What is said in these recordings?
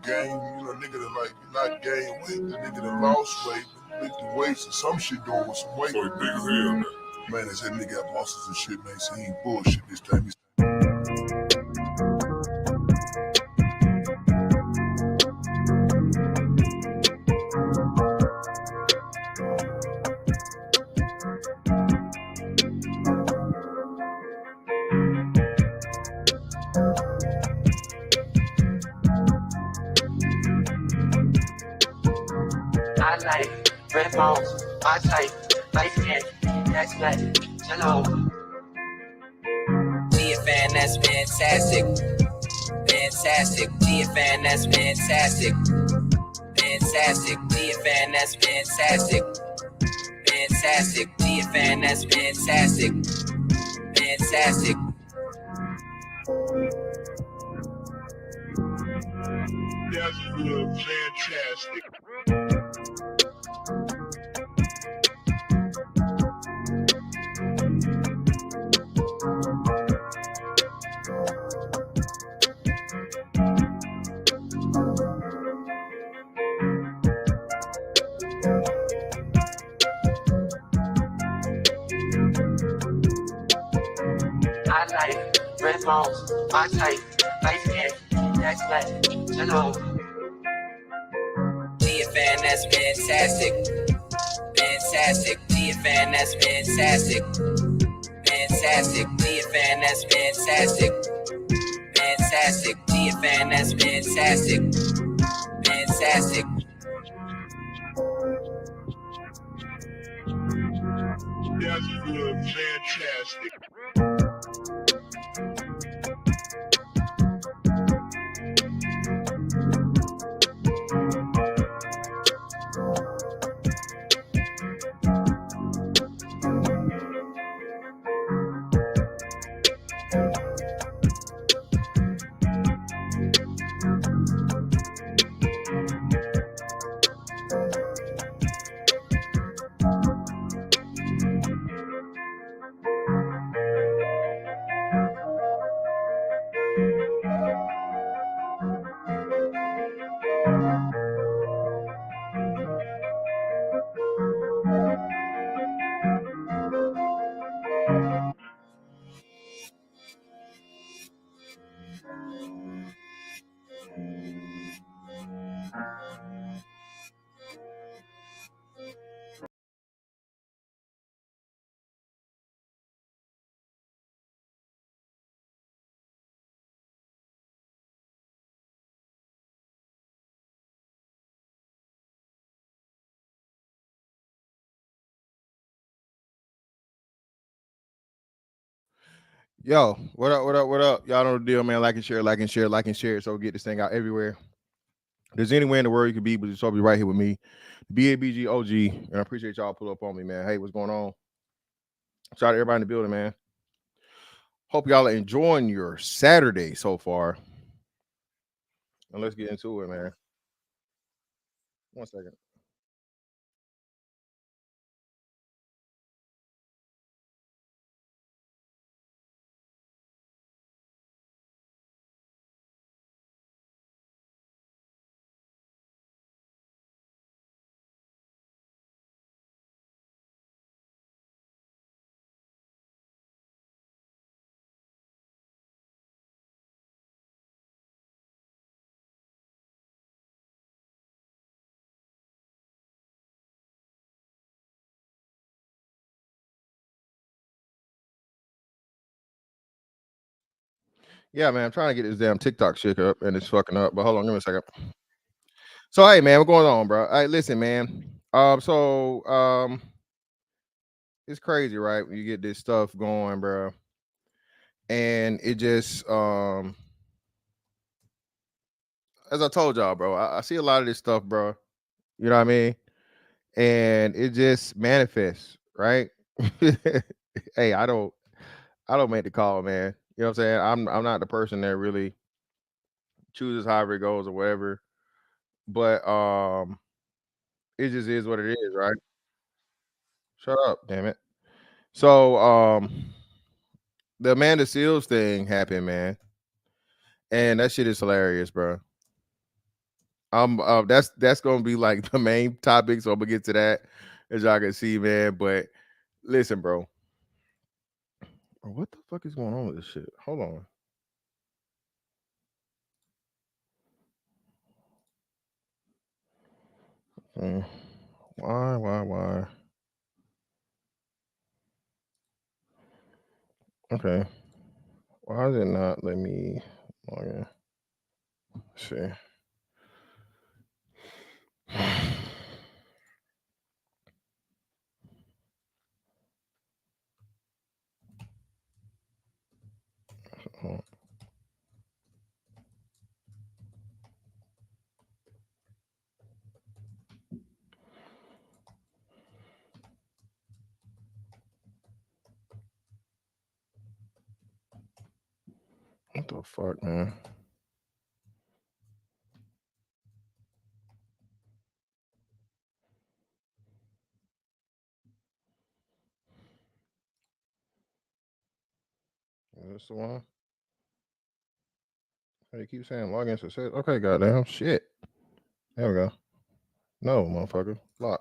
gain, nigga that like not gain weight, the nigga that lost weight, lifted weights or some shit doing with some weight. So he big as hell, man. Man, they said nigga got muscles and shit, man. So he ain't bullshit this time. I like red bones, my type, light skin, that's black, hello. TFN, that's fantastic. Fantastic. TFN, that's fantastic. Fantastic. TFN, that's fantastic. Fantastic. TFN, that's fantastic. Fantastic. That's good, fantastic. I like red bones, my type, light skin, that's black, hello. TFN, that's fantastic. Fantastic. TFN, that's fantastic. Fantastic. TFN, that's fantastic. Fantastic. TFN, that's fantastic. Fantastic. That's good, fantastic. Yo, what up, what up, what up? Y'all know the deal, man. Like and share, like and share, like and share. So get this thing out everywhere. There's anywhere in the world you could be, but you'll be right here with me, BABG OG. And I appreciate y'all pull up on me, man. Hey, what's going on? Shout out to everybody in the building, man. Hope y'all are enjoying your Saturday so far. And let's get into it, man. 1 second. Yeah, man, I'm trying to get this damn TikTok shit up and it's fucking up. But hold on, give me a second. So hey, man, what's going on, bro? Hey, listen, man. It's crazy, right? When you get this stuff going, bro, and it just as I told y'all, bro, I see a lot of this stuff, bro. You know what I mean? And it just manifests, right? Hey, I don't make the call, man. You know what I'm saying? I'm not the person that really chooses however it goes or whatever. But it just is what it is, right? Shut up, damn it. So the Amanda Seales thing happened, man. And that shit is hilarious, bro. That's gonna be like the main topic, so I'm gonna get to that as y'all can see, man. But listen, bro. What the fuck is going on with this shit? Hold on. Mm, why? Okay. Why is it not let me log in? Let's see. Oh, what the fuck, man? Is this the one? Hey, keep saying login success. Okay, goddamn shit. There we go. No, motherfucker. Lock.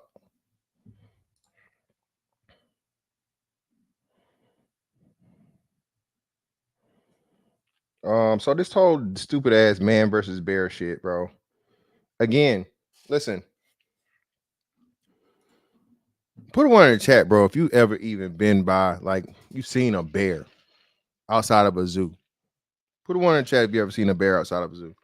So this whole stupid ass man versus bear shit, bro. Again, listen. Put one in the chat, bro. If you ever even been by, like, you seen a bear outside of a zoo. Put one in the chat if you ever seen a bear outside of a zoo.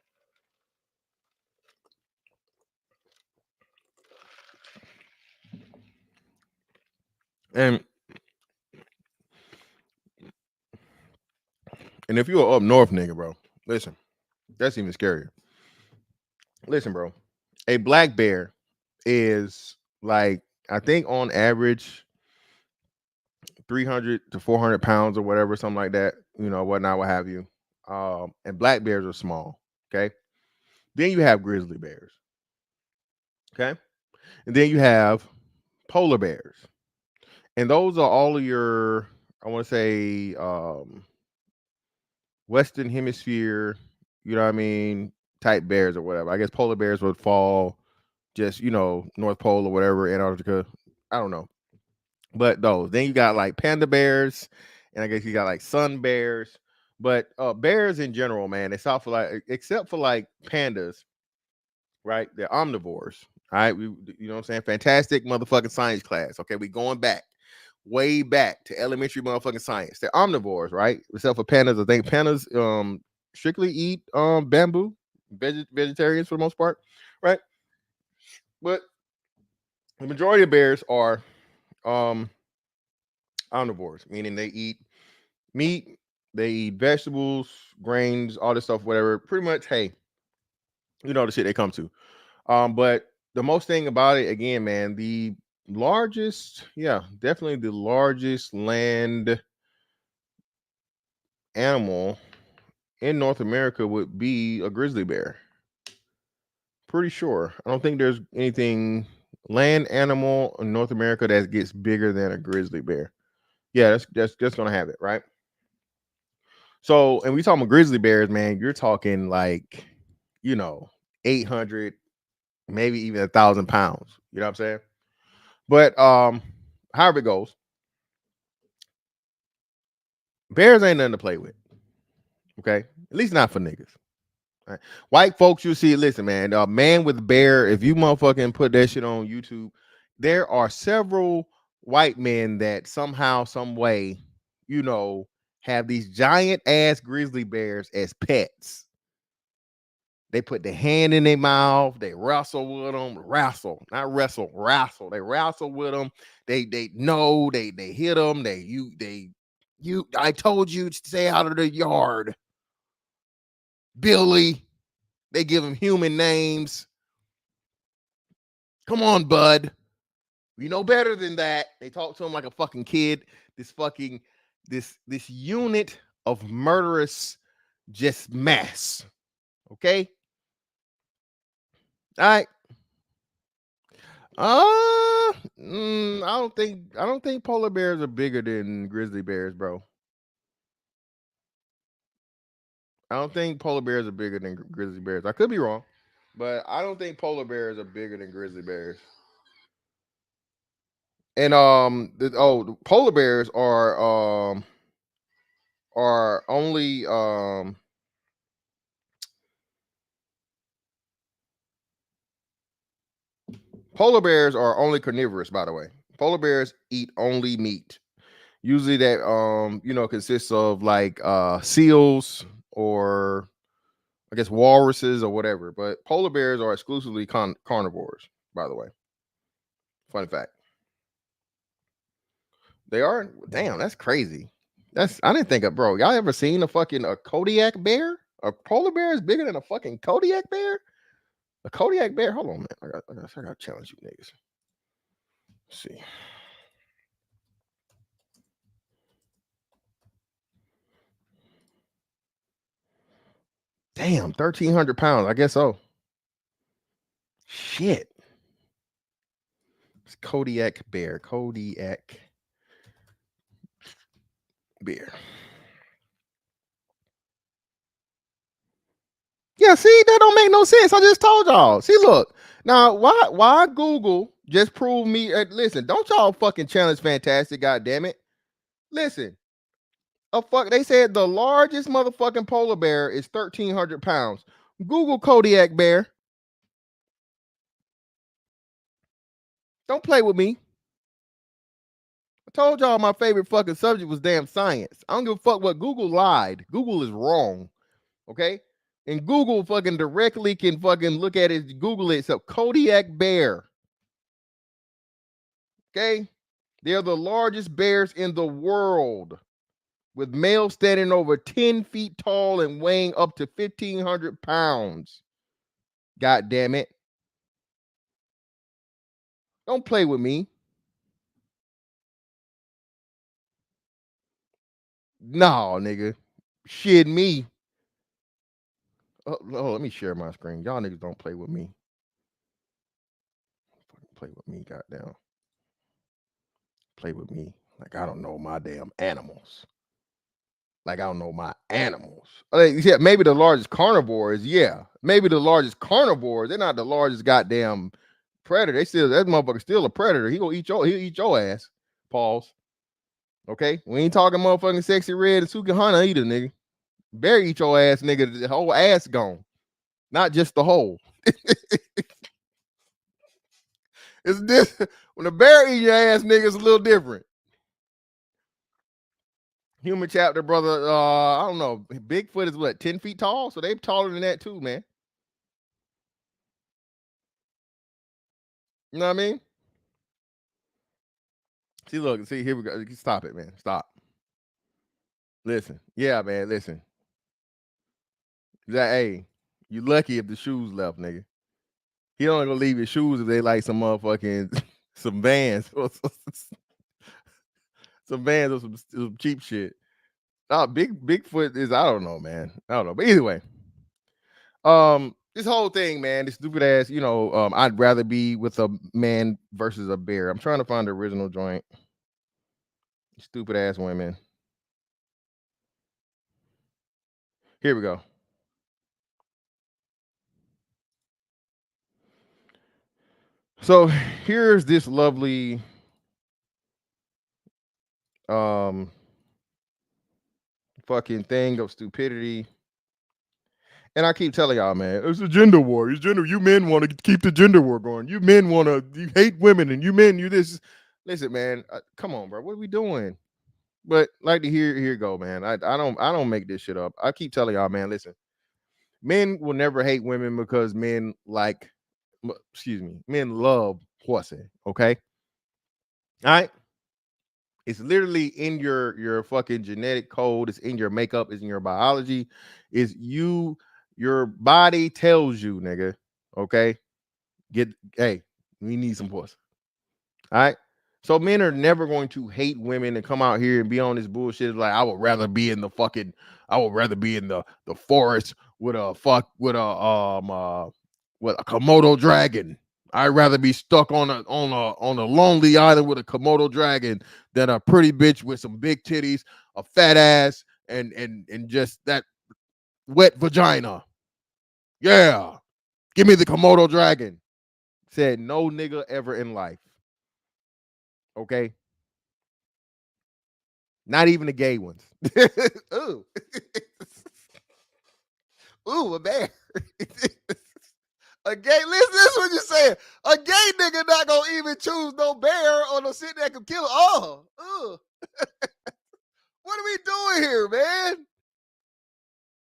And if you're up north nigga, bro, listen, that's even scarier. Listen, bro, a black bear is like, I think on average 300 to 400 pounds or whatever, something like that, whatnot, what have you. And black bears are small. Okay. Then you have grizzly bears. Okay. And then you have polar bears. And those are all of your, I want to say, Western hemisphere, you know what I mean, type bears or whatever. I guess polar bears would fall just, North Pole or whatever, Antarctica. I don't know. But those. Then you got like panda bears, and I guess you got like sun bears. But bears in general, man, it's all for like, except for like pandas, right? They're omnivores. All right. You know what I'm saying? Fantastic motherfucking science class. Okay. We going back. Way back to elementary motherfucking science. They're omnivores, right? Except for pandas. I think pandas strictly eat bamboo, vegetarians for the most part, right? But the majority of bears are omnivores, meaning they eat meat, they eat vegetables, grains, all this stuff, whatever. Pretty much, hey, the shit they come to. But the most thing about it, again, man, the largest, yeah, definitely the largest land animal in North America would be a grizzly bear. Pretty sure. I don't think there's anything land animal in North America that gets bigger than a grizzly bear. Yeah, that's gonna have it, right? So, and we talking about grizzly bears, man. You're talking like, 800, maybe even 1,000 pounds. You know what I'm saying? But however it goes, bears ain't nothing to play with. Okay, at least not for niggas. Right. White folks, you see, listen, man, man with bear, if you motherfucking put that shit on YouTube, there are several white men that somehow, some way, have these giant ass grizzly bears as pets. They put their hand in their mouth, they wrestle with them, not wrestle, wrestle. They wrestle with them. They know, they hit them. I told you to stay out of the yard, Billy. They give him human names. Come on, bud. We know better than that. They talk to him like a fucking kid. This unit of murderous just mass. Okay? All right. I don't think polar bears are bigger than grizzly bears, bro. I don't think polar bears are bigger than grizzly bears. I could be wrong. But I don't think polar bears are bigger than grizzly bears. And the polar bears are only polar bears are only carnivorous, by the way. Polar bears eat only meat. Usually that consists of like seals or I guess walruses or whatever. But polar bears are exclusively carnivores, by the way. Fun fact. They are. Damn, that's crazy. I didn't think of, bro. Y'all ever seen a Kodiak bear? A polar bear is bigger than a fucking Kodiak bear? A Kodiak bear? Hold on, man. I got to challenge you niggas. Let's see. Damn, 1,300 pounds. I guess so. Shit. It's Kodiak bear. Kodiak bear. Yeah, see, that don't make no sense. I just told y'all. See, look. Now, why Google just proved me? Listen, don't y'all fucking challenge Fantastic, goddamn it. Listen. They said the largest motherfucking polar bear is 1,300 pounds. Google Kodiak bear. Don't play with me. I told y'all my favorite fucking subject was damn science. I don't give a fuck what Google lied. Google is wrong. Okay? And Google fucking directly can fucking look at it, Google it. So Kodiak bear. Okay? They're the largest bears in the world, with males standing over 10 feet tall and weighing up to 1,500 pounds. God damn it. Don't play with me. No, nigga. Shit me. Oh, let me share my screen. Y'all niggas don't play with me. Play with me, goddamn. Play with me. Like I don't know my damn animals. Like I don't know my animals. Yeah, maybe the largest carnivores. Yeah, maybe the largest carnivores. They're not the largest goddamn predator. That motherfucker still a predator. He'll eat your ass. Pause. Okay, we ain't talking motherfucking sexy red and Sukahana either, nigga. Bear eat your ass, nigga. The whole ass gone, not just the whole. It's this when the bear eat your ass, nigga, it's a little different. Human chapter, brother. I don't know. Bigfoot is what, 10 feet tall? So they taller than that too, man. You know what I mean? See, look, see, here we go. Stop it, man. Stop. Listen. Yeah, man, listen. Hey, you lucky if the shoes left, nigga. He only gonna leave his shoes if they like some motherfucking some Vans or some Vans or some cheap shit. Bigfoot is, I don't know, man. I don't know. But either way, this whole thing, man, this stupid ass, I'd rather be with a man versus a bear. I'm trying to find the original joint. Stupid ass women. Here we go. So here's this lovely fucking thing of stupidity. And I keep telling y'all, man, it's a gender war. It's gender. You men want to keep the gender war going. You men you hate women, and you men, you this. Listen, man, come on, bro. What are we doing? But like to here go, man. I don't make this shit up. I keep telling y'all, man. Listen, men will never hate women because men men love pussy. Okay, all right. It's literally in your fucking genetic code. It's in your makeup. It's in your biology. It's you. Your body tells you, nigga. Okay, hey, we need some pussy. All right. So men are never going to hate women and come out here and be on this bullshit. Like I would rather be in the forest with a Komodo dragon. I'd rather be stuck on a lonely island with a Komodo dragon than a pretty bitch with some big titties, a fat ass, and just that wet vagina. Yeah. Give me the Komodo dragon. Said no nigga ever in life. Okay. Not even the gay ones. Ooh. Ooh, a bear. A gay, listen, this is what you're saying. A gay nigga not gonna even choose no bear or no shit that can kill him. Oh, what are we doing here, man?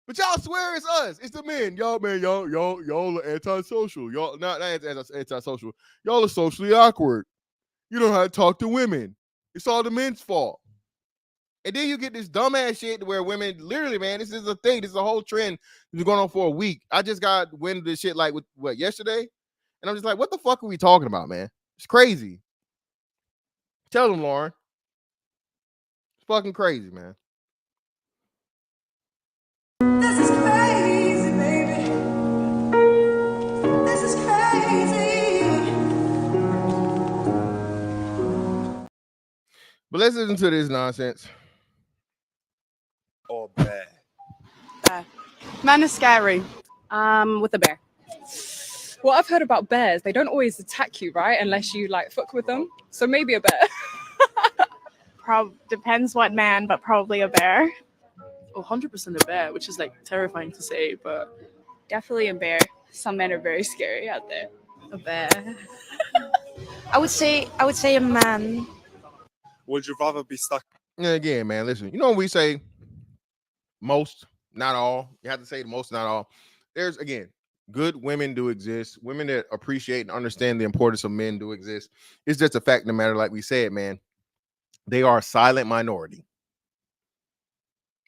But y'all swear it's us. It's the men. Y'all, man, y'all are antisocial. Y'all not antisocial. Y'all are socially awkward. You don't know how to talk to women. It's all the men's fault. And then you get this dumbass shit where women literally, man, this is a thing. This is a whole trend. It's been going on for a week. I just got wind of this shit like with what yesterday. And I'm just like, what the fuck are we talking about, man? It's crazy. Tell them, Lauren. It's fucking crazy, man. This is crazy, baby. This is crazy. But let's listen to this nonsense. Or bad? Man is scary. With a bear. What I've heard about bears, they don't always attack you, right? Unless you like fuck with them. So maybe a bear. Depends what man, but probably a bear. 100% a bear, which is like terrifying to say, but Definitely a bear. Some men are very scary out there. a bear. I would say a man. Would you rather be stuck? And again, man, listen, you know when we say most, not all, you have to say most, not all. There's, again, good women do exist. Women that appreciate and understand the importance of men do exist. It's just a fact of the matter, like we said, man. They are a silent minority.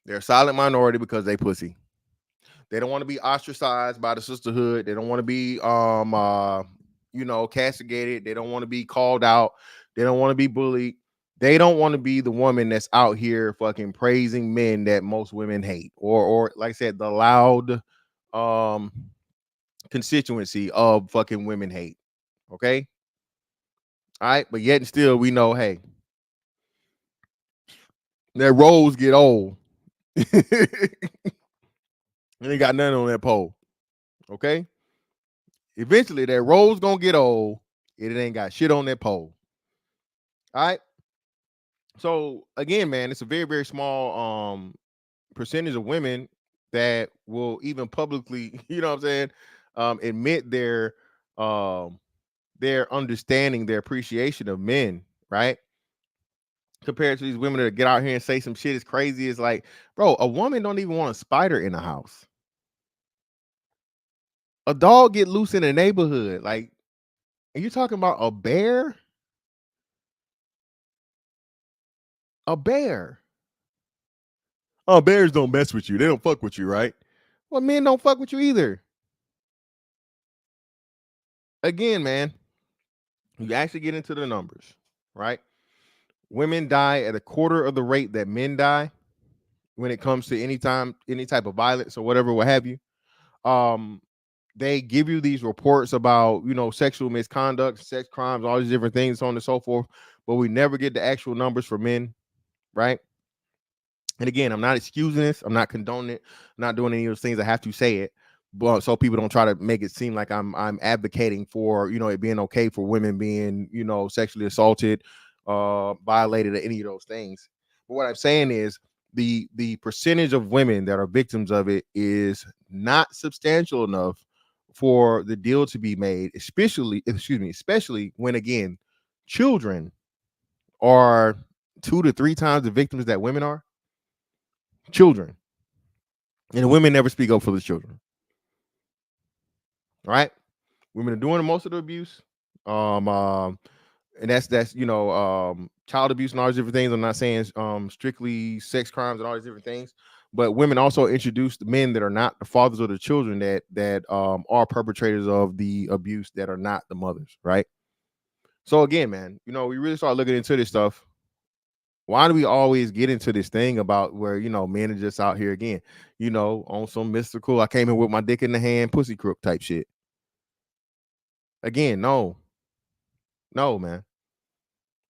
They're a silent minority because they pussy. They don't want to be ostracized by the sisterhood. They don't want to be castigated. They don't want to be called out. They don't want to be bullied. They don't want to be the woman that's out here fucking praising men that most women hate. Or like I said, the loud constituency of fucking women hate. Okay? All right, but yet and still we know, hey, their roles get old. And they got nothing on that pole. Okay? Eventually that role's gonna get old and it ain't got shit on that pole. All right. So again, man, it's a very, very small percentage of women that will even publicly, you know what I'm saying, admit their understanding, their appreciation of men, right? Compared to these women that get out here and say some shit as crazy as like, bro, a woman don't even want a spider in the house. A dog get loose in the neighborhood. Like, and you're talking about a bear? A bear. Oh, bears don't mess with you. They don't fuck with you, right? Well, men don't fuck with you either. Again, man, you actually get into the numbers, right? Women die at a quarter of the rate that men die when it comes to any type of violence or whatever, what have you. They give you these reports about, sexual misconduct, sex crimes, all these different things, so on and so forth, but we never get the actual numbers for men, right? And again, I'm not excusing this. I'm not condoning it. I'm not doing any of those things. I have to say it, but so people don't try to make it seem like I'm advocating for, it being okay for women being, sexually assaulted, violated, or any of those things. But what I'm saying is the percentage of women that are victims of it is not substantial enough for the deal to be made, especially when, again, children are 2 to 3 times the victims that women are. Children. And the women never speak up for the children. All right? Women are doing most of the abuse. And that's child abuse and all these different things. I'm not saying strictly sex crimes and all these different things, but women also introduce the men that are not the fathers of the children that are perpetrators of the abuse that are not the mothers, right? So again, man, we really start looking into this stuff. Why do we always get into this thing about where, men are just out here again, on some mystical, I came in with my dick in the hand, pussy crook type shit? Again, no, man.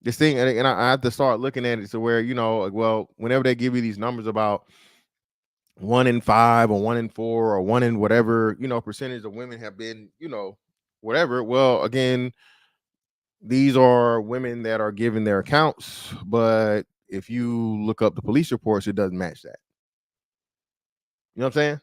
This thing, and I have to start looking at it to where, well, whenever they give you these numbers about 1 in 5 or 1 in 4 or 1 in whatever, percentage of women have been, whatever. Well, again, these are women that are giving their accounts, but if you look up the police reports, it doesn't match that. You know what I'm saying?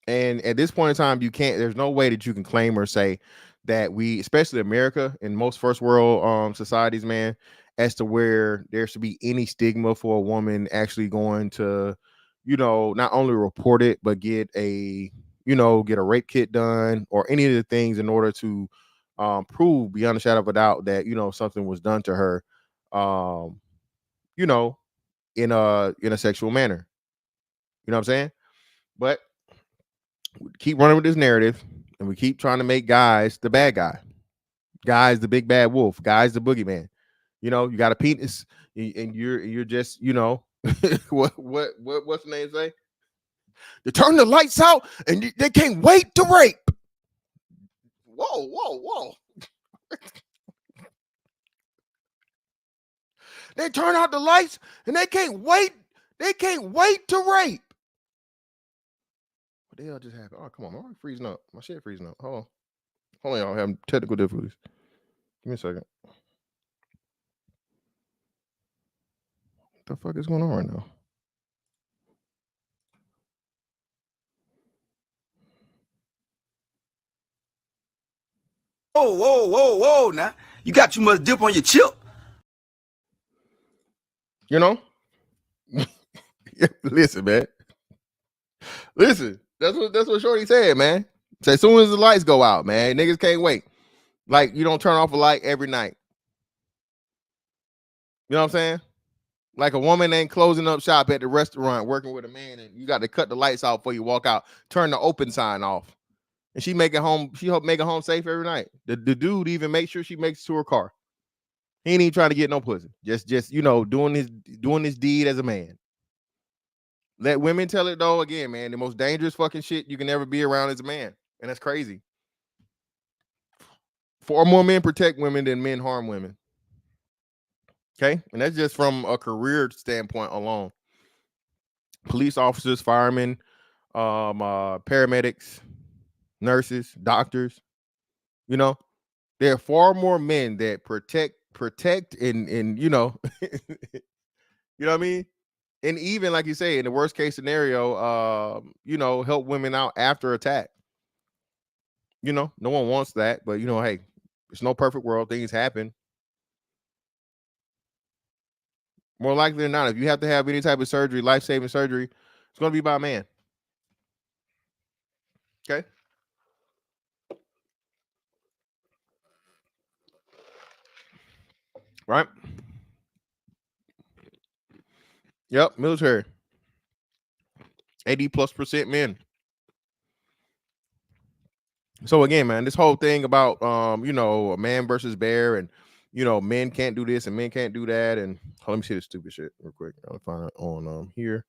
And at this point in time, there's no way that you can claim or say that we, especially America and most first world societies, man, as to where there should be any stigma for a woman actually going to, not only report it, but get a rape kit done or any of the things in order to prove beyond a shadow of a doubt that, something was done to her, um, you know, in a sexual manner. You know what I'm saying? But keep running with this narrative and we keep trying to make guys the bad guy, guys the big bad wolf, guys the boogeyman. You got a penis and you're just what's the name say? They turn the lights out and they can't wait to rape. Whoa. They turn out the lights and they can't wait to rape. What the hell just happened? Oh, come on, I'm freezing up. My shit freezing up. Hold on, y'all. I'm having technical difficulties. Give me a second. What the fuck is going on right now? Whoa. Now, you got too much dip on your chip. Listen, man. Listen, that's what Shorty said, man. So as soon as the lights go out, man, niggas can't wait. Like, you don't turn off a light every night. You know what I'm saying? Like a woman ain't closing up shop at the restaurant working with a man and you got to cut the lights out before you walk out, turn the open sign off. And she make it home safe every night. The dude even makes sure she makes it to her car. He ain't even trying to get no pussy. Just doing his deed as a man. Let women tell it though. Again, man, the most dangerous fucking shit you can ever be around is a man. And that's crazy. Far more men protect women than men harm women. Okay? And that's just from a career standpoint alone. Police officers, firemen, paramedics, nurses, doctors, there are far more men that protect and you know what I mean? And even like you say, in the worst case scenario, help women out after attack. No one wants that, but hey, it's no perfect world. Things happen. More likely than not, if you have to have any type of surgery, life-saving surgery, it's going to be by a man. Okay. Right. Yep. Military. 80+% men. So again, man, this whole thing about a man versus bear and men can't do this and men can't do that. And let me see this stupid shit real quick. I'll find it on here.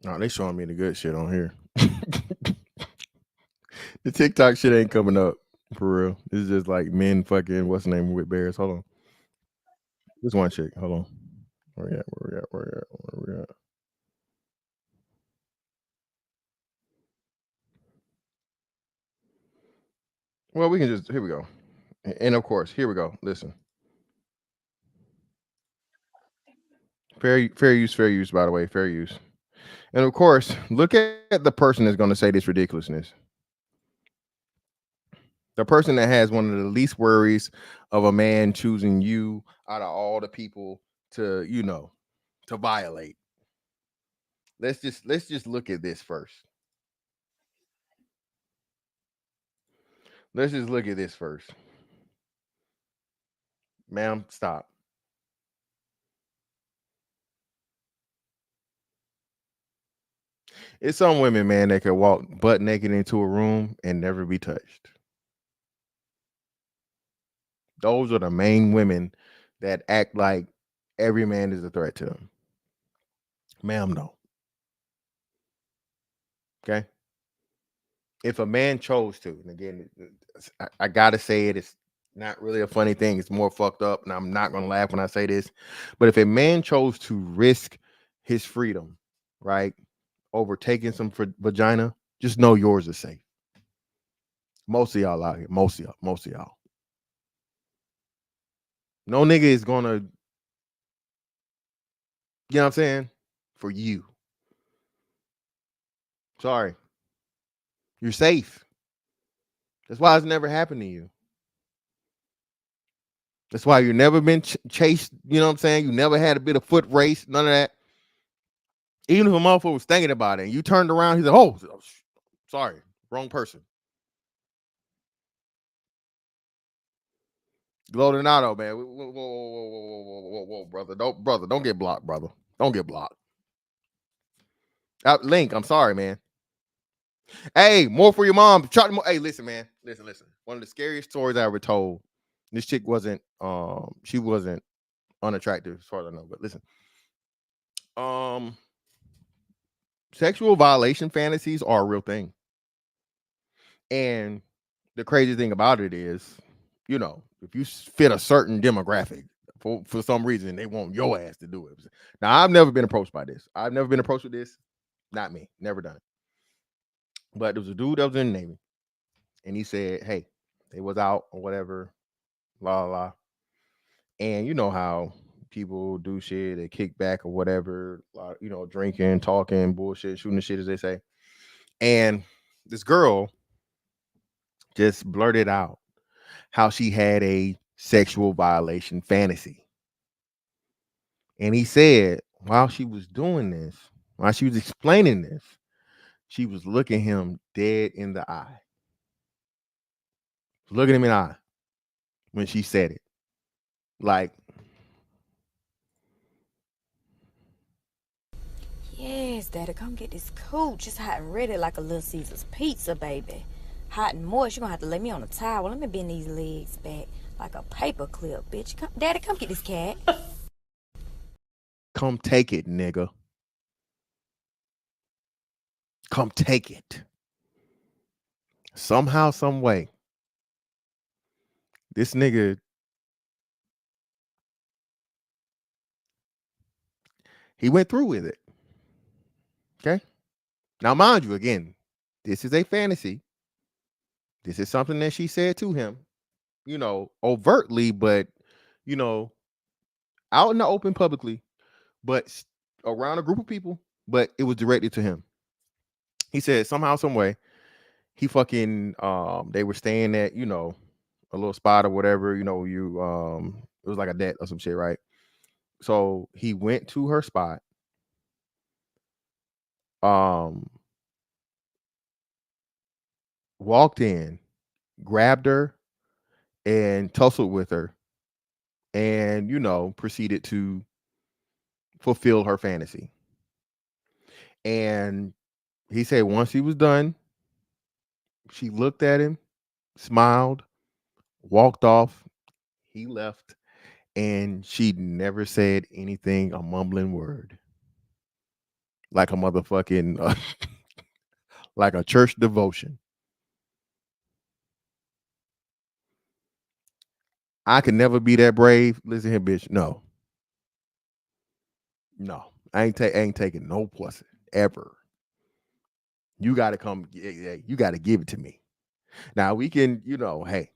No, they showing me the good shit on here. The TikTok shit ain't coming up for real. It's just like men fucking what's the name with bears. Hold on. This one chick. Hold on. Where we at? Well, we can just here we go. And of course, here we go. Listen. Fair use, by the way, fair use. And of course, look at the person that's going to say this ridiculousness. The person that has one of the least worries of a man choosing you out of all the people to violate. let's just look at this first. Let's just look at this first. Ma'am, stop. It's some women, man, that can walk butt naked into a room and never be touched. Those are the main women that act like every man is a threat to them. Ma'am, no. Okay. If a man chose to, and again, I gotta say it, it's not really a funny thing. It's more fucked up, and I'm not gonna laugh when I say this. But if a man chose to risk his freedom, right, over taking some vagina, just know yours is safe. Most of y'all out here, most of y'all. No nigga is gonna, you know what I'm saying, for you. Sorry. You're safe. That's why it's never happened to you. That's why you never been chased, you know what I'm saying? You never had a bit of foot race, none of that. Even if a motherfucker was thinking about it and you turned around, he's like, oh, sorry, wrong person. Glodinato, man. Whoa, brother. Don't get blocked, brother. Don't get blocked. Link, I'm sorry, man. Hey, more for your mom. Hey, listen, man. Listen. One of the scariest stories I ever told. This chick wasn't, she wasn't unattractive as far as I know, but listen. Sexual violation fantasies are a real thing. And the crazy thing about it is, you know, if you fit a certain demographic, for some reason, they want your ass to do it. Now, I've never been approached by this. I've never been approached with this. Not me. Never done it. But there was a dude that was in the Navy. And he said, hey, they was out or whatever, la, la, la. And you know how people do shit, they kick back or whatever, you know, drinking, talking, bullshit, shooting the shit, as they say. And this girl just blurted out how she had a sexual violation fantasy. And he said, while she was doing this, while she was explaining this, she was looking him dead in the eye. Looking him in the eye when she said it. Like, Yes, Daddy, come get this cooch. It's hot and ready like a Little Caesar's pizza, baby. Hot and moist. You're gonna have to lay me on a towel. Let me bend these legs back like a paper clip, bitch. Daddy, come get this cat. come take it, nigga. Come take it. Somehow, some way, this nigga, he went through with it. Okay. Now, mind you, again, this is a fantasy. This is something that she said to him, you know, overtly, but, you know, out in the open publicly, but around a group of people, but it was directed to him. He said somehow, some way, he fucking, they were staying at, you know, a little spot or whatever, you know, it was like a debt or some shit, right? So he went to her spot, walked in, grabbed her, and tussled with her, and, you know, proceeded to fulfill her fantasy. And he said once he was done, she looked at him, smiled, walked off. He left, and she never said anything, a mumbling word, like a motherfucking, like a church devotion. I could never be that brave. Listen here, bitch. No, I ain't taking no pussy ever. You got to come. You got to give it to me. Now we can, you know, hey,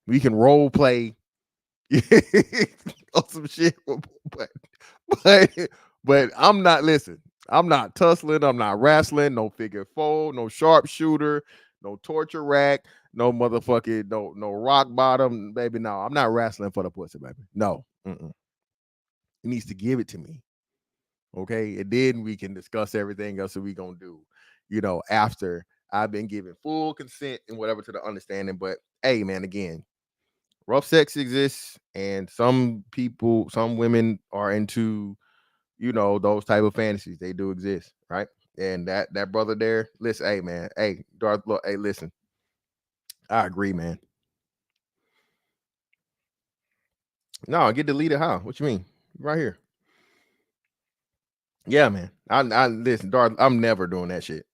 we can role play on some shit, but I'm not. Listen, I'm not tussling. I'm not wrestling. No figure four. No sharpshooter. No torture rack. No motherfucking no rock bottom, baby. No, I'm not wrestling for the pussy, baby. No, he needs to give it to me. Okay, and then we can discuss everything else that we gonna do, after I've been given full consent and whatever to the understanding. But hey, man, again, rough sex exists, and some women are into, those type of fantasies. They do exist, right? And that brother there, listen, hey man, hey Darth, look, hey, listen, I agree, man. No, get deleted. How? What you mean? Right here. Yeah, man. I listen, Darth. I'm never doing that shit.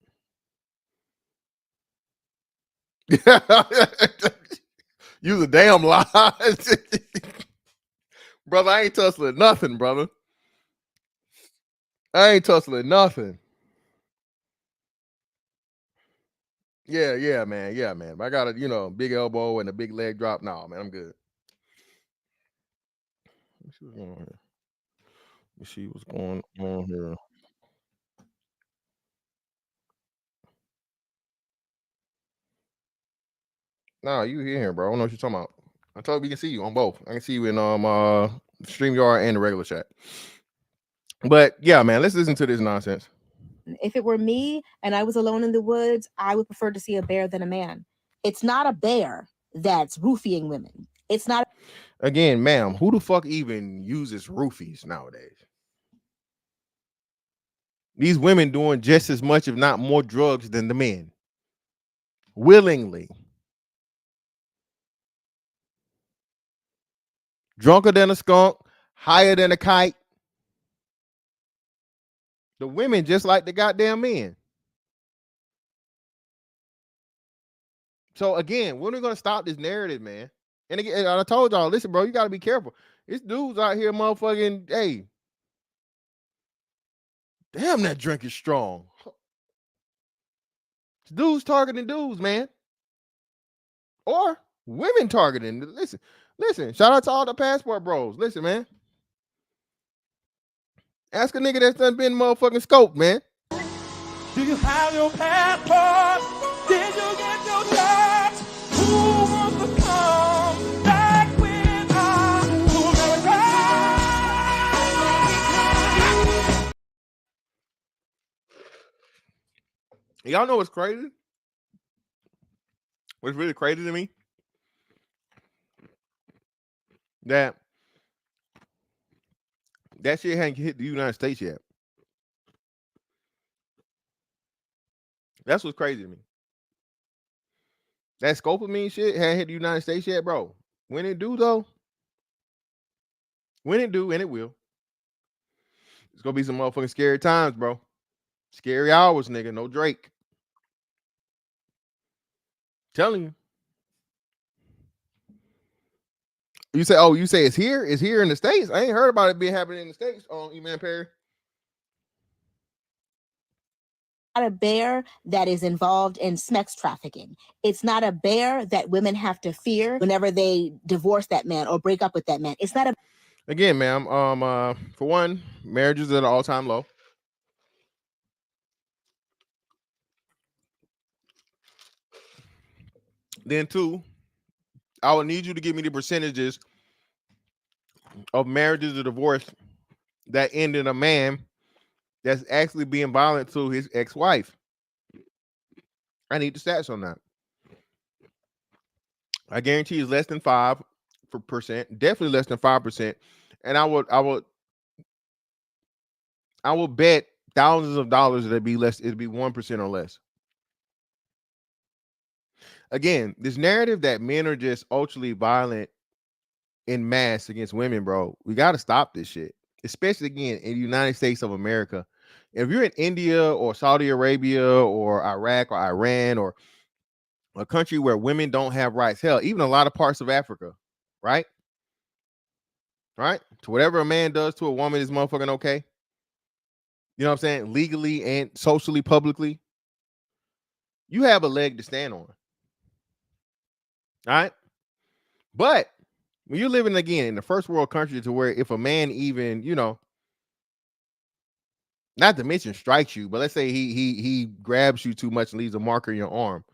Use a damn lie, brother. I ain't tussling nothing, brother. I ain't tussling nothing. Yeah, man. I got a big elbow and a big leg drop. No, man, I'm good. Let's see what's going on here. Let's see what's going on here. Nah, you here, bro. I don't know what you're talking about. I told you we can see you on both. I can see you in StreamYard and the regular chat. But yeah, man, let's listen to this nonsense. If it were me and I was alone in the woods, I would prefer to see a bear than a man. It's not a bear that's roofying women. It's not. Again, ma'am, who the fuck even uses roofies nowadays? These women doing just as much, if not more, drugs than the men. Willingly. Drunker than a skunk, higher than a kite. The women just like the goddamn men. So again, when are we gonna stop this narrative, man? And again, I told y'all, listen, bro, you gotta be careful. This dude's out here, motherfucking, hey. Damn, that drink is strong. Dudes targeting dudes, man. Or women targeting. Listen. Shout out to all the passport bros. Listen, man. Ask a nigga that's done been motherfucking scoped, man. Do you have your passport? Did you get your shot? Who wants to come back with us to America? Y'all know what's crazy? What's really crazy to me? That shit hadn't hit the United States yet. That's what's crazy to me. That scopolamine shit hadn't hit the United States yet, bro. When it do, though, when it do, and it will, it's gonna be some motherfucking scary times, bro. Scary hours, nigga. No Drake. Telling you. You say it's here? It's here in the States? I ain't heard about it being happening in the States on E-Man Perry. Not a bear that is involved in sex trafficking. It's not a bear that women have to fear whenever they divorce that man or break up with that man. It's not a. Again, ma'am, for one, marriages at an all-time low. Then two, I would need you to give me the percentages of marriages or divorce that end in a man that's actually being violent to his ex-wife. I need the stats on that. I guarantee it's less than 5%, definitely less than 5%. And I will bet thousands of dollars that it'd be 1% or less. Again, this narrative that men are just ultra violent in mass against women, bro, we got to stop this shit. Especially again in the United States of America. If you're in India or Saudi Arabia or Iraq or Iran or a country where women don't have rights, hell, even a lot of parts of Africa, right? Right? To whatever a man does to a woman is motherfucking okay. You know what I'm saying? Legally and socially, publicly. You have a leg to stand on. All right? But when you're living again in the first world country to where if a man even, not to mention strikes you, but let's say he grabs you too much and leaves a mark on your arm.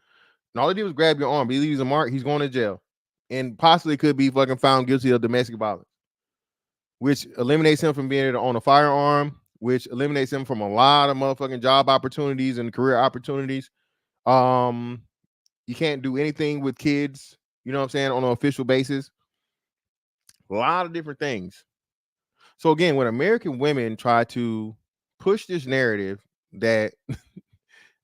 And all he did was grab your arm, but he leaves a mark, he's going to jail. And possibly could be fucking found guilty of domestic violence, which eliminates him from being able to own a firearm, which eliminates them from a lot of motherfucking job opportunities and career opportunities. You can't do anything with kids, you know what I'm saying, on an official basis. A lot of different things. So again, when American women try to push this narrative that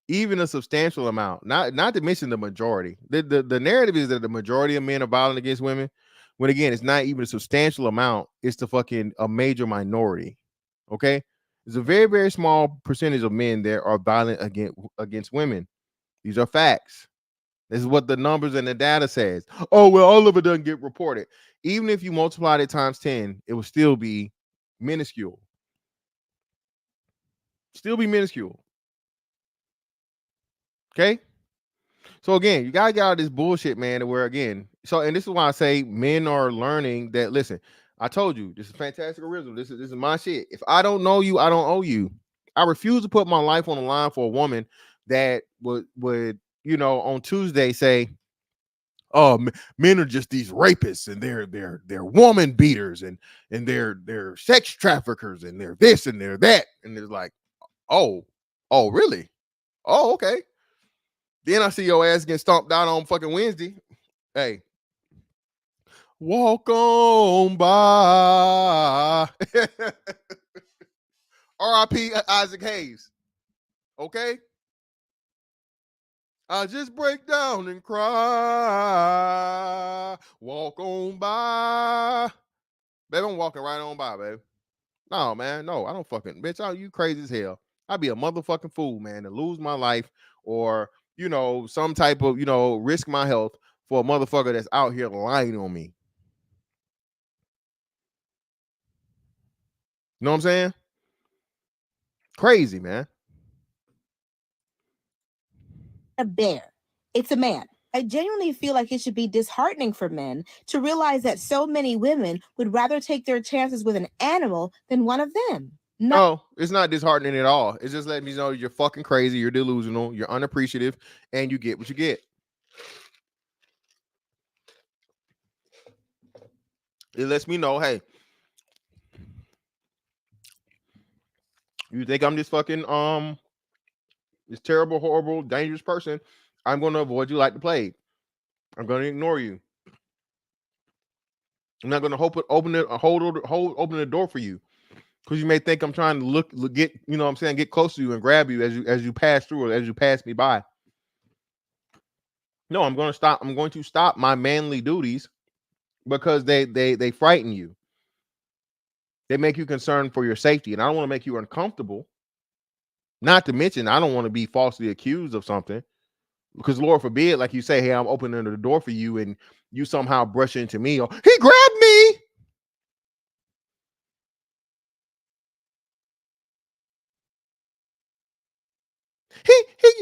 even a substantial amount, not to mention the majority, the narrative is that the majority of men are violent against women, when again, it's not even a substantial amount, it's the fucking a major minority. Okay, there's a very, very small percentage of men that are violent against women. These are facts. This is what the numbers and the data says. Oh, well, all of it doesn't get reported. Even if you multiply it times 10, it will still be minuscule. Still be minuscule. Okay? So again, you gotta get out of this bullshit, man, where again, and this is why I say men are learning that, listen, I told you, this is fantastic original. This is my shit. If I don't know you, I don't owe you. I refuse to put my life on the line for a woman that would on Tuesday say, oh, men are just these rapists and they're woman beaters and they're sex traffickers and they're this and they're that. And it's like, oh, really? Oh, okay. Then I see your ass getting stomped out on fucking Wednesday. Hey, walk on by. R.I.P. Isaac Hayes. Okay? I just break down and cry. Walk on by. Baby, I'm walking right on by, baby. No, man. No, I don't fucking, bitch. Oh, you crazy as hell. I'd be a motherfucking fool, man, to lose my life or, some type of, risk my health for a motherfucker that's out here lying on me. You know what I'm saying? Crazy, man. A bear. It's a man. I genuinely feel like it should be disheartening for men to realize that so many women would rather take their chances with an animal than one of them. No, it's not disheartening at all. It's just letting me know you're fucking crazy, you're delusional, you're unappreciative, and you get what you get. It lets me know, hey, you think I'm this fucking this terrible, horrible, dangerous person, I'm going to avoid you like the plague. I'm going to ignore you. I'm not going to open the door for you, because you may think I'm trying to get, get close to you and grab you as you pass through or as you pass me by. No, I'm going to stop my manly duties because they frighten you. They make you concerned for your safety, and I don't want to make you uncomfortable. Not to mention, I don't want to be falsely accused of something, because Lord forbid, like you say, hey, I'm opening the door for you, and you somehow brush into me, or he grabbed me.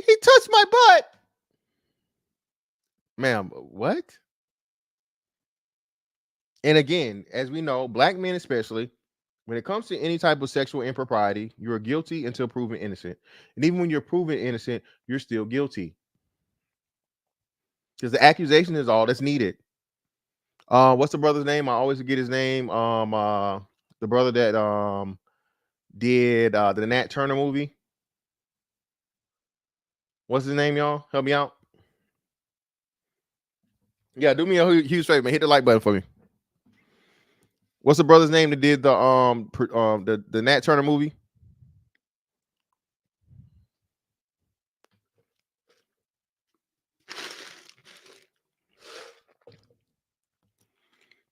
He touched my butt. Ma'am, what? And again, as we know, black men especially, when it comes to any type of sexual impropriety, you're guilty until proven innocent. And even when you're proven innocent, you're still guilty, because the accusation is all that's needed. What's the brother's name? I always forget his name. The brother that did the Nat Turner movie. What's his name, y'all? Help me out. Yeah, do me a huge favor, man. Hit the like button for me. What's the brother's name that did the Nat Turner movie?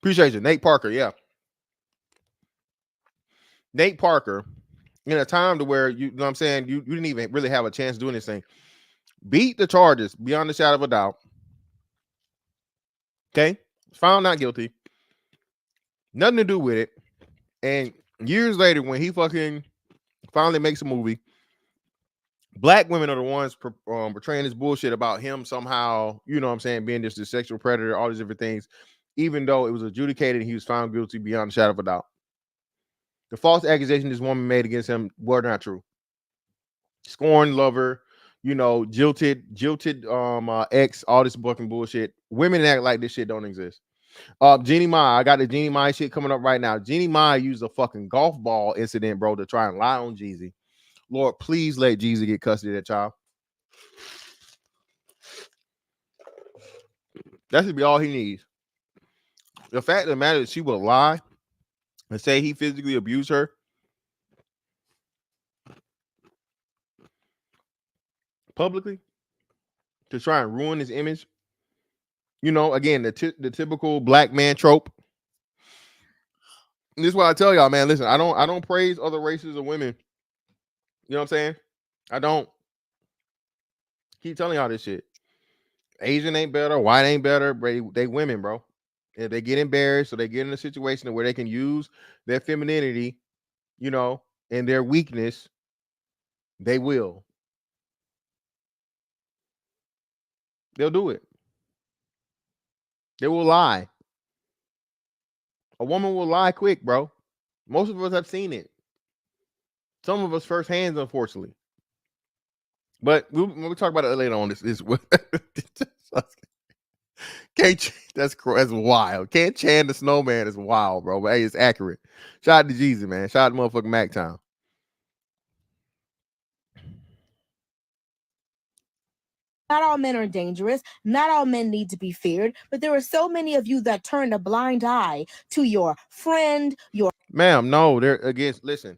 Appreciate you, Nate Parker. Yeah, Nate Parker. In a time to where you know what I'm saying, you didn't even really have a chance doing this thing. Beat the charges beyond the shadow of a doubt. Okay, found not guilty. Nothing to do with it. And years later, when he fucking finally makes a movie, black women are the ones portraying this bullshit about him somehow, you know what I'm saying, being this sexual predator, all these different things, even though it was adjudicated and he was found guilty beyond the shadow of a doubt. The false accusation this woman made against him were not true. Scorned lover, jilted ex, all this fucking bullshit. Women act like this shit don't exist. Jeannie Mai, I got the Jeannie Mai shit coming up right now. Jeannie Mai used a fucking golf ball incident, bro, to try and lie on Jeezy. Lord, please let Jeezy get custody of that child. That should be all he needs. The fact of the matter is she will lie and say he physically abused her. Publicly to try and ruin his image. You know, again, the typical black man trope. And this is why I tell y'all, man, listen, I don't praise other races of women. You know what I'm saying? I don't keep telling y'all this shit. Asian ain't better, white ain't better, they women, bro. If they get embarrassed or they get in a situation where they can use their femininity, you know, and their weakness, they will. They'll do it. They will lie. A woman will lie quick, bro. Most of us have seen it. Some of us firsthand, unfortunately. But we'll talk about it later on. This that's wild. Can't Chan the Snowman is wild, bro. But hey, it's accurate. Shout out to Jeezy, man. Shout out to motherfucking Mac Town. Not all men are dangerous. Not all men need to be feared. But there are so many of you that turn a blind eye to your friend, your... Ma'am, no, they're against. Listen,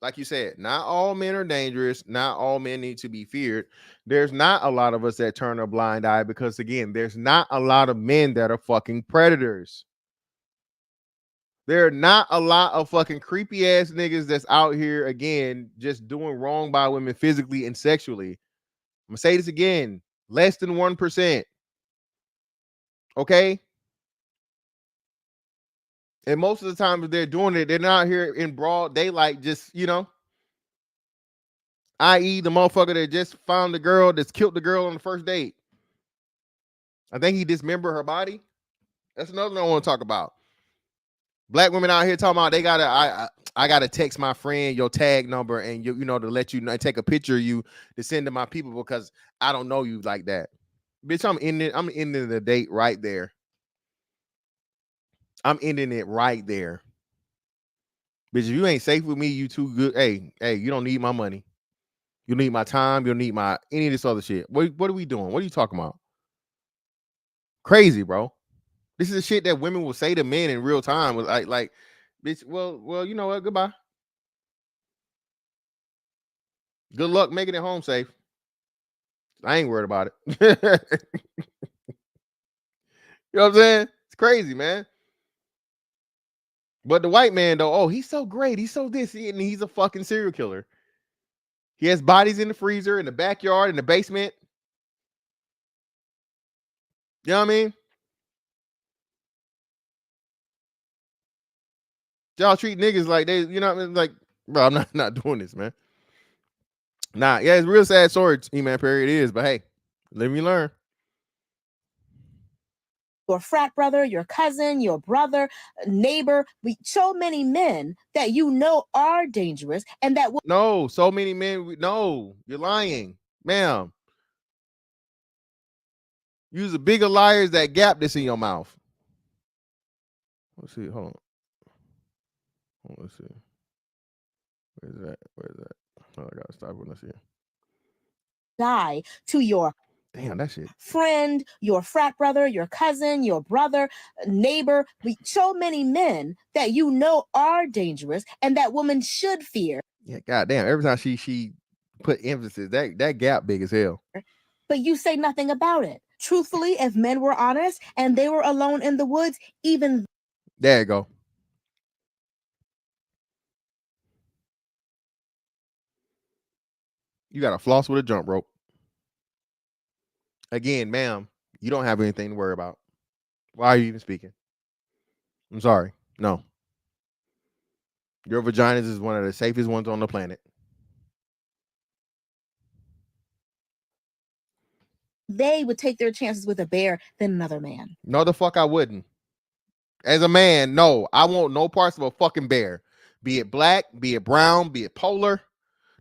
like you said, not all men are dangerous. Not all men need to be feared. There's not a lot of us that turn a blind eye because, again, there's not a lot of men that are fucking predators. There are not a lot of fucking creepy ass niggas that's out here, again, just doing wrong by women physically and sexually. I'm gonna say this again. Less than 1%. Okay? And most of the time, if they're doing it, they're not here in broad daylight, just, you know, i.e. the motherfucker that just found the girl that's killed the girl on the first date. I think he dismembered her body. That's another thing I want to talk about. Black women out here talking about they gotta, I gotta text my friend your tag number and you know, to let you know, take a picture of you to send to my people because I don't know you like that. Bitch, I'm ending the date right there. I'm ending it right there. Bitch, if you ain't safe with me, you too good. Hey, you don't need my money. You need my time. You don't need my any of this other shit. What are we doing? What are you talking about? Crazy, bro. This is the shit that women will say to men in real time. Like, bitch, well, you know what? Goodbye. Good luck making it home safe. I ain't worried about it. You know what I'm saying? It's crazy, man. But the white man, though, oh, he's so great. He's so this, and he's a fucking serial killer. He has bodies in the freezer, in the backyard, in the basement. You know what I mean? Y'all treat niggas like they, you know what I mean? Like, bro, I'm not doing this, man. Nah, yeah, it's a real sad story, E-Man Perry. It is, but hey, let me learn. Your frat brother, your cousin, your brother, neighbor, so many men that you know are dangerous and that will... No, so many men. No, you're lying, ma'am. Use a bigger liar as that gap that's in your mouth. Let's see. Hold on. Let's see. Where's that? Oh, I gotta stop. Let's see. Die to your... Damn, that shit. Friend, your frat brother, your cousin, your brother, neighbor, so many men that you know are dangerous and that women should fear. Yeah, goddamn. Every time she put emphasis, that gap big as hell. But you say nothing about it. Truthfully, if men were honest and they were alone in the woods, even... There you go. You got to floss with a jump rope. Again, ma'am, you don't have anything to worry about. Why are you even speaking? I'm sorry. No. Your vaginas is one of the safest ones on the planet. They would take their chances with a bear than another man. No, the fuck I wouldn't. As a man, no. I want no parts of a fucking bear. Be it black, be it brown, be it polar.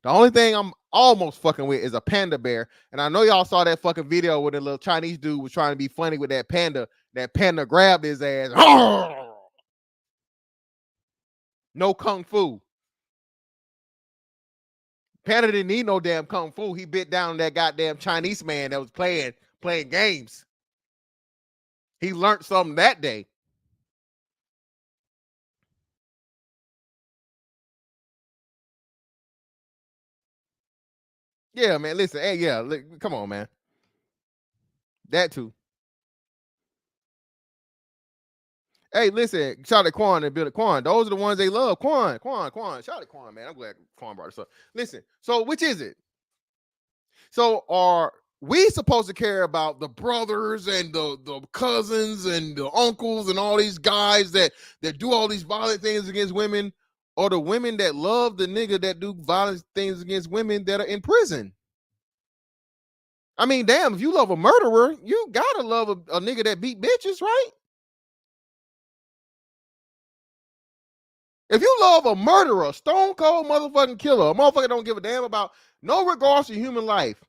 The only thing I'm almost fucking with is a panda bear. And I know y'all saw that fucking video where the little Chinese dude was trying to be funny with that panda. that Panda grabbed his ass. No kung fu. Panda didn't need no damn kung fu. He bit down that goddamn Chinese man that was playing games. He learned something that day. Yeah, man. Listen, hey, yeah, come on, man. That too. Hey, listen, shout out Quan and Bill Quan. Those are the ones they love. Quan. Shout out Quan, man. I'm glad Quan brought this up. Listen, so which is it? So are we supposed to care about the brothers and the cousins and the uncles and all these guys that do all these violent things against women, or the women that love the nigga that do violent things against women that are in prison? I mean, damn, if you love a murderer, you gotta love a nigga that beat bitches, right? If you love a murderer, stone cold motherfucking killer, a motherfucker don't give a damn about no regards to human life,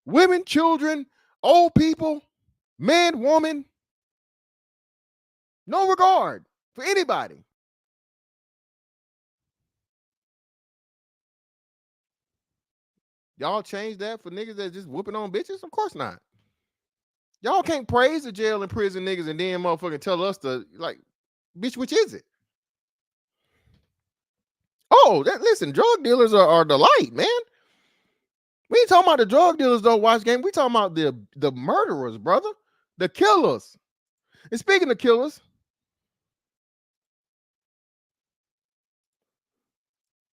women, children, old people, man, woman, no regard for anybody. Y'all change that for niggas that just whooping on bitches? Of course not. Y'all can't praise the jail and prison niggas and then motherfucking tell us to, like, bitch, which is it? Oh, listen, drug dealers are the light, man. We ain't talking about the drug dealers though, watch game. We talking about the murderers, brother. The killers. And speaking of killers,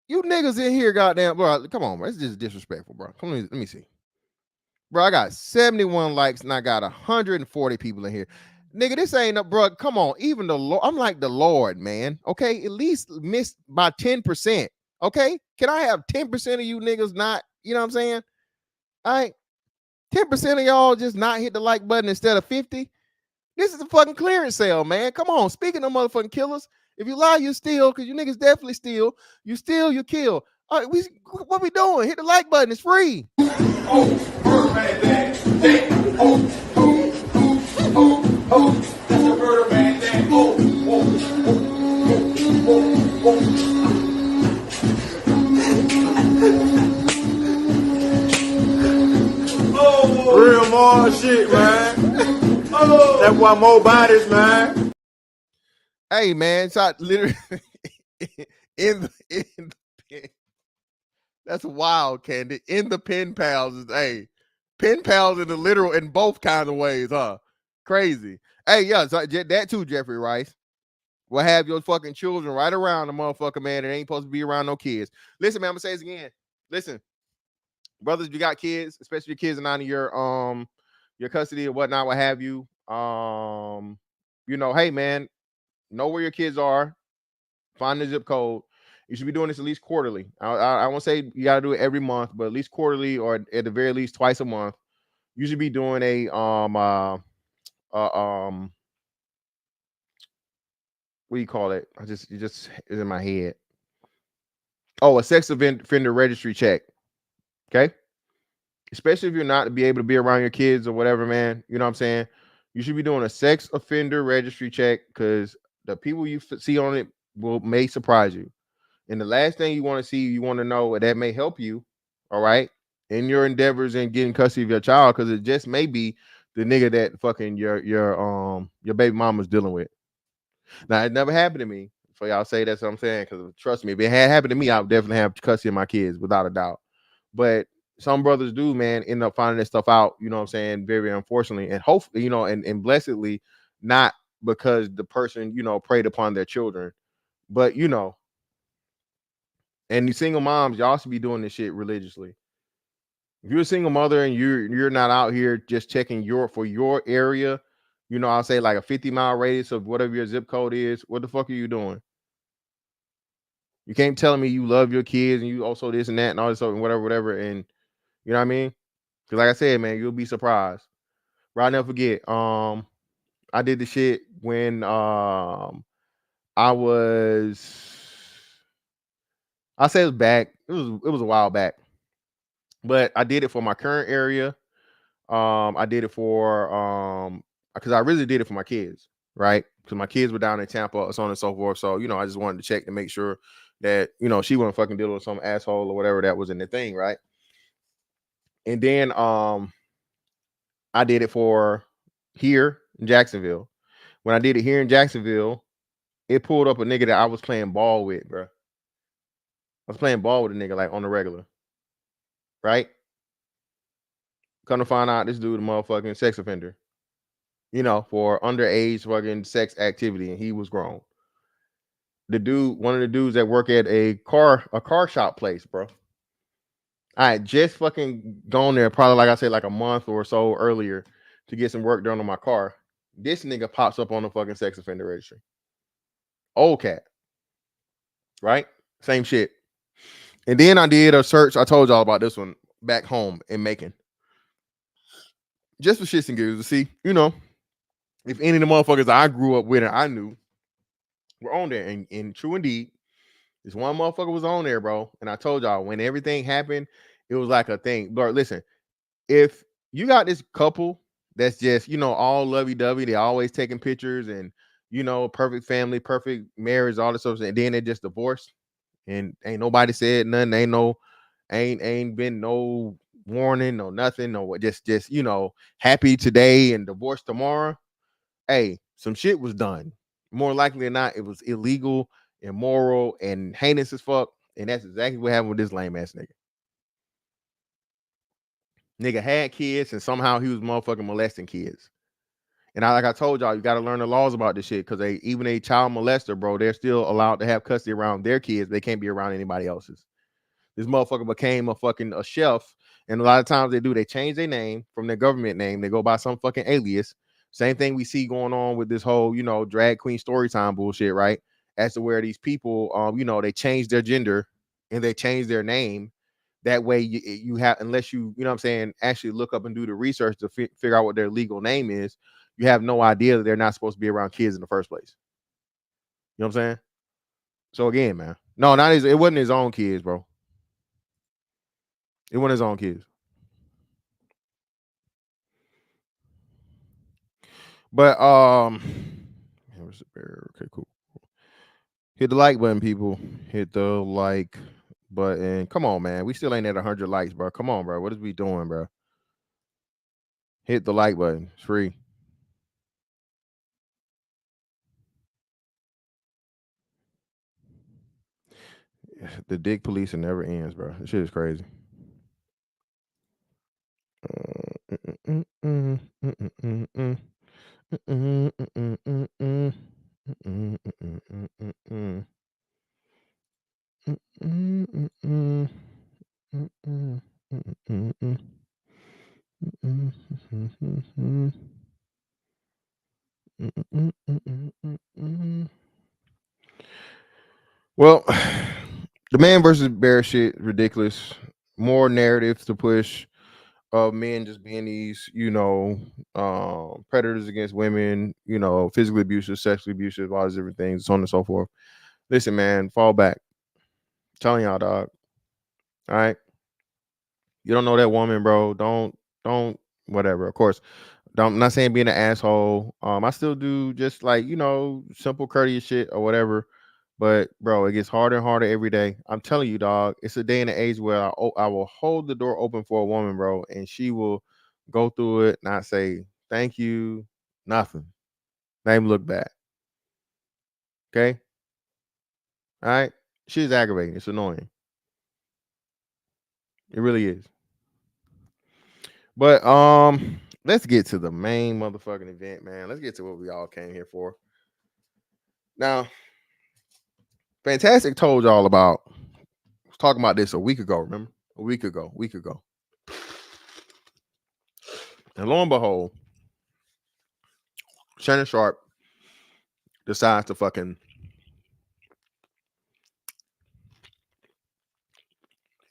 you niggas in here, goddamn, bro. Come on, bro. It's just disrespectful, bro. Come on, let me see. Bro, I got 71 likes and I got 140 people in here. Nigga, this ain't up, bro. Come on. Even the Lord, I'm like the Lord, man. Okay, at least missed by 10%. Okay, can I have 10% of you niggas not? You know what I'm saying? All right, 10% of y'all just not hit the like button instead of 50. This is a fucking clearance sale, man. Come on. Speaking of motherfucking killers, if you lie, you steal, because you niggas definitely steal. You steal, you kill. All right, what we doing? Hit the like button. It's free. Real more shit, man. That's why more bodies, man. Hey, man, shot literally in the pen. That's wild, Candy. In the pen pals is pen pals in the literal in both kinds of ways, huh? Crazy. Hey, yeah, so that too, Jeffrey Rice. Will have your fucking children right around the motherfucker, man. It ain't supposed to be around no kids. Listen, man, I'm gonna say this again. Listen, brothers, you got kids, especially your kids are not in your custody or whatnot, what have you. Hey, man, know where your kids are. Find the zip code. You should be doing this at least quarterly. I won't say you got to do it every month, but at least quarterly, or at the very least twice a month. You should be doing a what do you call it? It just is in my head. Oh, a sex offender registry check. Okay. Especially if you're not to be able to be around your kids or whatever, man. You know what I'm saying? You should be doing a sex offender registry check, because the people you see on it may surprise you. And the last thing you want to see, you want to know that may help you, all right, in your endeavors in getting custody of your child, because it just may be the nigga that fucking your baby mama's dealing with. Now, it never happened to me. So y'all say that's what I'm saying, because trust me, if it had happened to me, I would definitely have custody of my kids without a doubt. But some brothers do, man, end up finding this stuff out, you know what I'm saying, very, very unfortunately, and hopefully, and blessedly, not because the person, preyed upon their children, but, and you single moms, y'all should be doing this shit religiously. If you're a single mother and you're not out here just checking for your area, I'll say like a 50-mile radius of whatever your zip code is, what the fuck are you doing? You can't tell me you love your kids and you also this and that and all this stuff and whatever, and you know what I mean? Because like I said, man, you'll be surprised. But I'll never forget. I did the shit when I say it was back. It was a while back. But I did it for my current area. I did it for because I really did it for my kids, right? Because my kids were down in Tampa, so on and so forth. So, you know, I just wanted to check to make sure that, you know, she wasn't fucking dealing with some asshole or whatever that was in the thing, right? And then I did it for here in Jacksonville. When I did it here in Jacksonville, it pulled up a nigga that I was playing ball with, bro. I was playing ball with a nigga like on the regular, right? Come to find out, this dude a motherfucking sex offender, you know, for underage fucking sex activity, and he was grown. The dude, one of the dudes that work at a car shop place, bro. I had just fucking gone there, probably like I said, like a month or so earlier to get some work done on my car. This nigga pops up on the fucking sex offender registry. Old cat, right? Same shit. And then I did a search. I told y'all about this one back home in Macon. Just for shits and giggles to see, you know, if any of the motherfuckers I grew up with and I knew were on there. And true indeed, this one motherfucker was on there, bro. And I told y'all when everything happened, it was like a thing. But listen, if you got this couple that's just, you know, all lovey-dovey, they always taking pictures and, you know, perfect family, perfect marriage, all this stuff, and then they just divorced and ain't nobody said nothing, ain't been no warning, no nothing, no just you know, happy today and divorced tomorrow. Hey, some shit was done. More likely than not, it was illegal, immoral, and heinous as fuck. And that's exactly what happened with this lame ass nigga. Nigga had kids and somehow he was motherfucking molesting kids. And like I told y'all, you got to learn the laws about this shit because even a child molester, bro, they're still allowed to have custody around their kids. They can't be around anybody else's. This motherfucker became a chef, and a lot of times they change their name from their government name. They go by some fucking alias. Same thing we see going on with this whole, you know, drag queen story time bullshit, right? As to where these people, you know, they change their gender and they change their name. That way you have, unless you know what I'm saying, actually look up and do the research to figure out what their legal name is, you have no idea that they're not supposed to be around kids in the first place. You know what I'm saying? So again, man, no, it wasn't his own kids, bro. It wasn't his own kids. But where's the bear? Okay, cool. Hit the like button, people. Hit the like button. Come on, man. We still ain't at 100 likes, bro. Come on, bro. What is we doing, bro? Hit the like button. It's free. The dick police never ends, bro. This shit is crazy. Well, the man versus bear shit, ridiculous. More narratives to push of men just being these, you know, predators against women, you know, physically abusive, sexually abusive, all these different things, so on and so forth. Listen, man, fall back. I'm telling y'all, dog. All right. You don't know that woman, bro. Don't, whatever. Of course, I'm not saying being an asshole. I still do just like, you know, simple courteous shit or whatever. But bro, it gets harder and harder every day. I'm telling you, dog. It's a day and an age where I will hold the door open for a woman, bro, and she will go through it, not say thank you, nothing. Not even look back. Okay. All right. She's aggravating. It's annoying. It really is. But let's get to the main motherfucking event, man. Let's get to what we all came here for. Now, Fantastic told y'all about, was talking about this a week ago, remember? A week ago. And lo and behold, Shannon Sharp decides to fucking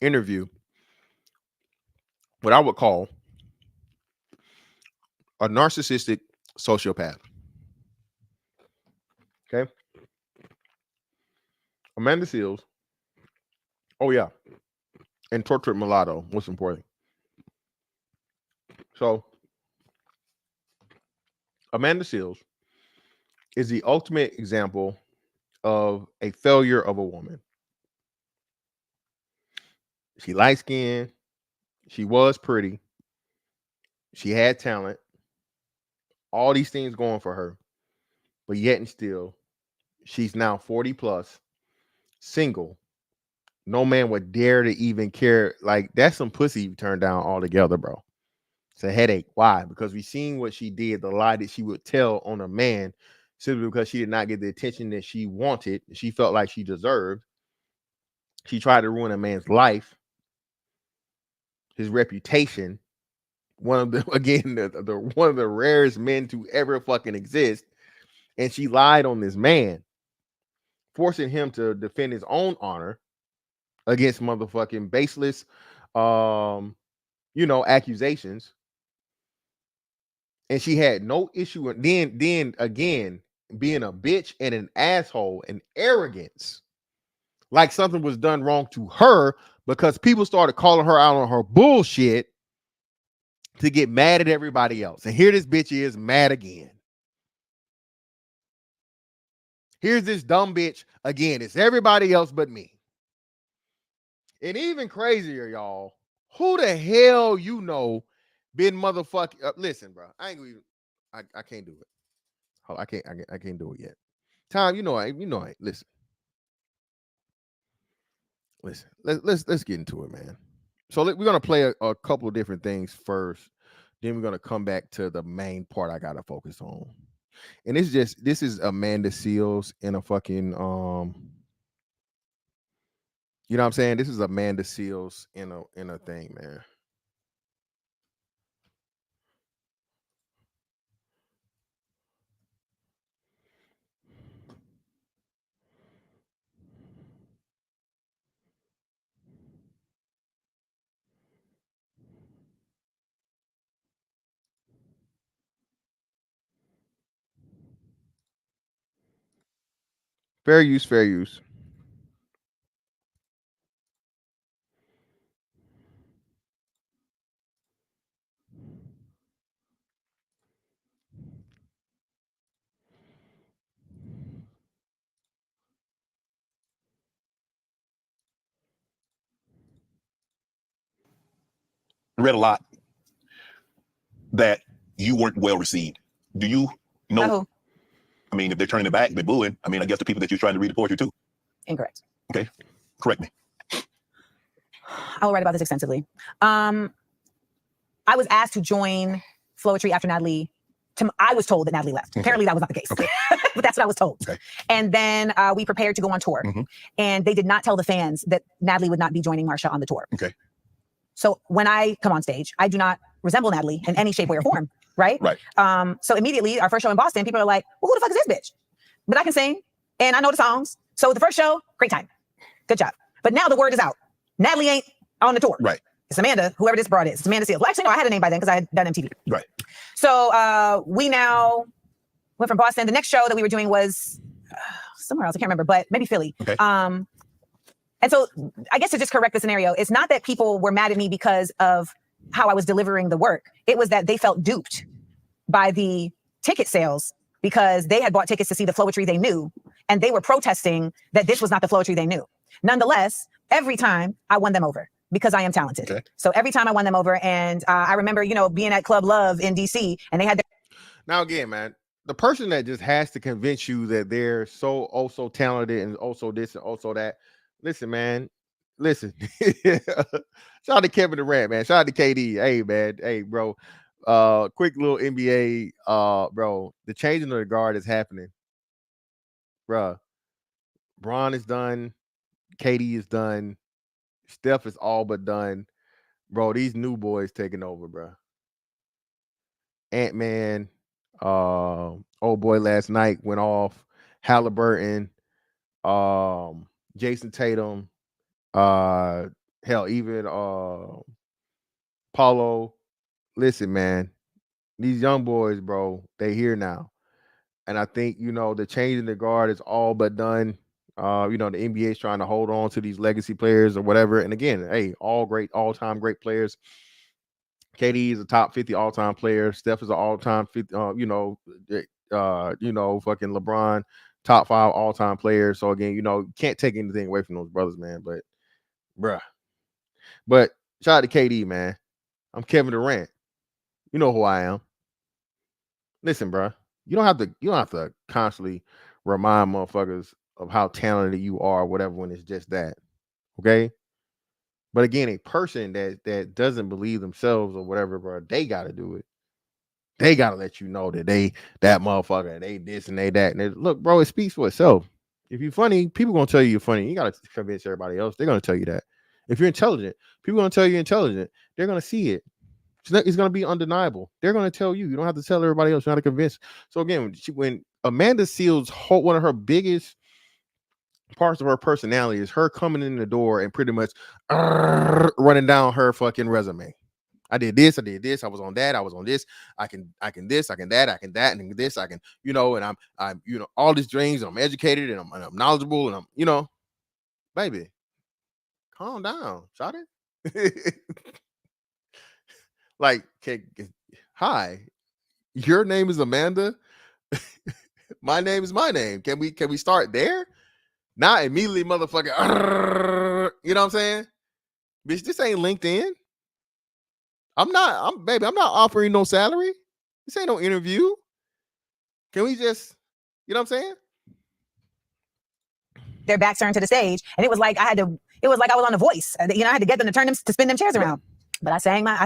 interview what I would call a narcissistic sociopath. Okay. Amanda Seales. Oh, yeah. And tortured mulatto, most important. So, Amanda Seales is the ultimate example of a failure of a woman. She light skinned, she was pretty, she had talent, all these things going for her, but yet and still, she's now 40 plus, single. No man would dare to even care. Like, that's some pussy you turn down altogether, bro. It's a headache. Why? Because we seen what she did, the lie that she would tell on a man, simply because she did not get the attention that she wanted, she felt like she deserved. She tried to ruin a man's life, his reputation. One of the again the one of the rarest men to ever fucking exist, and she lied on this man, forcing him to defend his own honor against motherfucking baseless, accusations. And she had no issue. And then again, being a bitch and an asshole and arrogance, like something was done wrong to her, because people started calling her out on her bullshit to get mad at everybody else. And here this bitch is mad again. Here's this dumb bitch again. It's everybody else but me. And even crazier, y'all, who the hell been motherfucking listen, bro. I ain't gonna even I can't do it. Oh, I can't do it yet. Tom, listen. Let's get into it, man. So we're gonna play a couple of different things first. Then we're gonna come back to the main part I gotta focus on. And this is Amanda Seales in a fucking you know what I'm saying? This is Amanda Seales in a thing, man. Fair use, fair use. Read a lot that you weren't well received. Do you know? I mean, if they're turning it back, they're booing. I mean, I guess the people that you're trying to read the poetry to. Incorrect. Okay, correct me. I will write about this extensively. I was asked to join Flowetry after Natalie. I was told that Natalie left. Okay. Apparently that was not the case, but that's what I was told. Okay. And then we prepared to go on tour, and they did not tell the fans that Natalie would not be joining Marsha on the tour. Okay. So when I come on stage, I do not resemble Natalie in any shape, way, or form. Right? Right. So immediately, our first show in Boston, people are like, well, who the fuck is this bitch? But I can sing, and I know the songs. So the first show, great time. Good job. But now the word is out. Natalie ain't on the tour. Right. It's Amanda, whoever this broad is. It's Amanda Seales. Well, actually, no, I had a name by then because I had done MTV. Right. So we now went from Boston. The next show that we were doing was somewhere else. I can't remember, but maybe Philly. Okay. And so I guess to just correct the scenario, it's not that people were mad at me because of how I was delivering the work. It was that they felt duped by the ticket sales because they had bought tickets to see the Flowetry they knew, and they were protesting that this was not the Flowetry they knew. Nonetheless, every time I won them over because I am talented. Okay. So every time I won them over, and I remember, being at Club Love in DC, and they had. Now again, man, the person that just has to convince you that they're so talented and also this and also that. Listen, man. Listen. Shout out to Kevin Durant, man. Shout out to KD. Hey, man. Hey, bro. Quick little NBA, bro. The changing of the guard is happening, bro. Bron is done. KD is done. Steph is all but done, bro. These new boys taking over, bro. Ant-Man, old boy last night went off. Halliburton, Jason Tatum, hell, even Paulo. Listen, man, these young boys, bro, they here now. And I think, the change in the guard is all but done. The NBA is trying to hold on to these legacy players or whatever. And again, hey, all great, all-time great players. KD is a top 50 all-time player. Steph is an all-time 50, fucking LeBron, top 5 all-time players. So again, can't take anything away from those brothers, man. But shout out to KD, man. I'm Kevin Durant. You know who I am. Listen, bruh. You don't have to constantly remind motherfuckers of how talented you are, or whatever, when it's just that. Okay. But again, a person that doesn't believe themselves or whatever, bro, they gotta do it. They gotta let you know that that motherfucker, they this and they that. And look, bro, it speaks for itself. If you're funny, people gonna tell you you're funny. You gotta convince everybody else. They're gonna tell you that. If you're intelligent, people gonna tell you you're intelligent. They're gonna see it. It's gonna be undeniable. They're gonna tell you. You don't have to tell everybody else. You're not to convince. So again, when Amanda Seales, one of her biggest parts of her personality is her coming in the door and pretty much running down her fucking resume. I did this, I was on that, I was on this, I can this, I can that, and this, I can, and I'm all these dreams, I'm educated and I'm knowledgeable, and I'm, baby, calm down, shot it. Like, hi, your name is Amanda. My name is my name. Can we start there? Not immediately, motherfucker. You know what I'm saying? Bitch, this ain't LinkedIn. I'm not offering no salary. This ain't no interview. Can we just, you know what I'm saying? Their backs turned to the stage, and it was like I was on The Voice. I had to get them to spin them chairs around. But I sang my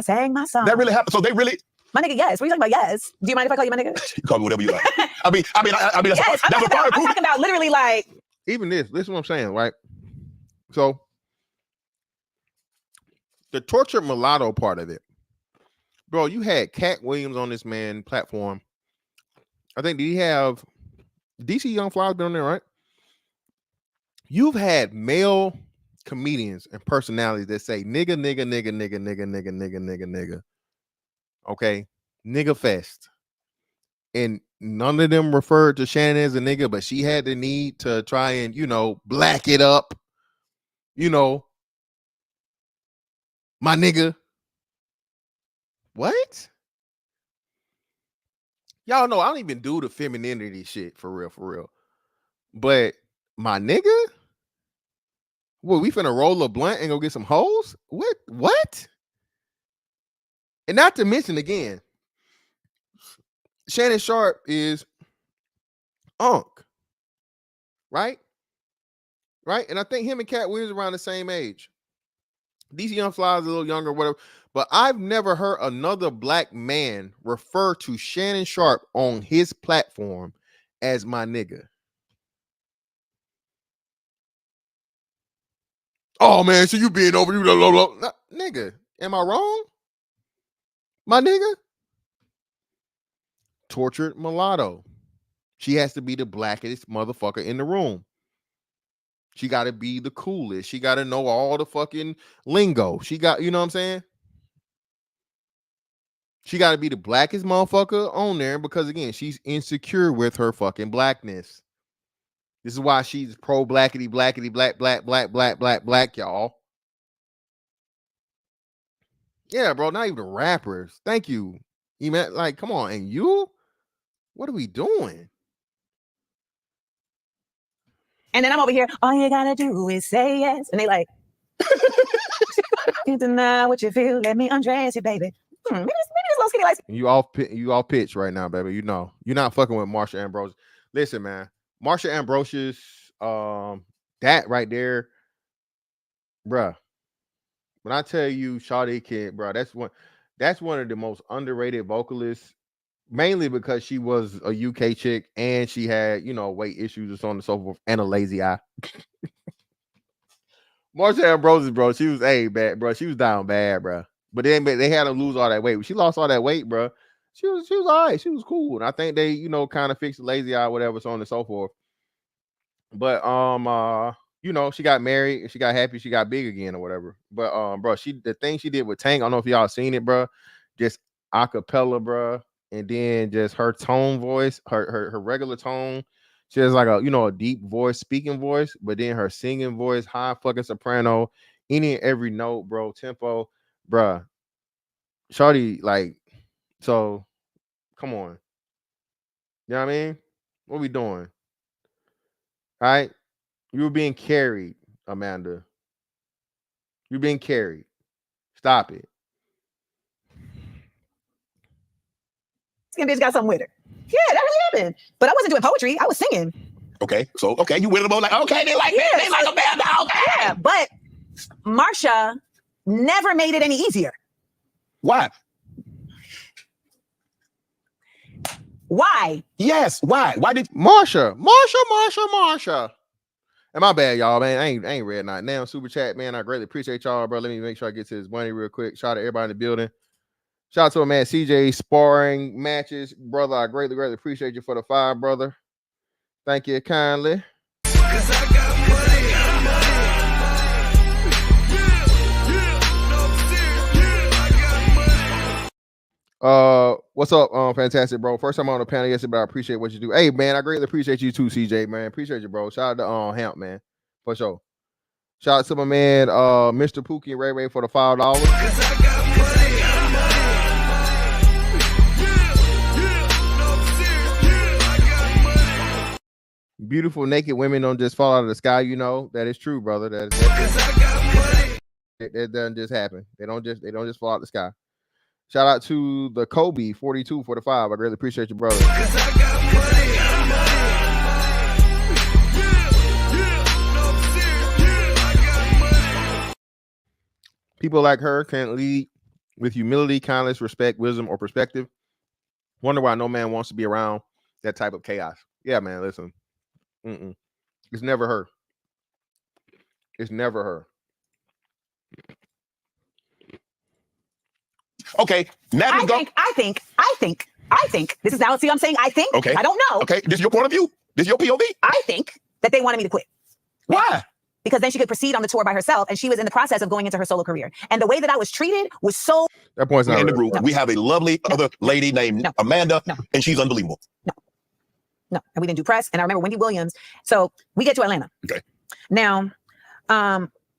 song. That really happened. So they really. My nigga, yes. What are you talking about? Yes. Do you mind if I call you my nigga? You call me whatever you like. I mean, yes, I'm talking about literally like. Even this is what I'm saying, right? So the tortured mulatto part of it, bro. You had Cat Williams on this man platform. I think, did he have DC Young Fly's been on there, right? You've had male comedians and personalities that say nigga, nigga, nigga, nigga, nigga, nigga, nigga, nigga, nigga. Okay, nigga fest. And none of them referred to Shannon as a nigga, but she had the need to try and, black it up. My nigga. What? Y'all know I don't even do the femininity shit for real. But my nigga? Well, we finna roll a blunt and go get some hoes? What? And not to mention again, Shannon Sharp is Unc. Right? Right? And I think him and Cat Williams around the same age. DC Young Fly is a little younger, whatever. But I've never heard another black man refer to Shannon Sharp on his platform as my nigga. Oh man, so you being over you, blah, blah, blah. Nah, nigga, am I wrong? My nigga? Tortured mulatto. She has to be the blackest motherfucker in the room. She got to be the coolest. She got to know all the fucking lingo. She got, you know what I'm saying? She got to be the blackest motherfucker on there because, again, she's insecure with her fucking blackness. This is why she's pro blackity, blackity, black, y'all. Yeah, bro, not even rappers. Thank you. Like, come on. And you? What are we doing? And then I'm over here, all you gotta do is say yes. And they like, can't deny what you feel. Let me undress you, baby. Maybe this little skinny lights. You all pitch right now, baby. You're not fucking with Marsha Ambrosius. Listen, man. Marsha Ambrosius, that right there, bruh. When I tell you Sade Kid, bruh, that's one of the most underrated vocalists, mainly because she was a UK chick and she had, weight issues and so on and so forth, and a lazy eye. Marsha Ambrosius, bro, she was bad, bro. She was down bad, bro. But then they had to lose all that weight. When she lost all that weight, bro, she was all right. She was cool. And I think they, kind of fixed the lazy eye, whatever, so on and so forth. But she got married and she got happy, she got big again or whatever. But bro, the thing she did with Tank, I don't know if y'all seen it, bro. Just acapella, bro, and then just her tone voice, her regular tone. She has like a deep voice, speaking voice, but then her singing voice, high fucking soprano, any and every note, bro, tempo, bro. Shorty, like, so come on. You know what I mean? What we doing? All right. You were being carried, Amanda. You're being carried. Stop it. Skin bitch got something with her. Yeah, that really happened. But I wasn't doing poetry. I was singing. Okay, so you with them like, okay, they like that. They like Amanda. Okay. Yeah, but Marsha never made it any easier. Why? Why? Yes, why? Why did Marsha? And my bad, y'all, man. I ain't read nothing. Now super chat, man. I greatly appreciate y'all, bro. Let me make sure I get to this money real quick. Shout out to everybody in the building. Shout out to a man, CJ sparring matches, brother. I greatly appreciate you for the 5, brother. Thank you kindly. What's up, fantastic, bro? First time on the panel yesterday, but I appreciate what you do. Hey, man, I greatly appreciate you too, CJ, man. Appreciate you, bro. Shout out to Hamp, man, for sure. Shout out to my man, Mr. Pookie and Ray Ray for the $5. Beautiful naked women don't just fall out of the sky, you know. That is true, brother. That doesn't just happen. They don't just fall out of the sky. Shout out to the Kobe 42 for the 5. I really appreciate you, brother. People like her can lead with humility, kindness, respect, wisdom, or perspective. Wonder why no man wants to be around that type of chaos. Yeah, man, listen. It's never her. It's never her. Okay, now I think. This is now, see what I'm saying? I think. Okay. I don't know. Okay, this is your point of view? This is your POV? I think that they wanted me to quit. Why? Because then she could proceed on the tour by herself, and she was in the process of going into her solo career. And the way that I was treated was so... That point's not in the real. group. We have a lovely other lady named Amanda, and she's unbelievable. No, and we didn't do press. And I remember Wendy Williams. So we get to Atlanta. Okay. Now,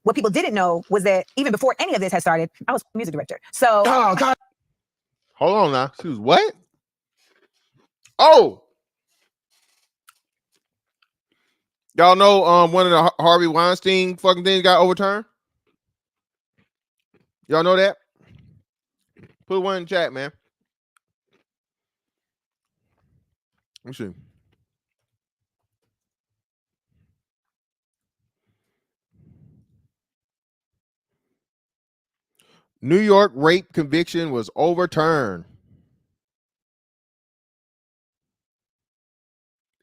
what people didn't know was that even before any of this had started, I was music director. So... Oh, God. Hold on now. She was what? Oh! Y'all know one of the Harvey Weinstein fucking things got overturned? Y'all know that? Put one in the chat, man. Let me see. New York rape conviction was overturned.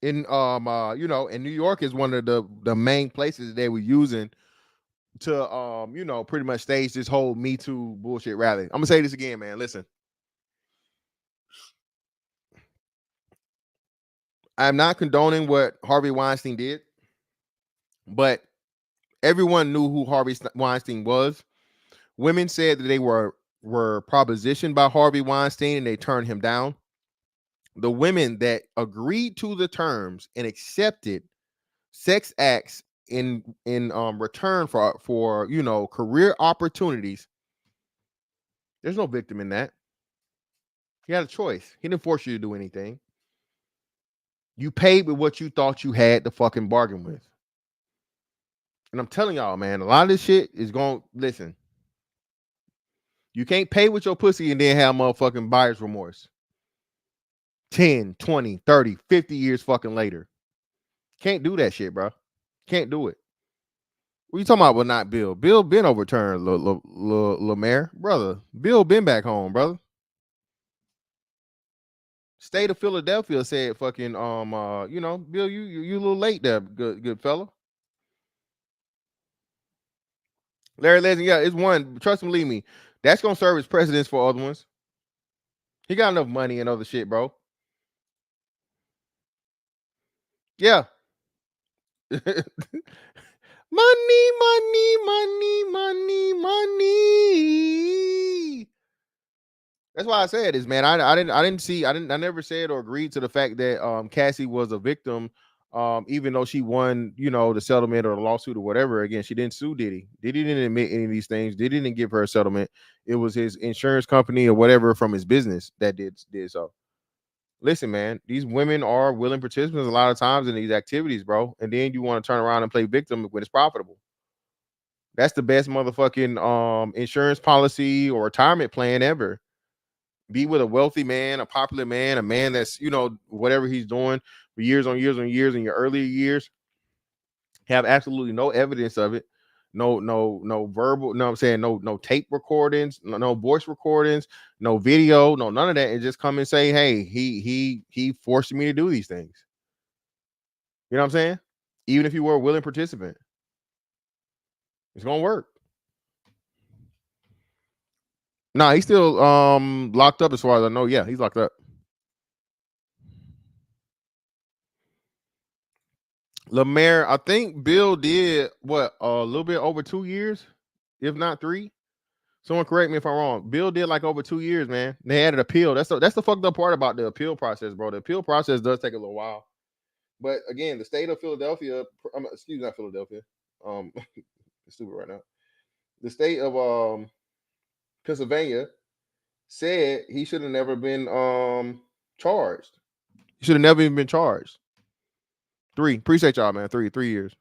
In in New York is one of the main places they were using to pretty much stage this whole Me Too bullshit rally. I'm gonna say this again, man. Listen. I'm not condoning what Harvey Weinstein did, but everyone knew who Harvey Weinstein was. Women said that they were propositioned by Harvey Weinstein and they turned him down. The women that agreed to the terms and accepted sex acts in return for career opportunities, there's no victim in that. He had a choice. He didn't force you to do anything. You paid with what you thought you had to fucking bargain with. And I'm telling y'all, man, a lot of this shit is going, listen, you can't pay with your pussy and then have motherfucking buyer's remorse. 10, 20, 30, 50 years fucking later. Can't do that shit, bro. Can't do it. What you talking about? Well, not Bill. Bill been overturned, Lemaire. Brother, Bill been back home, brother. State of Philadelphia said fucking, Bill, you a little late there, good fella. Larry Legend, yeah, it's one. Trust me, believe me. That's gonna serve as precedence for other ones. He got enough money and other shit, bro. Yeah. Money. That's why I said this, man. I never said or agreed to the fact that Cassie was a victim Even though she won, the settlement or the lawsuit or whatever, again, she didn't sue Diddy. Diddy didn't admit any of these things. Diddy didn't give her a settlement. It was his insurance company or whatever from his business that did so. Listen, man, these women are willing participants a lot of times in these activities, bro. And then you want to turn around and play victim when it's profitable. That's the best motherfucking insurance policy or retirement plan ever. Be with a wealthy man, a popular man, a man that's, whatever he's doing for years on years on years in your earlier years. Have absolutely no evidence of it. No verbal, no, I'm saying no tape recordings, no voice recordings, no video, no none of that. And just come and say, hey, he forced me to do these things. You know what I'm saying? Even if you were a willing participant, it's gonna work. Nah, he's still locked up as far as I know. Yeah, he's locked up. Lemaire, I think Bill did what a little bit over 2 years, if not 3. Someone correct me if I'm wrong. Bill did like over 2 years, man. They had an appeal. That's the fucked up part about the appeal process, bro. The appeal process does take a little while. But again, the state of Philadelphia, not Philadelphia. It's stupid right now. The state of Pennsylvania said he should have never been charged. He should have never even been charged. 3. Appreciate y'all, man. 3 years.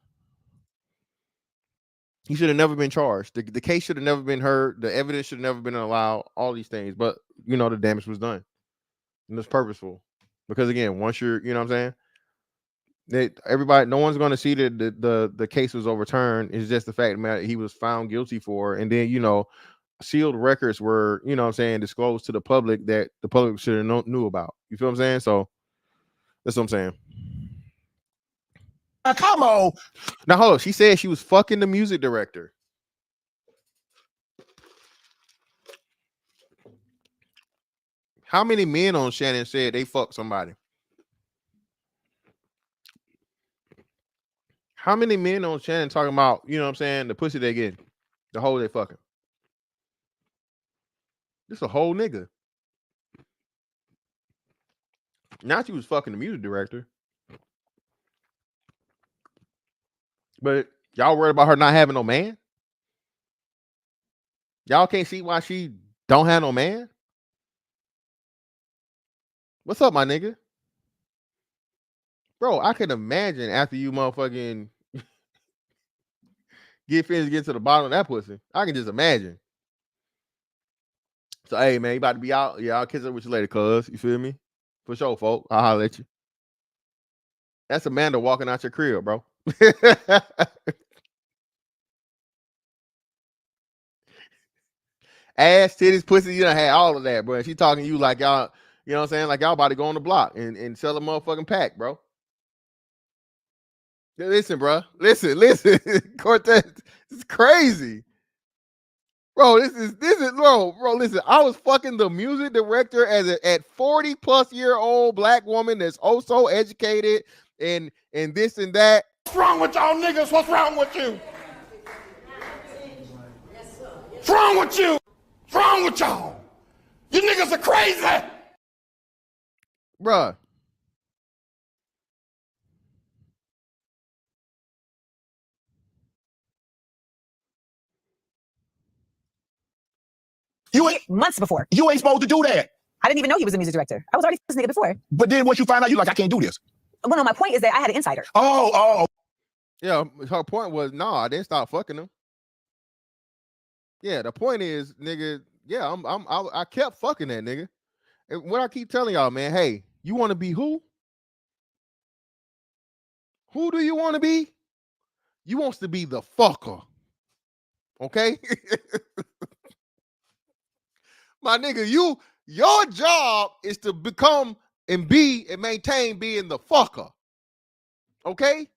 He should have never been charged. The case should have never been heard. The evidence should have never been allowed. All these things, but the damage was done, and it's purposeful. Because again, once you're, what I'm saying, everybody, no one's going to see that the case was overturned. It's just the fact that he was found guilty for, and then sealed records were, what I'm saying, disclosed to the public that the public should have knew about. You feel what I'm saying? So that's what I'm saying. Come on. Now hold up. She said she was fucking the music director. How many men on Shannon said they fucked somebody? How many men on Shannon talking about, what I'm saying, the pussy they get, the hole they fucking? This a whole nigga. Now she was fucking the music director. But y'all worried about her not having no man? Y'all can't see why she don't have no man? What's up, my nigga? Bro, I can imagine after you motherfucking get to the bottom of that pussy. I can just imagine. So, hey, man, you about to be out? Yeah, I'll kiss up with you later, cuz. You feel me? For sure, folk. I'll holler at you. That's Amanda walking out your crib, bro. Ass, titties, pussy, you done had all of that, bro. And she talking to you like y'all, you know what I'm saying? Like y'all about to go on the block and sell a motherfucking pack, bro. Listen, bro. Listen. Cortez, this is crazy. Bro, this is bro, listen. I was fucking the music director at 40-plus-year-old black woman that's so educated and this and that. What's wrong with y'all niggas? What's wrong with you? What's wrong with you? What's wrong with y'all? You niggas are crazy. Bruh. You ain't months before. You ain't supposed to do that. I didn't even know he was a music director. I was already this nigga before. But then once you find out, you like, I can't do this. Well, no, my point is that I had an insider. Oh. Yeah, her point was, no, I didn't stop fucking him. Yeah, the point is, nigga, yeah, I kept fucking that nigga. And what I keep telling y'all, man, hey, you want to be who? Who do you want to be? You wants to be the fucker. Okay? My nigga, your job is to become and be and maintain being the fucker. Okay?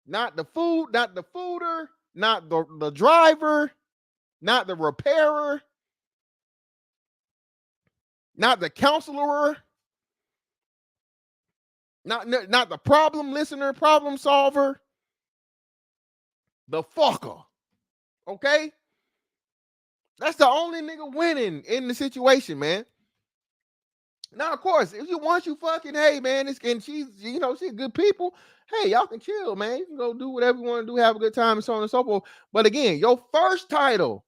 Not the food, not the fooder, not the driver, not the repairer, not the counselor, not the problem listener, problem solver, the fucker. Okay? That's the only nigga winning in the situation, man. Now, of course, if you want you fucking, hey, man, and she's, she's good people. hey, y'all can chill, man. You can go do whatever you want to do, have a good time, and so on and so forth. But again, your first title,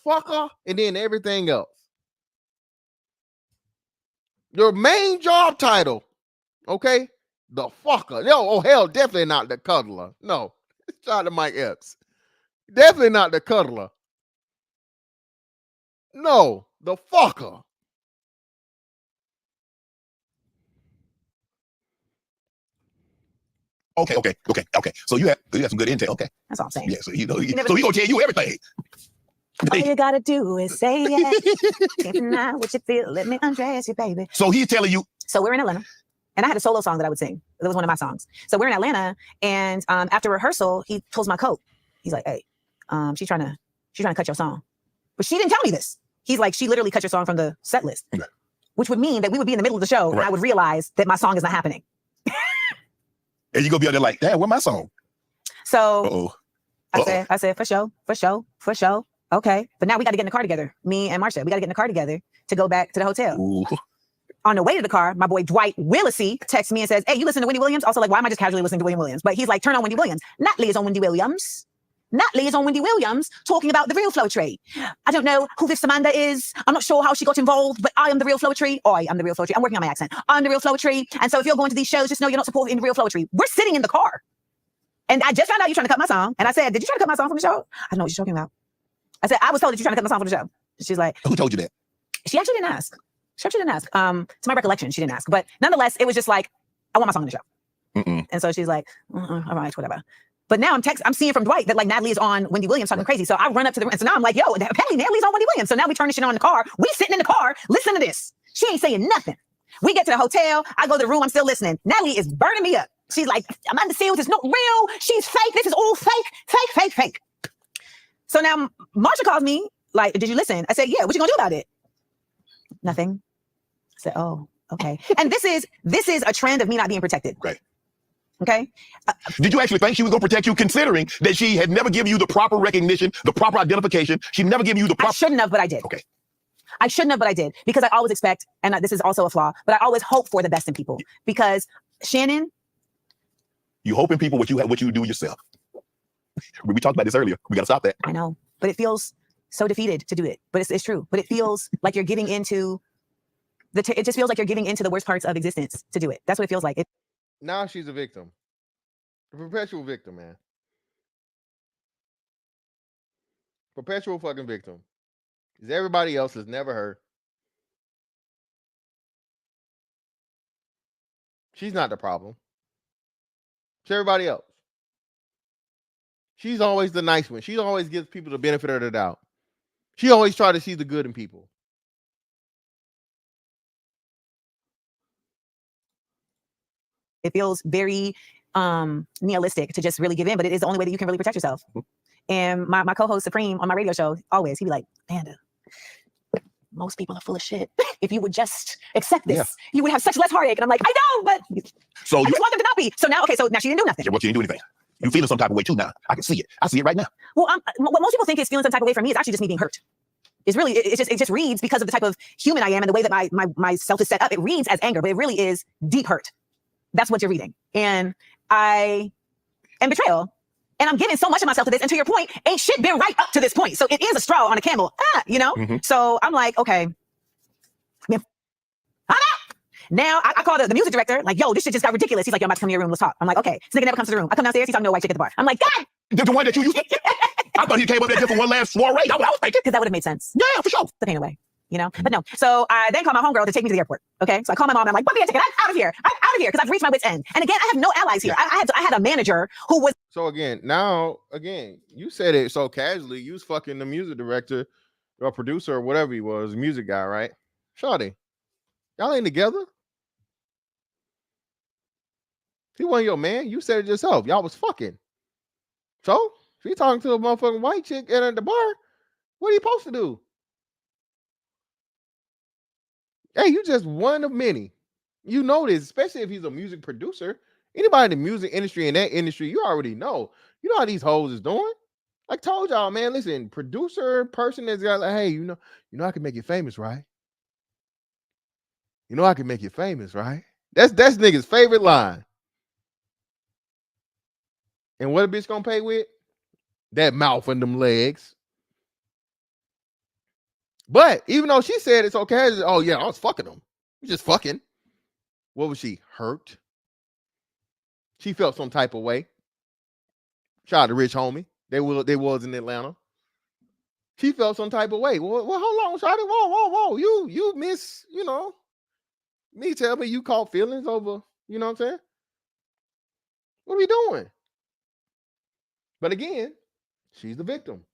fucker, and then everything else. Your main job title, okay? The fucker. No, oh hell, definitely not the cuddler. No. Shout out to Mike Epps. Definitely not the cuddler. No, the fucker. Okay. So you have some good intel. Okay. That's all I'm saying. Yeah. So so he gonna tell you everything. All you gotta do is say yes. Can't deny what you feel. Let me undress you, baby. So he's telling you. So we're in Atlanta, and I had a solo song that I would sing. It was one of my songs. So we're in Atlanta, and after rehearsal, he pulls my coat. He's like, "Hey, she's trying to cut your song," but she didn't tell me this. He's like, "She literally cut your song from the set list," which would mean that we would be in the middle of the show, and I would realize that my song is not happening. And you gonna be out there like, "Dad, where's my song?" So I said, for sure. Okay. But now we got to get in the car together. Me and Marsha, we got to get in the car together to go back to the hotel. Ooh. On the way to the car, my boy Dwight Willisey texts me and says, "Hey, you listen to Wendy Williams?" Also, like, why am I just casually listening to Wendy Williams? But he's like, "Turn on Wendy Williams." Natalie is on Wendy Williams. Natalie is on Wendy Williams talking about the real flow tree. I don't know who this Amanda is. I'm not sure how she got involved, but I am the real flow tree. I am the real flow tree. I'm working on my accent. I'm the real flow tree. And so if you're going to these shows, just know you're not supporting the real flow tree. We're sitting in the car. And I just found out you're trying to cut my song. And I said, "Did you try to cut my song from the show?" I don't know what you're talking about. I said, "I was told that you're trying to cut my song from the show." She's like, "Who told you that?" She actually didn't ask. To my recollection, she didn't ask. But nonetheless, it was just like, "I want my song in the show." Mm-mm. And so she's like, "All right, whatever." But now I'm seeing from Dwight that like Natalie is on Wendy Williams talking crazy. So I run up to the room. And so now I'm like, "Yo, apparently Natalie's on Wendy Williams." So now we turn the shit on in the car. We sitting in the car, listen to this. She ain't saying nothing. We get to the hotel. I go to the room. I'm still listening. Natalie is burning me up. She's like, "Amanda Seales is not real. She's fake. This is all fake. So now Marsha calls me like, "Did you listen?" I said, "Yeah, what you gonna do about it?" Nothing. I said, "Oh, okay." And this is a trend of me not being protected. Right. Okay. Did you actually think she was gonna protect you, considering that she had never given you the proper recognition, the proper identification? She never given you the proper. I shouldn't have, but I did. Okay. I shouldn't have, but I did, because I always expect, and this is also a flaw, but I always hope for the best in people. Because Shannon, you hope in people what you do yourself. We talked about this earlier. We gotta stop that. I know, but it feels so defeated to do it. But it's true. But it feels like you're giving into it just feels like you're giving into the worst parts of existence to do it. That's what it feels like. Now she's a victim. A perpetual victim, man. Perpetual fucking victim. Because everybody else has never her. She's not the problem. It's everybody else. She's always the nice one. She always gives people the benefit of the doubt. She always tries to see the good in people. It feels very nihilistic to just really give in, but it is the only way that you can really protect yourself. And my co-host Supreme on my radio show, always, he'd be like, "Amanda, most people are full of shit. If you would just accept this, you would have such less heartache." And I'm like, "I know, but so I just want them to not be." So now she didn't do nothing. Yeah, well, she didn't do anything. You feeling some type of way too now. I can see it. I see it right now. Well, what most people think is feeling some type of way for me is actually just me being hurt. It's really, it just reads, because of the type of human I am and the way that my self is set up, it reads as anger, but it really is deep hurt. That's what you're reading. And betrayal. And I'm giving so much of myself to this. And to your point, ain't shit been right up to this point. So it is a straw on a camel, Mm-hmm. So I'm like, okay. Now I call the music director, like, "Yo, this shit just got ridiculous." He's like, "Yo, I'm about to come to your room. Let's talk." I'm like, "Okay." This nigga never comes to the room. I come downstairs. He's talking to a white chick at the bar. I'm like, "God!" The one that you used to. I thought he came up there just for one last soiree. I was thinking. Because that would have made sense. Yeah, for sure. The pain away, But no. So I then call my homegirl to take me to the airport. Okay. So I call my mom and I'm like, "Book me a ticket. I'm out of here. Because I've reached my wit's end." And again, I have no allies here. I had a manager who was. So again, you said it so casually. You was fucking the music director or producer or whatever he was, music guy, right? Shawty, y'all ain't together. He wasn't your man. You said it yourself. Y'all was fucking. So if he talking to a motherfucking white chick at the bar, what are you supposed to do? Hey, you just one of many. You know this, especially if he's a music producer. Anybody in the music industry, in that industry, you already know. You know how these hoes is doing. Like told y'all, man, listen, producer, person that's got like, "Hey, you know I can make you famous, right? You know I can make you famous, right?" That's nigga's favorite line. And what a bitch gonna pay with? That mouth and them legs. But even though she said it's okay, oh yeah, I was fucking them. Just fucking. What was she? Hurt? She felt some type of way. Shout out to Rich Homie. They was in Atlanta. She felt some type of way. Well, hold on, Shawty. Whoa. You miss, me tell me you caught feelings over, you know what I'm saying? What are we doing? But again, she's the victim.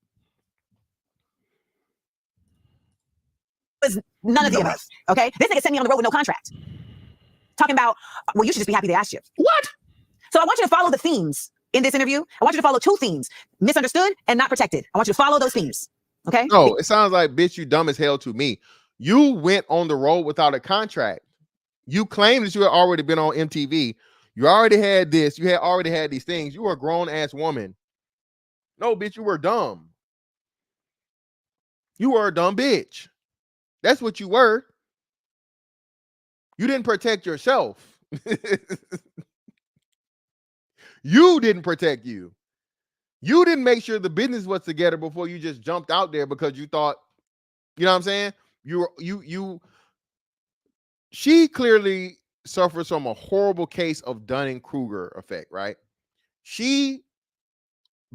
Was none of the above. Okay? This nigga sent me on the road with no contract. Talking about, well, you should just be happy they asked you. What? So I want you to follow the themes in this interview. I want you to follow 2 themes: misunderstood and not protected. I want you to follow those themes. Okay? No, it sounds like, bitch, you dumb as hell to me. You went on the road without a contract. You claimed that you had already been on MTV. You already had this. You had already had these things. You were a grown-ass woman. No, bitch, you were dumb. You were a dumb bitch. That's what you were. You didn't protect yourself. You didn't protect you. You didn't make sure the business was together before you just jumped out there because you thought, you know what I'm saying? She clearly suffers from a horrible case of Dunning-Kruger effect, right? She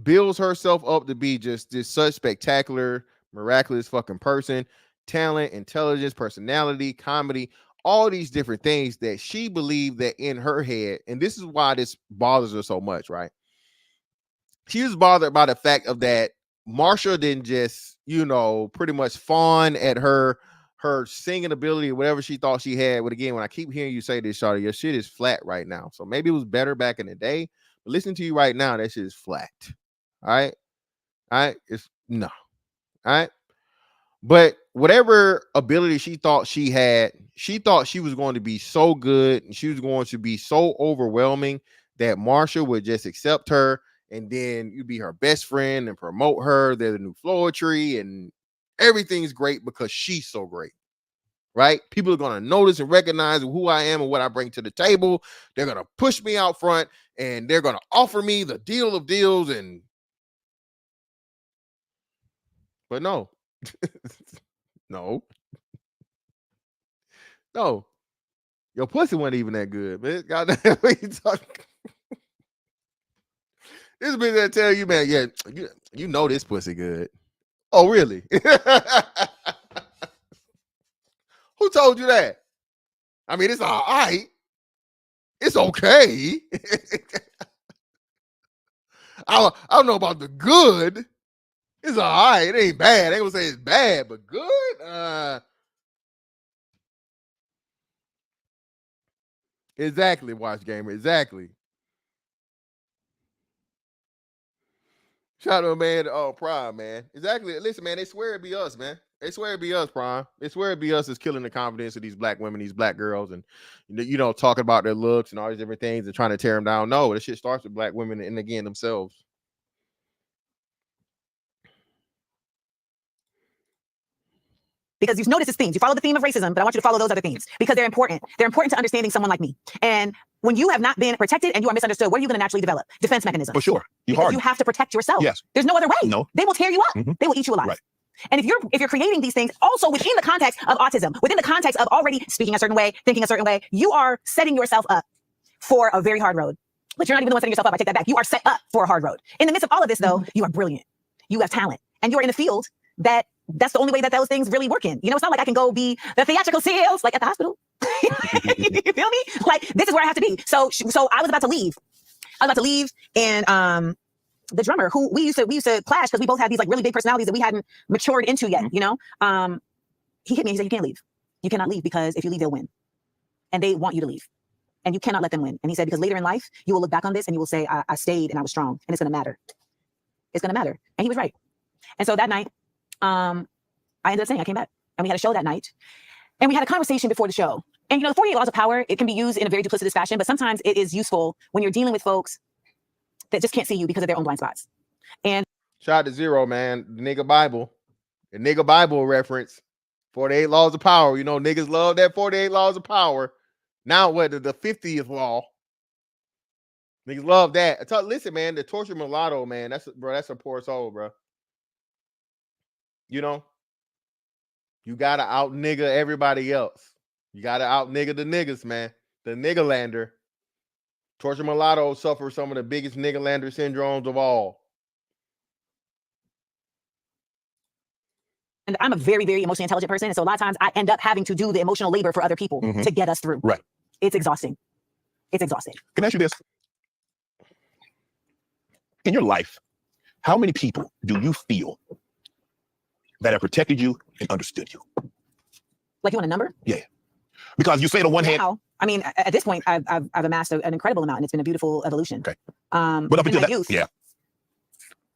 builds herself up to be just this such spectacular, miraculous fucking person, talent, intelligence, personality, comedy, all these different things that she believed that in her head, and this is why this bothers her so much, right? She was bothered by the fact of that Marsha didn't just, pretty much fawn at her singing ability or whatever she thought she had. But again, when I keep hearing you say this, Shawty, your shit is flat right now. So maybe it was better back in the day, but listening to you right now, that shit is flat. All right. It's no. All right. But whatever ability she thought she had, she thought she was going to be so good and she was going to be so overwhelming that Marsha would just accept her, and then you'd be her best friend and promote her. They're the new Floetry and everything's great because she's so great, right? People are going to notice and recognize who I am and what I bring to the table. They're going to push me out front and they're going to offer me the deal of deals. But no. No. Your pussy wasn't even that good, man. Goddamn, what you talking? This bitch that tell you, man, yeah, you know this pussy good. Oh, really? Who told you that? I mean, it's all right. It's okay. I don't know about the good. It's all right. It ain't bad. I ain't gonna say it's bad, but good. Exactly, Watch Gamer. Exactly. Shout out to man, Prime, man. Exactly. Listen, man, they swear it be us, man. They swear it be us, Prime. They swear it be us is killing the confidence of these black women, these black girls, and talking about their looks and all these different things and trying to tear them down. No, this shit starts with black women and again themselves. Because you've noticed these themes. You follow the theme of racism, but I want you to follow those other themes because they're important. They're important to understanding someone like me. And when you have not been protected and you are misunderstood, what are you going to naturally develop? Defense mechanisms. For sure. You have to protect yourself. Yes. There's no other way. No. They will tear you up. They will eat you alive. Right. And if you're creating these things also within the context of autism, within the context of already speaking a certain way, thinking a certain way, you are setting yourself up for a very hard road. But you're not even the one setting yourself up. I take that back. You are set up for a hard road. In the midst of all of this, though, you are brilliant. You have talent. And you're in a field that's the only way that those things really work in. It's not like I can go be the theatrical Seales, like at the hospital. You feel me? Like, this is where I have to be. So I was about to leave. And the drummer who we used to clash because we both had these like really big personalities that we hadn't matured into yet, he hit me and he said, you can't leave. You cannot leave because if you leave, they'll win. And they want you to leave. And you cannot let them win. And he said, because later in life, you will look back on this and you will say, I stayed and I was strong and it's going to matter. It's going to matter. And he was right. And so that night, I ended up saying I came back and we had a show that night and we had a conversation before the show. And the 48 laws of power, it can be used in a very duplicitous fashion, but sometimes it is useful when you're dealing with folks that just can't see you because of their own blind spots. And shout out to Zero, man. The nigga Bible reference. 48 laws of power. Niggas love that 48 laws of power. Now what? The 50th law. Niggas love that. Listen, man, the tortured mulatto, man. That's a poor soul, bro. You know, you gotta out nigga everybody else. You gotta out nigga the niggas, man. The nigga lander. Tortured mulatto suffer some of the biggest nigga lander syndromes of all. And I'm a very, very emotionally intelligent person. And so a lot of times I end up having to do the emotional labor for other people to get us through. Right. It's exhausting. It's exhausting. Can I ask you this? In your life, how many people do you feel that have protected you and understood you? Like, you want a number? Yeah. Because you say on one hand. I mean, at this point, I've amassed an incredible amount, and it's been a beautiful evolution. Okay. But up until youth,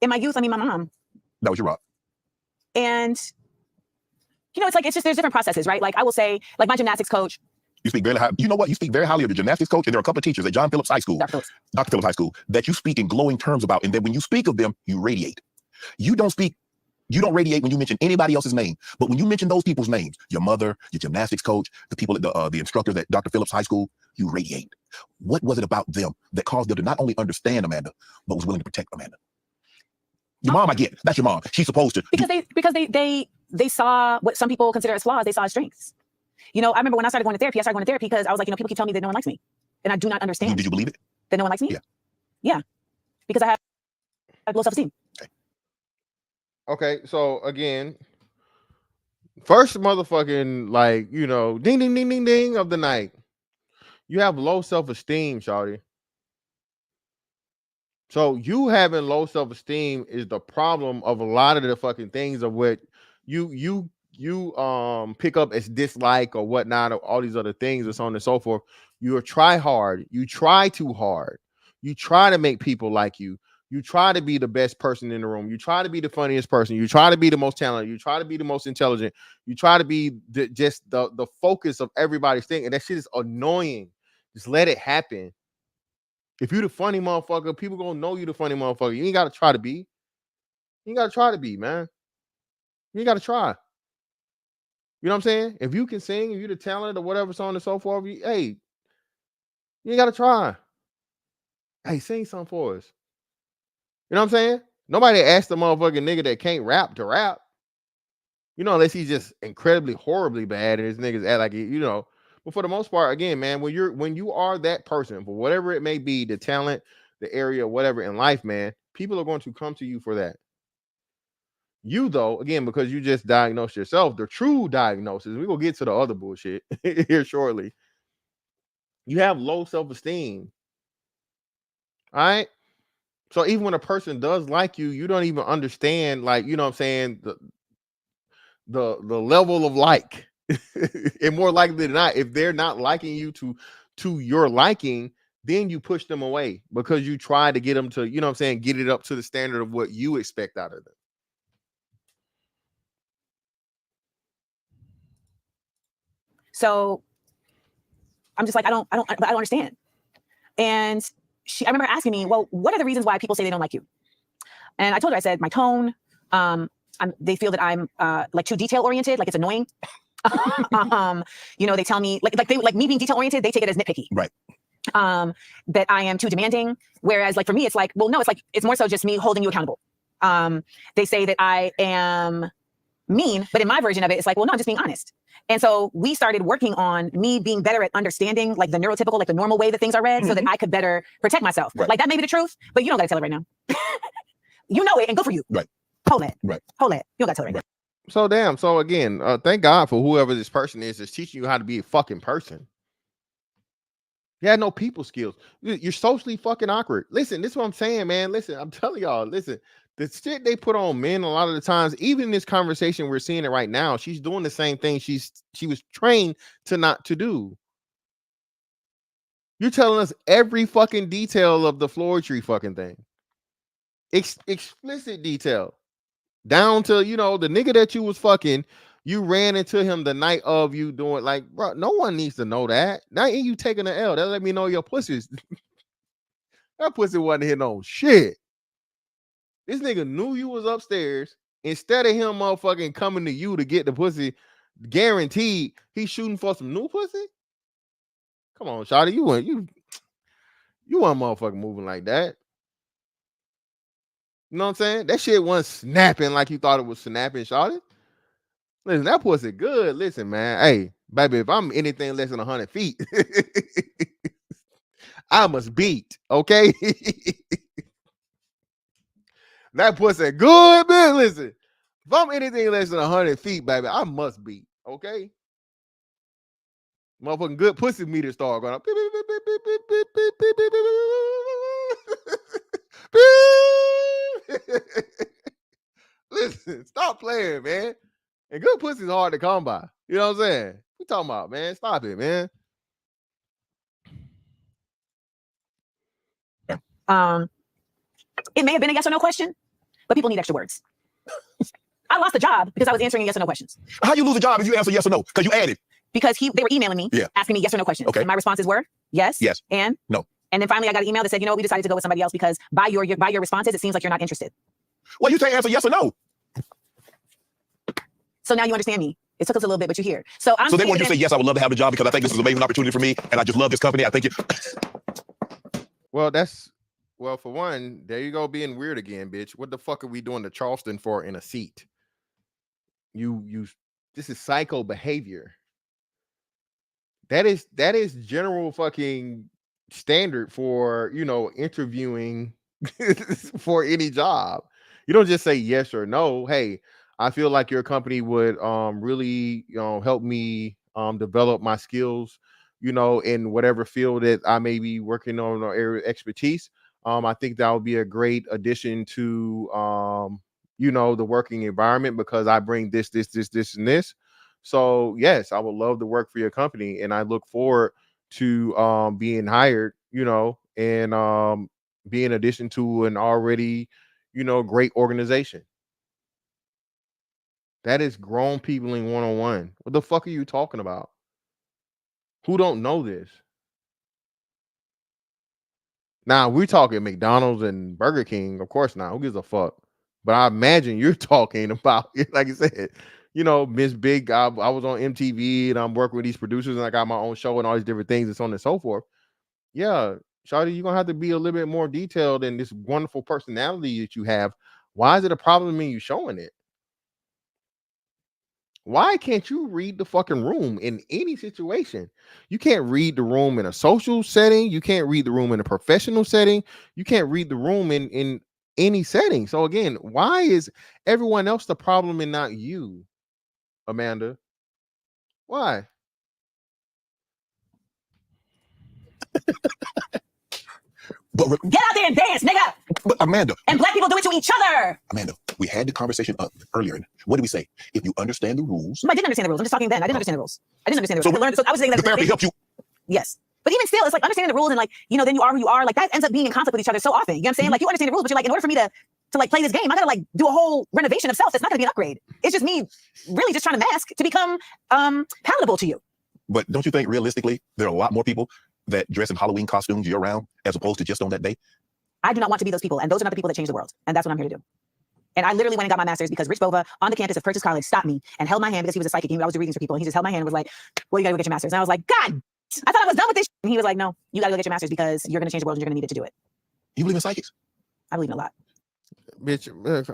in my youth, I mean, my mom. That was your rock. And you know, it's just there's different processes, right? Like I will say, like my gymnastics coach. You speak very high. You know what? You speak very highly of the gymnastics coach, and there are a couple of teachers at John Phillips High School, Dr. Phillips High School, that you speak in glowing terms about, and then when you speak of them, you radiate. You don't radiate when you mention anybody else's name, but when you mention those people's names, your mother, your gymnastics coach, the people at the instructors at Dr. Phillips High School, you radiate. What was it about them that caused them to not only understand Amanda, but was willing to protect Amanda? Your mom, I get. That's your mom. She's supposed to. Because they saw what some people consider as flaws. They saw as strengths. You know, I remember when I started going to therapy because I was like, you know, people keep telling me that no one likes me, and I do not understand. Did you believe it? That no one likes me? Yeah. Yeah. Because I have low self-esteem. Okay, so again, first motherfucking, like, you know, ding ding ding ding ding of the night. You have low self-esteem, shawty. So you having low self-esteem is the problem of a lot of the fucking things of what you pick up as dislike or whatnot, or all these other things and so on and so forth. You're try hard. You try too hard. You try to make people like you. You try to be the best person in the room. You try to be the funniest person. You try to be the most talented. You try to be the most intelligent. You try to be just the focus of everybody's thing. And that shit is annoying. Just let it happen. If you the funny motherfucker, people gonna know you the funny motherfucker. You ain't gotta try to be. You ain't gotta try to be, man. You ain't gotta try. You know what I'm saying? If you can sing, if you're the talent or whatever, so on and so forth, you ain't gotta try. Hey, sing something for us. You know what I'm saying? Nobody asked the motherfucking nigga that can't rap to rap. You know, unless he's just incredibly, horribly bad and his niggas act like it, you know. But for the most part, again, man, when you are that person, for whatever it may be, the talent, the area, whatever in life, man, people are going to come to you for that. You, though, again, because you just diagnosed yourself, the true diagnosis, we're going to get to the other bullshit here shortly. You have low self-esteem. All right? So even when a person does like you, you don't even understand, like, you know what I'm saying, the level of like. And more likely than not, if they're not liking you to your liking, then you push them away because you try to get them to, you know what I'm saying, get it up to the standard of what you expect out of them. So I'm just like, I don't understand. And I remember asking me, well, what are the reasons why people say they don't like you? And I told her, I said, my tone, they feel that I'm like too detail oriented, like it's annoying. You know, they tell me like me being detail oriented, they take it as nitpicky. Right. That I am too demanding. Whereas like for me, it's like, well, no, it's more so just me holding you accountable. They say that I am mean, but in my version of it, it's like, well, no, I'm just being honest. And so we started working on me being better at understanding like the neurotypical, like the normal way that things are read so that I could better protect myself. Right. Like that may be the truth, but you don't got to tell it right now. You know it and good for you. Right. Hold it. Right. Hold it. You don't got to tell it right now. So damn. So again, thank God for whoever this person is that's teaching you how to be a fucking person. You had no people skills. You're socially fucking awkward. Listen, this is what I'm saying, man. Listen, I'm telling y'all, listen, the shit they put on men a lot of the times, even in this conversation, we're seeing it right now. She's doing the same thing she was trained to not to do. You're telling us every fucking detail of the floetry fucking thing. Explicit detail. Down to, you know, the nigga that you was fucking, you ran into him the night of you doing, like, bro, no one needs to know that. Now ain't you taking the L. That let me know your pussies. That pussy wasn't hitting on shit. This nigga knew you was upstairs. Instead of him motherfucking coming to you to get the pussy, guaranteed he's shooting for some new pussy. Come on, shawty, you You want motherfucker moving like that. You know what I'm saying? That shit wasn't snapping like you thought it was snapping, shawty. Listen, that pussy good. Listen, man. Hey, baby, if I'm anything less than 100 feet, I must beat, okay? That pussy good, man. Listen, if I'm anything less than 100 feet, baby, I must beat, okay? Motherfucking good pussy meter start going up. Listen, stop playing, man. And good pussy is hard to come by. You know what I'm saying? What you talking about, man? Stop it, man. It may have been a yes or no question, but people need extra words. I lost the job because I was answering yes or no questions. How you lose a job if you answer yes or no? Because you added. Because they were emailing me, asking me yes or no questions. Okay. And my responses were yes, and no. And then finally I got an email that said, you know, we decided to go with somebody else because by your responses, it seems like you're not interested. Well, you say answer yes or no. So now you understand me. It took us a little bit, but you're here. So I'm. So they want you to say yes, I would love to have the job because I think this is an amazing opportunity for me, and I just love this company. I think it. Well, for one, there you go, being weird again, bitch. What the fuck are we doing to Charleston for in a seat? This is psycho behavior. That is general fucking standard for, you know, interviewing for any job. You don't just say yes or no. Hey, I feel like your company would really, you know, help me develop my skills, you know, in whatever field that I may be working on or area of expertise. I think that would be a great addition to you know, the working environment because I bring this, and this. So yes, I would love to work for your company, and I look forward to being hired, you know, and be in addition to an already, you know, great organization. That is grown people in one-on-one. What the fuck are you talking about? Who don't know this? Now we're talking McDonald's and Burger King, of course not. Who gives a fuck? But I imagine you're talking about, like I said, you know, Miss Big. I was on MTV and I'm working with these producers and I got my own show and all these different things and so on and so forth. Yeah, Shawty, you're gonna have to be a little bit more detailed in this wonderful personality that you have. Why is it a problem in you showing it? Why can't you read the fucking room in any situation? You can't read the room in a social setting. You can't read the room in a professional setting. You can't read the room in any setting. So again, why is everyone else the problem and not you, Amanda? Why? But get out there and dance, nigga. But Amanda. And black people do it to each other. Amanda, we had the conversation up earlier. What did we say? If you understand the rules. I didn't understand the rules. I'm just talking then. I didn't understand the rules. I didn't understand the rules. So, I learned, so I was saying that the therapy helped you. Yes. But even still, it's like understanding the rules and like, you know, then you are who you are. Like that ends up being in conflict with each other so often. You know what I'm saying? Like you understand the rules, but you're like, in order for me to like play this game, I gotta like do a whole renovation of self. That's not gonna be an upgrade. It's just me really just trying to mask to become palatable to you. But don't you think realistically, there are a lot more people that dress in Halloween costumes year round as opposed to just on that day? I do not want to be those people. And those are not the people that change the world. And that's what I'm here to do. And I literally went and got my master's because Rich Bova on the campus of Purchase College stopped me and held my hand because he was a psychic. I was doing readings for people. And he just held my hand and was like, well, you gotta go get your master's. And I was like, God, I thought I was done with this. And he was like, no, you gotta go get your master's because you're gonna change the world and you're gonna need it to do it. You believe in psychics? I believe in a lot. Bitch,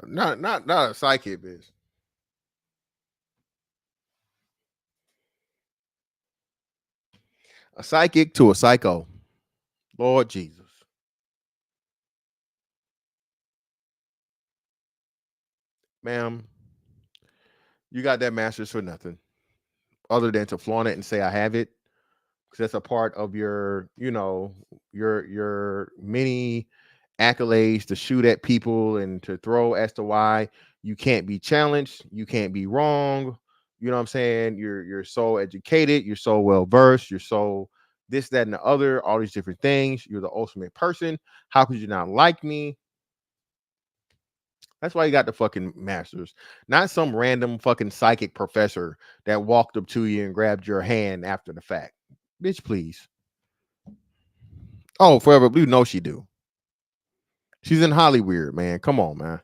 not a psychic, bitch. A psychic to a psycho. Lord Jesus. Ma'am, you got that master's for nothing other than to flaunt it and say I have it, because that's a part of your, you know, your many accolades to shoot at people and to throw as to why you can't be challenged, you can't be wrong. You know what I'm saying? You're so educated, you're so well versed, you're so this, that, and the other, all these different things. You're the ultimate person. How could you not like me? That's why you got the fucking masters, not some random fucking psychic professor that walked up to you and grabbed your hand after the fact. Bitch, please. Oh, Forever Blue, no, she do. She's in Hollywood, man. Come on, man.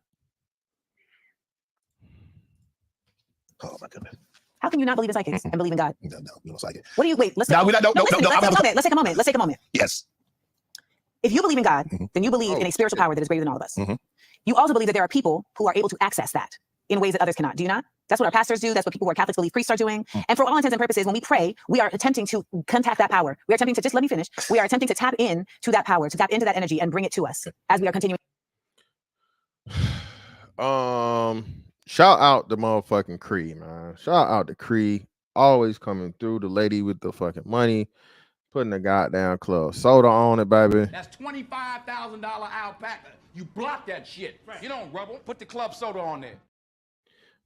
Oh my goodness. How can you not believe in psychics and believe in God? No, psychic. What do you wait? Let's no, take, no, let's take a moment. Let's take a moment. Yes. if you believe in God, then you believe in a spiritual power that is greater than all of us. You also believe that there are people who are able to access that in ways that others cannot. Do you not? That's what our pastors do. That's what people who are Catholics believe priests are doing. And for all intents and purposes, when we pray, we are attempting to contact that power. We are attempting to, just let me finish. We are attempting to tap in to that power, to tap into that energy and bring it to us as we are continuing. Shout out the motherfucking Cree, man. Shout out to Cree. Always coming through, the lady with the fucking money, putting the goddamn club soda on it, baby. That's $25,000 alpaca. You block that shit. You don't rubble. Put the club soda on there.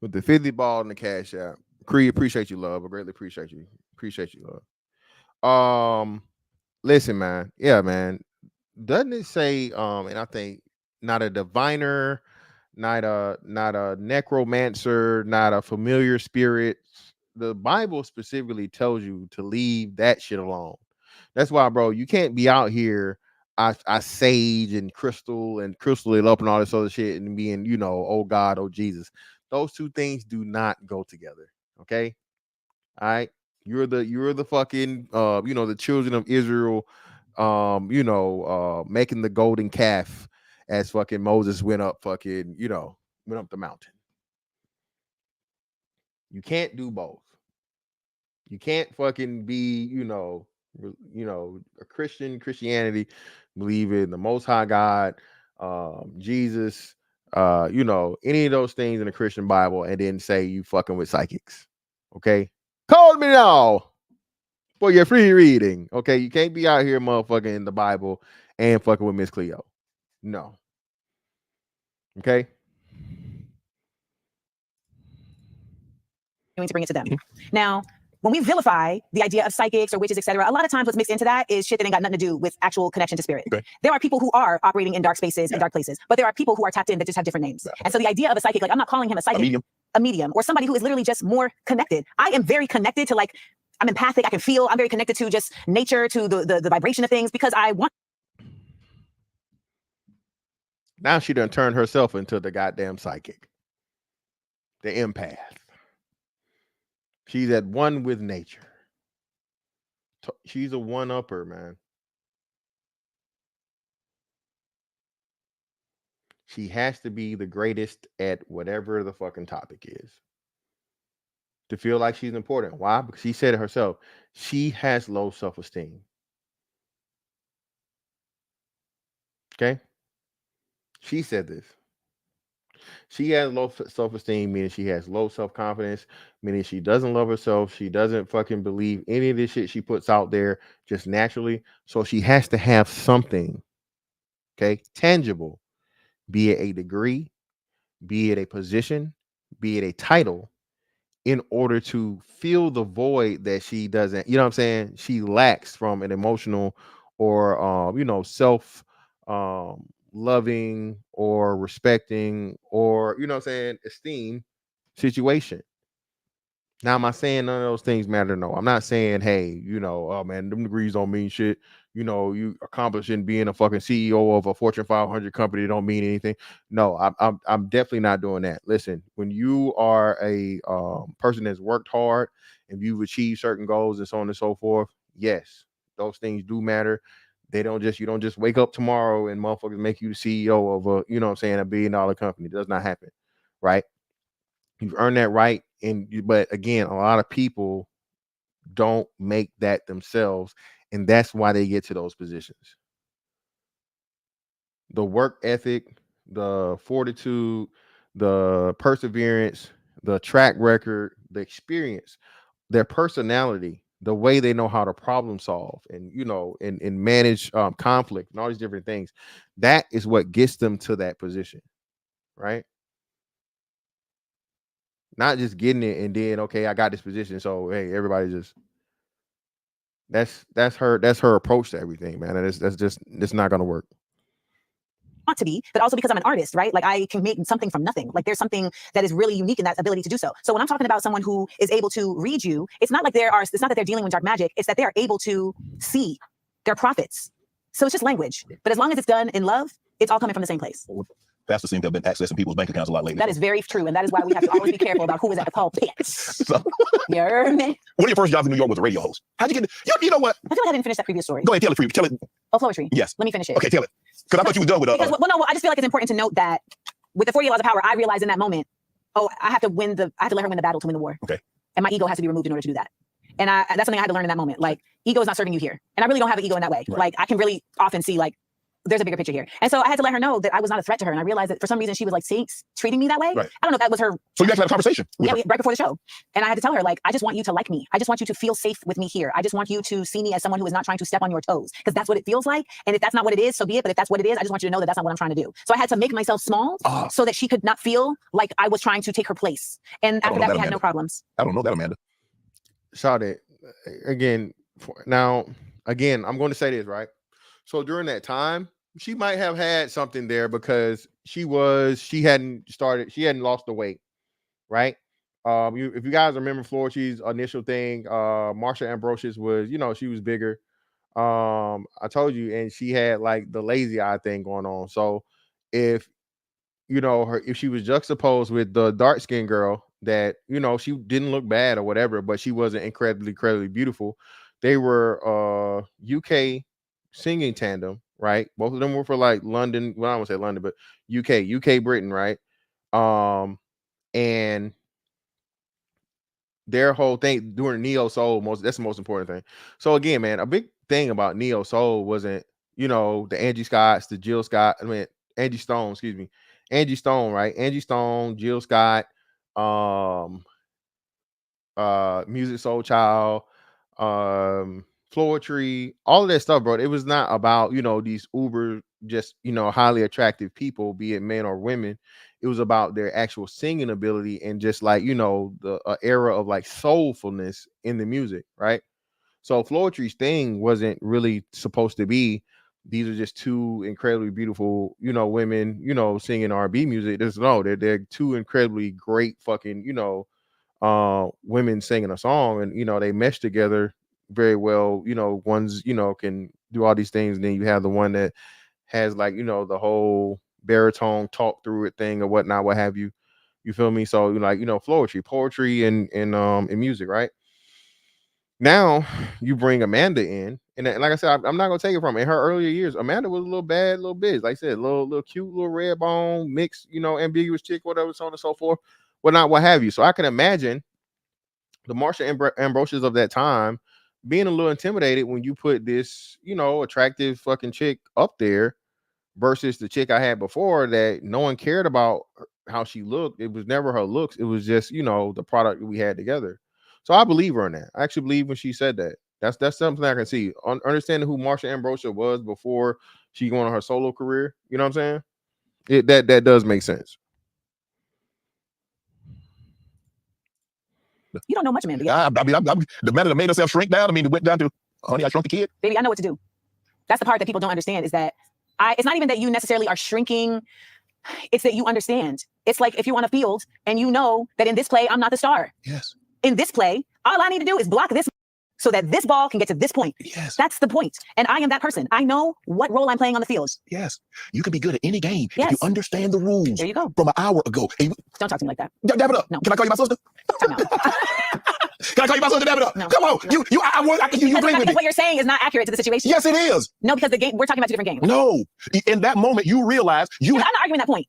With the 50 ball and the cash out. Cree, appreciate you, love. I greatly appreciate you. Appreciate you, love. Listen, man. Yeah, man. Doesn't it say, and I think not a diviner, not a necromancer, not a familiar spirit. The Bible specifically tells you to leave that shit alone. That's why, bro, you can't be out here I sage and crystal it up and all this other shit and being, you know, oh God, oh Jesus. Those two things do not go together. Okay. All right. You're the fucking you know, the children of Israel, making the golden calf as fucking Moses went up fucking, went up the mountain. You can't do both. You can't fucking be, a Christianity, believe in the Most High God, Jesus, any of those things in the Christian Bible, and then say you fucking with psychics. Okay, call me now for your free reading. Okay, you can't be out here motherfucking in the Bible and fucking with Miss Cleo. No. Okay. To bring it to them. Now, when we vilify the idea of psychics or witches, etc., a lot of times what's mixed into that is shit that ain't got nothing to do with actual connection to spirit. Okay. There are people who are operating in dark spaces and dark places, but there are people who are tapped in that just have different names. And so the idea of a psychic, like I'm not calling him a psychic, a medium, or somebody who is literally just more connected. I am very connected to, like, I'm empathic, I can feel, I'm very connected to just nature, to the vibration of things, because I want. Now she done turned herself into the goddamn psychic, the empath. She's at one with nature. She's a one-upper, man. She has to be the greatest at whatever the fucking topic is to feel like she's important. Why? Because she said it herself. She has low self-esteem. Okay? She said this. She has low self-esteem, meaning she has low self-confidence, meaning she doesn't love herself. She doesn't fucking believe any of this shit she puts out there just naturally. So she has to have something, okay, tangible, be it a degree, be it a position, be it a title, in order to fill the void that she doesn't, you know what I'm saying? She lacks from an emotional or, self, loving or respecting or, esteem situation. Now, am I saying none of those things matter? No, I'm not saying, hey, oh man, them degrees don't mean shit. You accomplishing being a fucking CEO of a Fortune 500 company don't mean anything. No, I'm definitely not doing that. Listen, when you are a person that's worked hard and you've achieved certain goals and so on and so forth, yes, those things do matter. You don't just wake up tomorrow and motherfuckers make you the CEO of a, $1 billion company. It does not happen, right? You've earned that right. But again, a lot of people don't make that themselves, and that's why they get to those positions. The work ethic, the fortitude, the perseverance, the track record, the experience, their personality, the way they know how to problem solve and and manage conflict and all these different things, that is what gets them to that position, right? Not just getting it and then, okay, I got this position, so hey, everybody just that's her approach to everything, man. It's not gonna work. Want to be, but also because I'm an artist, right? Like I can make something from nothing. Like there's something that is really unique in that ability to do so. So when I'm talking about someone who is able to read you, it's not that they're dealing with dark magic, it's that they're able to see their prophets. So it's just language. But as long as it's done in love, it's all coming from the same place. Pastor seem to have been accessing people's bank accounts a lot lately. That is very true, and that is why we have to always be careful about who is at the pulpit. So, You heard me? one of your first jobs in New York was a radio host. How'd you get? You know what? I feel like I didn't finish that previous story. Go ahead, tell it. Tell it. Oh, Flowetry. Yes. Let me finish it. Okay, tell it. Because I thought you were done with Because, well, no, I just feel like it's important to note that with the 48 laws of power, I realized in that moment, I have to let her win the battle to win the war. Okay. And my ego has to be removed in order to do that. And that's something I had to learn in that moment. Like, ego is not serving you here. And I really don't have an ego in that way. Right. Like, I can really often see, like, there's a bigger picture here. And so I had to let her know that I was not a threat to her. And I realized that for some reason she was like treating me that way. Right. I don't know if that was her. So you actually had a conversation with Yeah, her. right before the show. And I had to tell her, like, I just want you to like me. I just want you to feel safe with me here. I just want you to see me as someone who is not trying to step on your toes. Because that's what it feels like. And if that's not what it is, so be it. But if that's what it is, I just want you to know that that's not what I'm trying to do. So I had to make myself small so that she could not feel like I was trying to take her place. And after that, we had no problems. I don't know that, Amanda. Shot it again. Now, again, I'm going to say this, right? So during that time, she might have had something there because she hadn't lost the weight, right? If you guys remember Florentie's initial thing, Marsha Ambrosius was, she was bigger. I told you, and she had like the lazy eye thing going on. So if if she was juxtaposed with the dark skinned girl that, she didn't look bad or whatever, but she wasn't incredibly beautiful. They were UK singing tandem, right? Both of them were for like London. Well, I don't want to say London, but UK Britain, right? And their whole thing doing neo soul, that's the most important thing. So again, man, a big thing about neo soul wasn't, the Angie Scotts, the Jill Scott, Angie Stone, excuse me. Angie Stone, right? Angie Stone, Jill Scott, Music Soul Child, Flowetry, all of that stuff, bro. It was not about, these uber just, highly attractive people, be it men or women. It was about their actual singing ability and just like, the era of like soulfulness in the music, right? So Flowetry's thing wasn't really supposed to be, these are just two incredibly beautiful, women, singing R&B music. They're two incredibly great fucking, women singing a song, and they mesh together very well. One's can do all these things, and then you have the one that has like the whole baritone talk through it thing or whatnot, what have you. You feel me? So Flowetry, poetry, and music, right? Now you bring Amanda in, and like I said, I'm not gonna take it from her. In her earlier years, Amanda was a little bad, little bitch. Like I said, little cute, little red bone, mixed, ambiguous chick, whatever, so on and so forth, whatnot, what have you. So I can imagine the Marsha Ambrosius of that time being a little intimidated when you put this, attractive fucking chick up there versus the chick I had before that no one cared about how she looked. It was never her looks. It was just, the product that we had together. So I believe her in that. I actually believe when she said that. That's something I can see. Understanding who Marsha Ambrosius was before she going on her solo career. You know what I'm saying? That does make sense. You don't know much, Amanda. The man that made herself shrink down. It went down to, honey, I shrunk the kid. Baby, I know what to do. That's the part that people don't understand is that it's not even that you necessarily are shrinking. It's that you understand. It's like if you're on a field and you know that in this play, I'm not the star. Yes. In this play, all I need to do is block this so that this ball can get to this point. Yes. That's the point. And I am that person. I know what role I'm playing on the field. Yes. You can be good at any game Yes. if you understand the rules. There you go. From an hour ago. Don't talk to me like that. Dab it up. No. Can I call you my sister? No. Can I call you my sister? Dab it up. No. Come on. You agree with me. What you're saying is not accurate to the situation. Yes, it is. No, because the game, we're talking about two different games. No. In that moment, you realize I'm not arguing that point.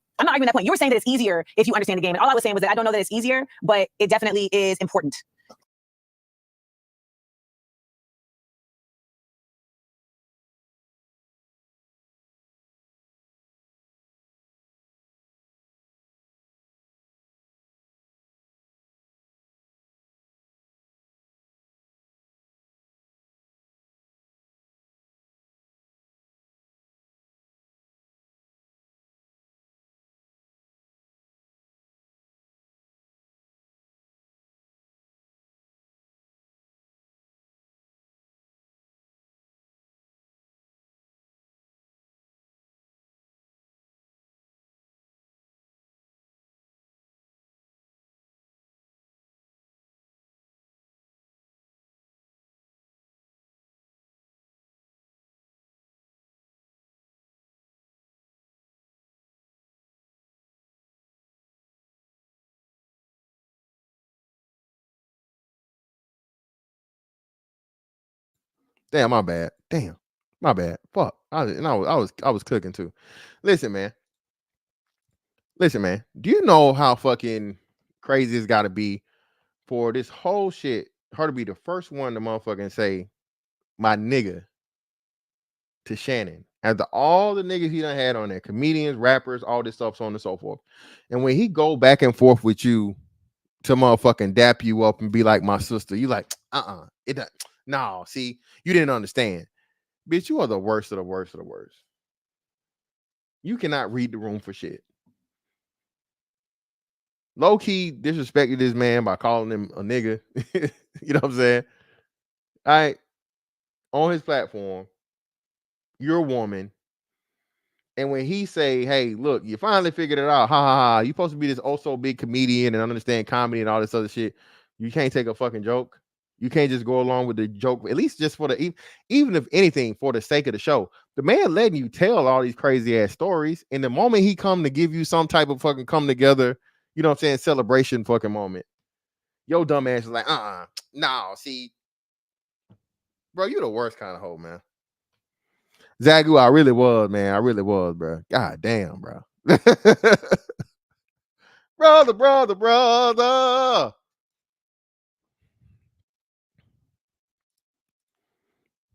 You were saying that it's easier if you understand the game. And all I was saying was that I don't know that it's easier, but it definitely is important. Damn, my bad. Damn, my bad. Fuck. I was cooking too. Listen, man. Do you know how fucking crazy it's got to be for this whole shit, her to be the first one to motherfucking say my nigga to Shannon after all the niggas he done had on there, comedians, rappers, all this stuff, so on and so forth. And when he go back and forth with you to motherfucking dap you up and be like my sister, you like, it doesn't. No, see, you didn't understand. Bitch, you are the worst of the worst of the worst. You cannot read the room for shit. Low-key disrespected this man by calling him a nigga. You know what I'm saying? All right. On his platform, you're a woman. And when he say, hey, look, you finally figured it out. Ha ha ha. You supposed to be this also big comedian and understand comedy and all this other shit. You can't take a fucking joke. You can't just go along with the joke, at least just for the, even if anything, for the sake of the show. The man letting you tell all these crazy ass stories. And the moment he come to give you some type of fucking come together, you know what I'm saying, celebration fucking moment, your dumb ass is like, no, see, bro, you the worst kind of hoe, man. Zagu, I really was, man. I really was, bro. God damn, bro. brother.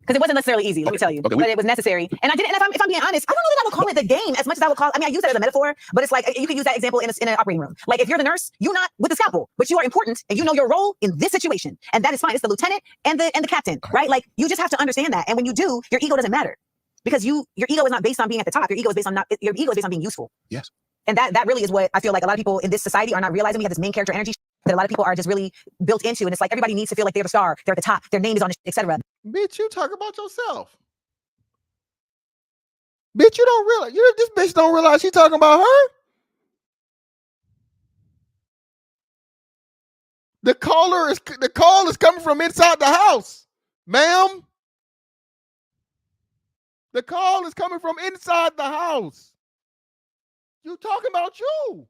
Because it wasn't necessarily easy, let me tell you. But it was necessary. And I did it. And if I'm being honest, I don't know that I would call it the game as much as I would call, I mean, I use it as a metaphor, but it's like, you could use that example in an operating room. Like if you're the nurse, you're not with the scalpel, but you are important and you know your role in this situation. And that is fine. It's the lieutenant and the captain, right? Like you just have to understand that. And when you do, your ego doesn't matter because your ego is not based on being at the top. Your ego is based on being useful. Yes. And that really is what I feel like a lot of people in this society are not realizing. We have this main character energy that a lot of people are just really built into. And it's like everybody needs to feel like they're the star, they're at the top, their name is on it, etc. Bitch, you talk about yourself. Bitch, you don't realize, this bitch don't realize she talking about her. The call is coming from inside the house, ma'am. The call is coming from inside the house. You talking about you.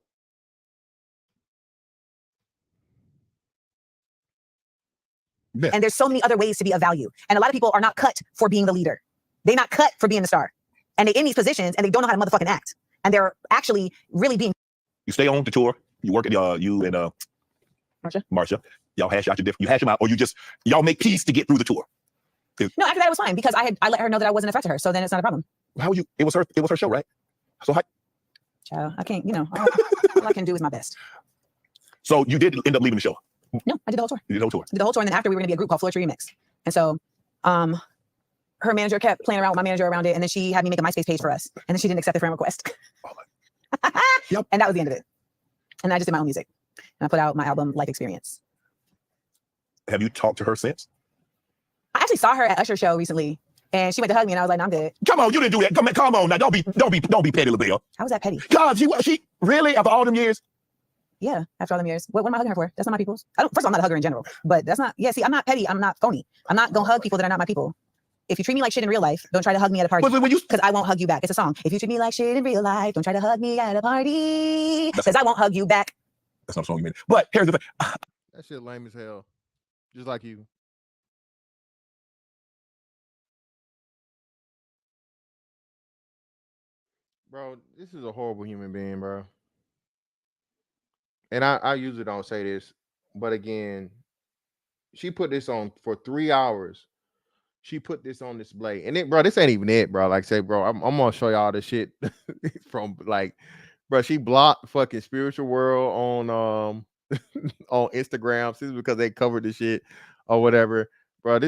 Yeah. And there's so many other ways to be of value. And a lot of people are not cut for being the leader. They're not cut for being the star. And they're in these positions and they don't know how to motherfucking act. And they're actually really being. You stay on the tour. You work at you and Marsha. Y'all hash out your different. You hash them out, or y'all make peace to get through the tour. No, after that it was fine because I let her know that I wasn't a threat to her. So then it's not a problem. How would you? It was her show, right? So how? Child, I can't. All I can do is my best. So you did end up leaving the show. No, I did the whole tour. You did the whole tour. I did the whole tour, and then after we were gonna be a group called Floetry Remix. And so, her manager kept playing around with my manager around it, and then she had me make a MySpace page for us, and then she didn't accept the friend request. Yep. And that was the end of it. And I just did my own music, and I put out my album Life Experience. Have you talked to her since? I actually saw her at Usher's show recently, and she went to hug me, and I was like, "No, I'm good." Come on, you didn't do that. Come on now, don't be petty, LaBelle. How was that petty? God, she really after all them years. Yeah, after all them years. What am I hugging her for? That's not my people's. First of all, I'm not a hugger in general, but that's not. Yeah, see, I'm not petty. I'm not phony. I'm not gonna hug people that are not my people. If you treat me like shit in real life, don't try to hug me at a party. Because I won't hug you back. It's a song. If you treat me like shit in real life, don't try to hug me at a party. Because I won't hug you back. That's not a song you made. But here's the thing. That shit lame as hell. Just like you. Bro, this is a horrible human being, bro. And I usually don't say this, but again, she put this on for 3 hours. She put this on display. And bro, this ain't even it, bro. Like say, bro, I'm gonna show y'all this shit from like, bro, she blocked fucking Spiritual World on on Instagram. This is because they covered the shit or whatever. Bro,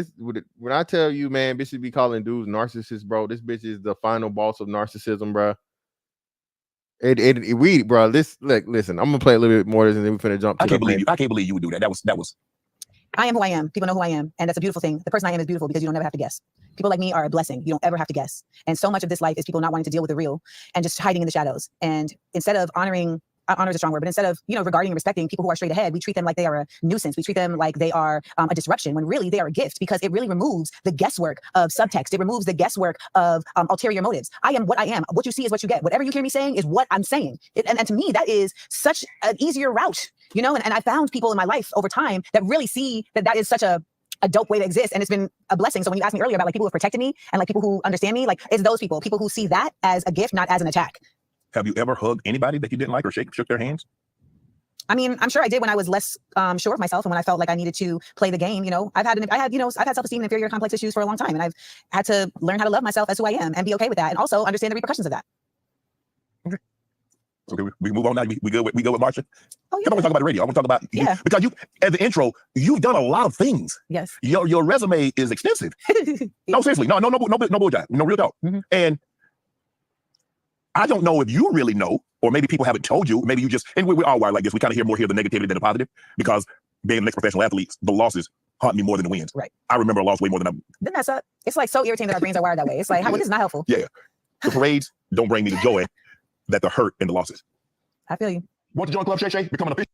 when I tell you, man, bitches be calling dudes narcissists, bro. This bitch is the final boss of narcissism, bro. Bro, listen, I'm gonna play a little bit more of this and then we're finna jump to I can't believe you would do that. That was I am who I am. People know who I am. And that's a beautiful thing. The person I am is beautiful because you don't ever have to guess. People like me are a blessing. You don't ever have to guess. And so much of this life is people not wanting to deal with the real and just hiding in the shadows. And instead of honoring, honor is a strong word, but instead of, regarding and respecting people who are straight ahead, we treat them like they are a nuisance. We treat them like they are a disruption when really they are a gift because it really removes the guesswork of subtext. It removes the guesswork of ulterior motives. I am what I am. What you see is what you get. Whatever you hear me saying is what I'm saying. And to me, that is such an easier route, and I found people in my life over time that really see that is such a a dope way to exist, and it's been a blessing. So when you asked me earlier about like people who have protected me and like people who understand me, like it's those people who see that as a gift, not as an attack. Have you ever hugged anybody that you didn't like or shook their hands? I mean, I'm sure I did when I was less sure of myself and when I felt like I needed to play the game. You know, I've had self-esteem and inferior complex issues for a long time, and I've had to learn how to love myself as who I am and be okay with that, and also understand the repercussions of that. Okay, we move on now. We go with Marsha. Oh, yeah. Come on, we talk about the radio. I want to talk about you, because you, at the intro, you've done a lot of things. Yes. Your resume is extensive. No, seriously, no bullshit, no real talk. And I don't know if you really know, or maybe people haven't told you. Maybe you just, and we're all wired like this. We kind of hear the negativity than the positive, because being an ex-professional athlete, the losses haunt me more than the wins. Right. I remember a loss way more than Then that's up. It's like so irritating that our brains are wired that way. It's like, this is not helpful. Yeah. The parades don't bring me the joy that the hurt and the losses. I feel you. Want to join Club Shay? Become an official.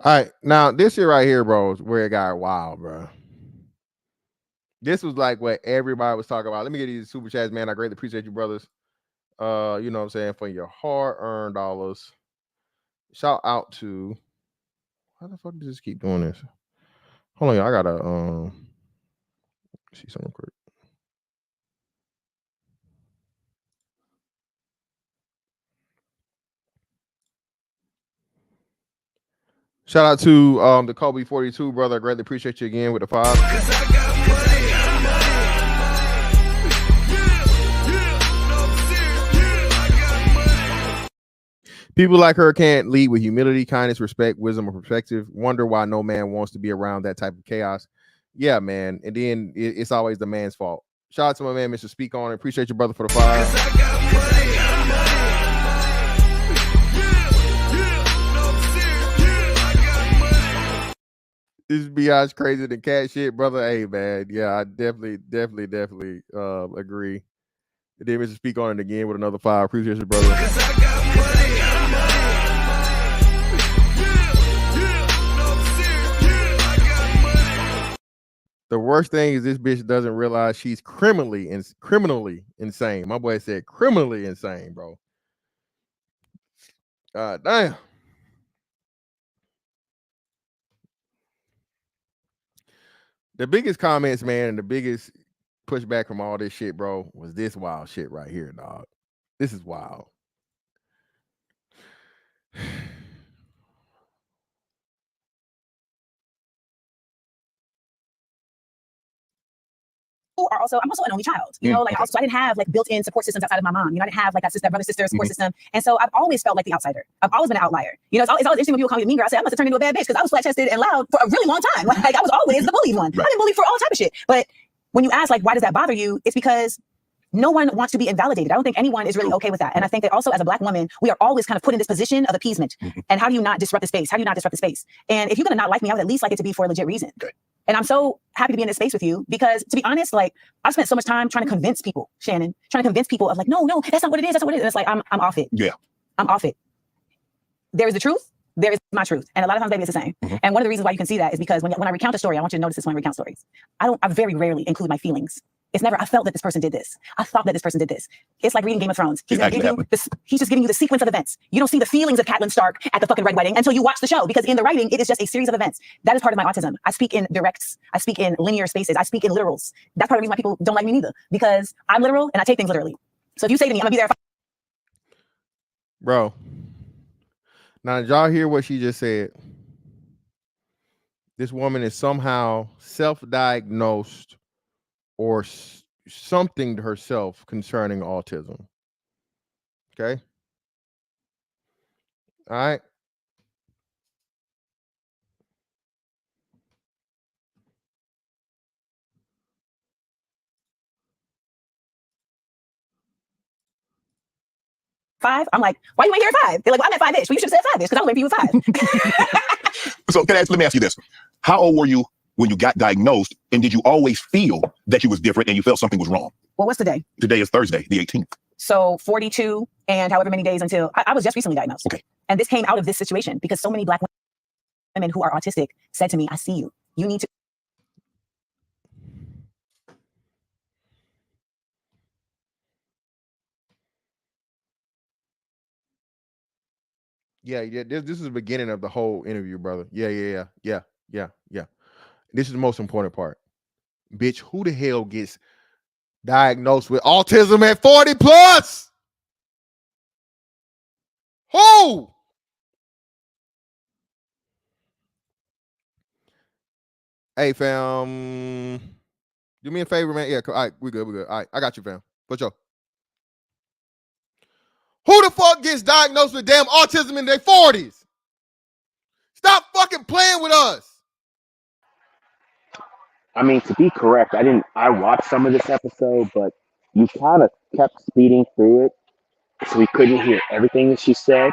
All right, now this shit right here, bro, is where it got wild, bro. This was like what everybody was talking about. Let me get these super chats, man. I greatly appreciate you, brothers. You know what I'm saying, for your hard-earned dollars. Shout out to, how the fuck does this keep doing this? Hold on, y'all. I gotta see something quick. Shout out to the Kobe 42 brother. I greatly appreciate you again with the 5. People like her can't lead with humility, kindness, respect, wisdom, or perspective. Wonder why no man wants to be around that type of chaos. Yeah, man. And then it's always the man's fault. Shout out to my man, Mr. Speak On. Appreciate your brother for the 5. This beyond crazy than cat shit, brother. Hey, man. Yeah, I definitely agree. And then Mr. Speak On it again with another 5. Appreciate you, brother. The worst thing is this bitch doesn't realize she's criminally insane. My boy said criminally insane, bro. God damn. The biggest comments, man, and the biggest pushback from all this shit, bro, was this wild shit right here, dog. This is wild. I'm also an only child, you know, like also I didn't have like built-in support systems outside of my mom. You know, I didn't have like that brother-sister support system. And so I've always felt like the outsider. I've always been an outlier. You know, it's always interesting when people call me a mean girl. I say I must have turned into a bad bitch because I was flat-chested and loud for a really long time. Like I was always the bullied one. I've been bullied for all type of shit. But when you ask like, why does that bother you? It's because no one wants to be invalidated. I don't think anyone is really okay with that. And I think that also as a Black woman, we are always kind of put in this position of appeasement. And how do you not disrupt the space? How do you not disrupt the space? And if you're going to not like me, I would at least like it to be for a legit reason. And I'm so happy to be in this space with you because, to be honest, like I've spent so much time trying to convince people, Shannon, trying to convince people of like, no, that's not what it is. That's not what it is. And it's like, I'm off it. Yeah. I'm off it. There is the truth. There is my truth. And a lot of times, baby, it's the same. And one of the reasons why you can see that is because when I recount a story, I want you to notice this when I recount stories. I very rarely include my feelings. It's never, I felt that this person did this. I thought that this person did this. It's like reading Game of Thrones. He's just giving you the sequence of events. You don't see the feelings of Catelyn Stark at the fucking Red Wedding until you watch the show, because in the writing, it is just a series of events. That is part of my autism. I speak in directs. I speak in linear spaces. I speak in literals. That's part of the reason why people don't like me neither, because I'm literal and I take things literally. So if you say to me, I'm gonna be there. Bro. Now, did y'all hear what she just said? This woman is somehow self-diagnosed or something to herself concerning autism. Okay. All right. Five. I'm like, why you ain't here at 5? They're like, well, I'm at 5-ish. Well, you should have said 5-ish because I was waiting for you at 5. So let me ask you this. How old were you when you got diagnosed, and did you always feel that you was different and you felt something was wrong? Well, what's the day? Today is Thursday, the 18th. So 42 and however many days until I was just recently diagnosed. Okay. And this came out of this situation because so many Black women who are autistic said to me, I see you. You need to. Yeah. This is the beginning of the whole interview, brother. Yeah. This is the most important part. Bitch, who the hell gets diagnosed with autism at 40 plus? Who? Hey, fam. Do me a favor, man. Yeah, all right, we good. All right, I got you, fam. For sure. Who the fuck gets diagnosed with damn autism in their 40s? Stop fucking playing with us. I mean, to be correct, I watched some of this episode, but you kind of kept speeding through it, so we couldn't hear everything that she said.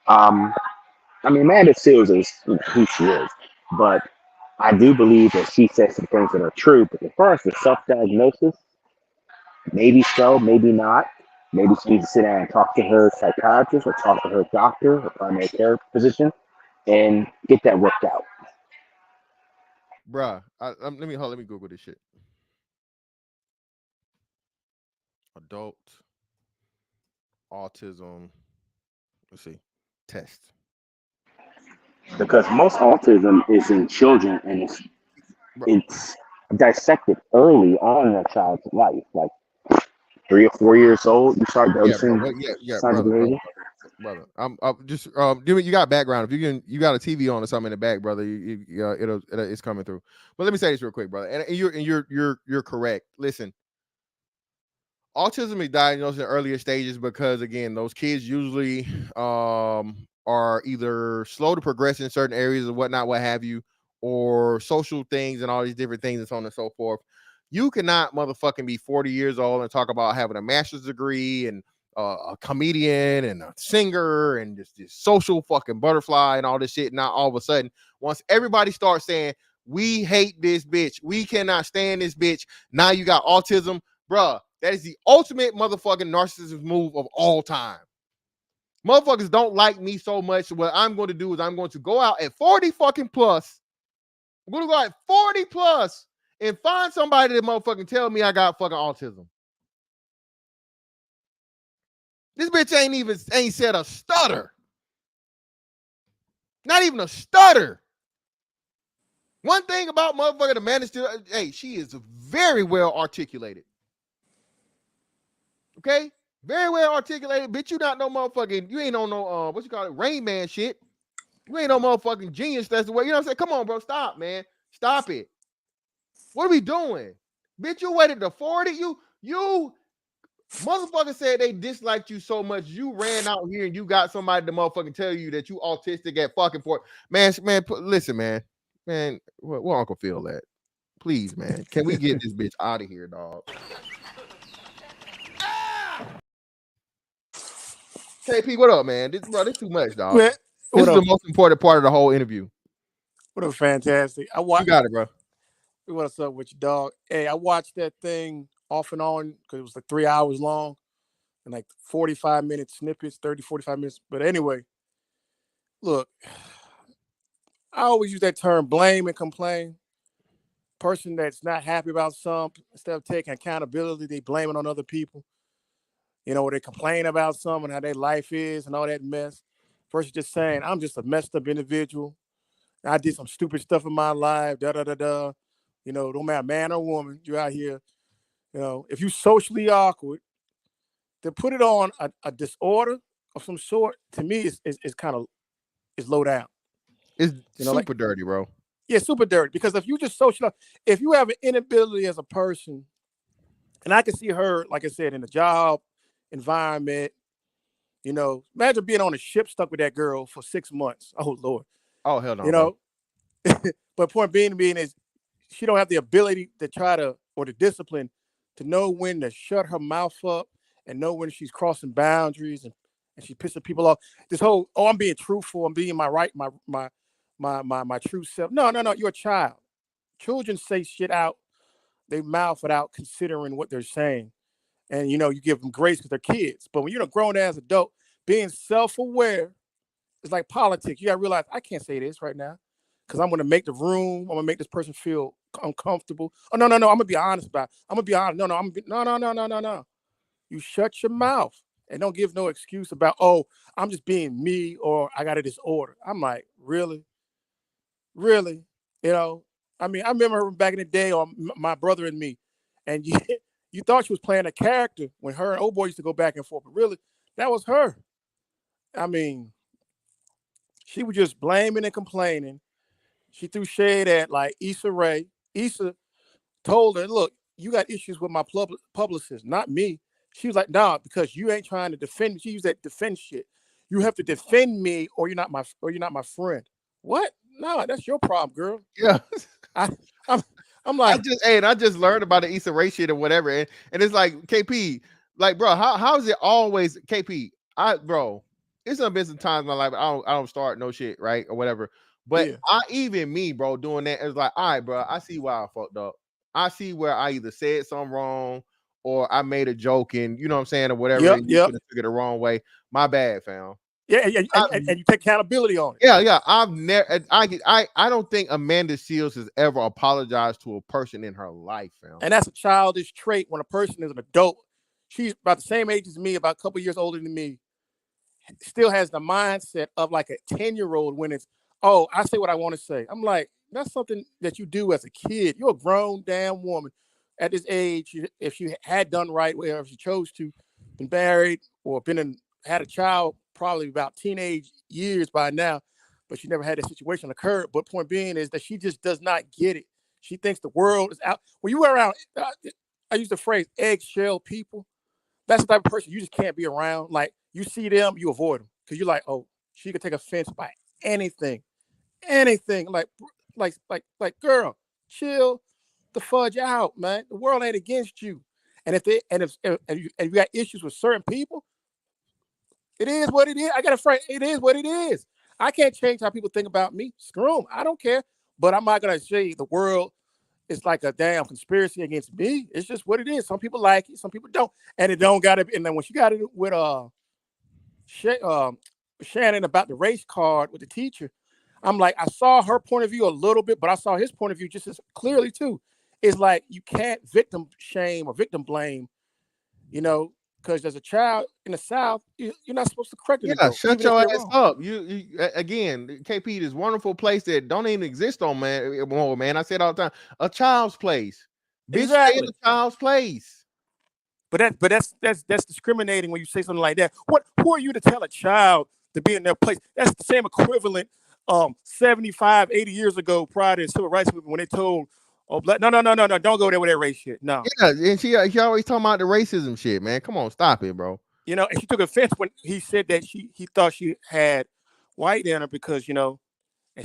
I mean, Amanda Seales is who she is, but I do believe that she said some things that are true. But as far as the self-diagnosis, maybe so, maybe not. Maybe she needs to sit down and talk to her psychiatrist or talk to her doctor, her primary care physician, and get that worked out. Bruh, let me Google this shit. Adult autism. Let's see. Test. Because most autism is in children, and it's dissected early on in a child's life, like 3 or 4 years old. You start noticing signs of behavior. Brother. I'm just you got background. If you got a TV on or something in the back, brother, it's coming through. But let me say this real quick, brother. And you're correct. Listen. Autism is diagnosed in earlier stages because, again, those kids usually are either slow to progress in certain areas or whatnot, what have you, or social things and all these different things and so on and so forth. You cannot motherfucking be 40 years old and talk about having a master's degree and a comedian and a singer and just this social fucking butterfly and all this shit. Now, all of a sudden, once everybody starts saying, we hate this bitch, we cannot stand this bitch, now you got autism, bruh. That is the ultimate motherfucking narcissistic move of all time. Motherfuckers don't like me so much. What I'm going to do is I'm going to go out at 40 fucking plus. I'm going to go out at 40 plus and find somebody that motherfucking tell me I got fucking autism. This bitch ain't said a stutter. Not even a stutter. One thing about motherfucking Amanda Seales, hey, she is very well articulated. Okay? Very well articulated. Bitch, you not no motherfucking, you ain't on no, what you call it, Rain Man shit. You ain't no motherfucking genius. That's the way, you know what I'm saying? Come on, bro. Stop, man. Stop it. What are we doing? Bitch, you waited to 40? You motherfucker said they disliked you so much, you ran out here and you got somebody to motherfucking tell you that you autistic at fucking 40. Man, listen, man. Man, where Uncle Phil at? Please, man. Can we get this bitch out of here, dog? KP, what up, man? This too much, dog. Man, this is the most important part of the whole interview. What a fantastic! You got it, bro. What's up with you, dog? Hey, I watched that thing off and on because it was like 3 hours long and like 45-minute snippets, 30, 45 minutes. But anyway, look, I always use that term blame and complain. Person that's not happy about something, instead of taking accountability, they blame it on other people. You know, they complain about something, how their life is and all that mess. Versus just saying, I'm just a messed up individual. I did some stupid stuff in my life, da-da-da-da. You know, don't matter man or woman, you're out here. You know, if you're socially awkward, to put it on a disorder of some sort, to me, is kind of low down. It's super dirty, bro. Yeah, super dirty. Because if you just social, if you have an inability as a person, and I can see her, like I said, in the job environment, you know, imagine being on a ship stuck with that girl for 6 months. Oh, Lord. Oh, hell no. You know, but point being is she don't have the ability to try to, or the discipline to know when to shut her mouth up and know when she's crossing boundaries and she's pissing people off. This whole, oh, I'm being truthful, I'm being my true self. No, you're a child. Children say shit out, they mouth it out considering what they're saying. And, you know, you give them grace because they're kids. But when you're a grown-ass adult, being self-aware is like politics. You got to realize, I can't say this right now because I'm going to make the room, I'm going to make this person feel uncomfortable. Oh, no, I'm going to be honest about it. I'm going to be honest. No. You shut your mouth and don't give no excuse about, oh, I'm just being me or I got a disorder. I'm like, really? You know, I mean, I remember her back in the day on My Brother and Me, and you thought she was playing a character when her and old boy used to go back and forth, but really, that was her. I mean, she was just blaming and complaining. She threw shade at like Issa Rae. Issa told her, "Look, you got issues with my publicist, not me." She was like, "Nah, because you ain't trying to defend." She used that defend shit. You have to defend me, or you're not my friend. What? No, that's your problem, girl. Yeah. I'm like, I just learned about the Issa Rae shit or whatever, and it's like KP, like, bro, how is it always KP? It's been some times in my life I don't start no shit, right, or whatever. But yeah. even me, bro, doing that, it's like, all right, bro, I see why I fucked up. I see where I either said something wrong or I made a joke and you know what I'm saying or whatever. Yep, and you yep. could have took it the wrong way. My bad, fam. Yeah, and you take accountability on it. Yeah. I've never. I don't think Amanda Seales has ever apologized to a person in her life, fam. And that's a childish trait when a person is an adult. She's about the same age as me, about a couple years older than me. Still has the mindset of like a 10-year-old when it's, oh, I say what I want to say. I'm like, that's something that you do as a kid. You're a grown damn woman at this age. If she had done right, where if she chose to, been married or had a child, probably about teenage years by now, but she never had that situation occur. But point being is that she just does not get it. She thinks the world is out. When you were around, I use the phrase eggshell people. That's the type of person you just can't be around. Like, you see them, you avoid them because you're like, oh, she could take offense by anything. Like, girl, chill the fudge out, man. The world ain't against you. And if you got issues with certain people, it is what it is. I got a friend. It is what it is. I can't change how people think about me. Screw them. I don't care. But I'm not gonna say the world is like a damn conspiracy against me. It's just what it is. Some people like it, some people don't, and it don't gotta be. And then when she got it with Shannon about the race card with the teacher, I'm like, I saw her point of view a little bit, but I saw his point of view just as clearly too. It's like you can't victim shame or victim blame, because as a child in the South, you're not supposed to correct it. Yeah, shut your ass up. You again, KP, this wonderful place that don't even exist on man. I said all the time, a child's place. Bitch, stay in a child's place. But that's discriminating when you say something like that. Who are you to tell a child to be in their place? That's the same equivalent 75, 80 years ago prior to the civil rights movement when they told, oh, black, no, don't go there with that race shit. No. Yeah, and she always talking about the racism shit, man. Come on, stop it, bro. And she took offense when he said that he thought she had white in her because, and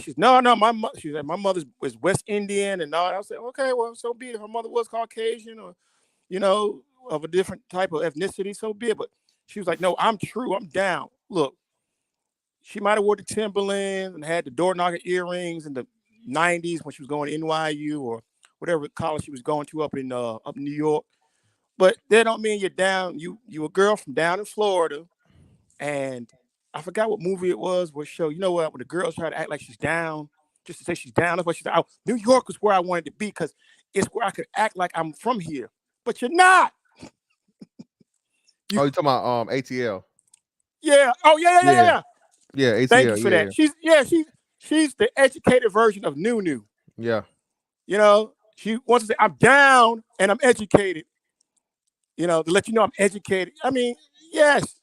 she's my mother was West Indian and all. I said, okay, well, so be it. Her mother was Caucasian or, of a different type of ethnicity, so be it. But she was like, no, I'm true. I'm down. Look, she might have wore the Timberlands and had the door knocker earrings in the 90s when she was going to NYU or whatever college she was going to up in New York. But that don't mean you're down. You a girl from down in Florida, and I forgot what movie it was. What show? You know what? When the girls try to act like she's down, just to say she's down. That's why she's like, oh, New York was where I wanted to be because it's where I could act like I'm from here. But you're not. You talking about ATL? Yeah. Oh yeah. Yeah, ATL. Thank you for that. She's the educated version of Nunu. Yeah. She wants to say, I'm down and I'm educated. To let you know I'm educated. I mean, yes.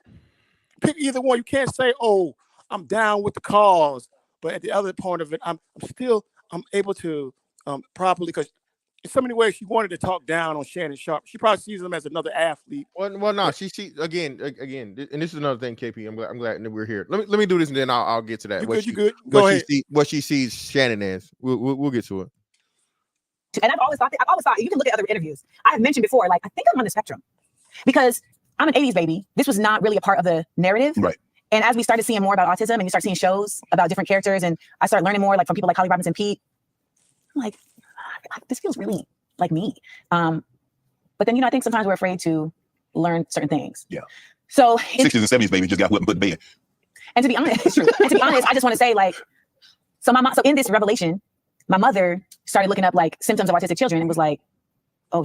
Pick either one. You can't say, oh, I'm down with the cause. But at the other point of it, I'm able to properly, because in so many ways she wanted to talk down on Shannon Sharpe. She probably sees him as another athlete. Well, no, she again, and this is another thing, KP. I'm glad that we're here. Let me do this and then I'll get to that. You good? Go ahead. What she sees Shannon as. We'll get to it. And I've always thought you can look at other interviews. I've mentioned before, like, I think I'm on the spectrum because I'm an 80s baby. This was not really a part of the narrative. Right. And as we started seeing more about autism and you start seeing shows about different characters and I started learning more like from people like Holly Robinson Peete, I'm like, this feels really like me. But then, I think sometimes we're afraid to learn certain things. Yeah. So 60s and 70s baby just got whipped and put in bed. And to be honest, it's true. And to be honest, I just want to say, like, so in this revelation, my mother started looking up like symptoms of autistic children and was like, oh,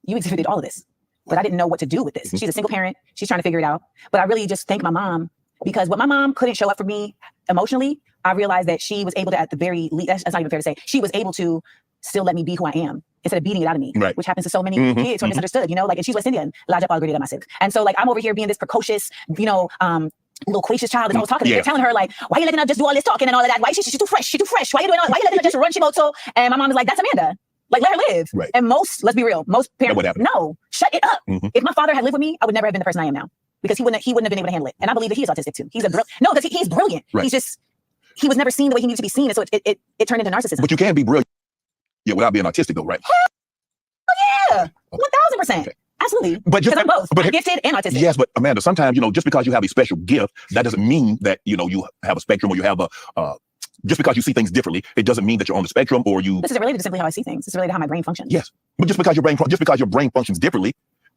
you exhibited all of this, but I didn't know what to do with this. She's a single parent. She's trying to figure it out. But I really just thank my mom because what my mom couldn't show up for me emotionally, I realized that she was able to, at the very least, that's not even fair to say, she was able to still let me be who I am instead of beating it out of me, Right. which happens to so many Mhm, kids who are mhm. misunderstood, you know, like, and she's West Indian, and so like, I'm over here being this precocious, you know, loquacious child that's always talking. Yeah. They're telling her like, why you letting her just do all this talking and all of that? Why she's too fresh? She's too fresh. Why you doing all? Why you letting her just run Shimoto? And my mom is like, that's Amanda. Like, let her live. Right. And let's be real, most parents, would happen. no, shut it up. Mhm. If my father had lived with me, I would never have been the person I am now because he wouldn't have been able to handle it. And I believe that he's autistic too. He's no, because he's brilliant. Right. He was never seen the way he needed to be seen, and so it turned into narcissism. But you can be brilliant without being autistic, though, right? Yeah, 1,000%. Absolutely. But just Because I'm both. but I'm gifted and autistic. Yes, but Amanda, sometimes, you know, just because you have a special gift, that doesn't mean that, you know, you have a spectrum or you have just because you see things differently, it doesn't mean that you're on the spectrum or you. This is related to simply how I see things. It's related to how my brain functions. Yes, but just because your brain functions differently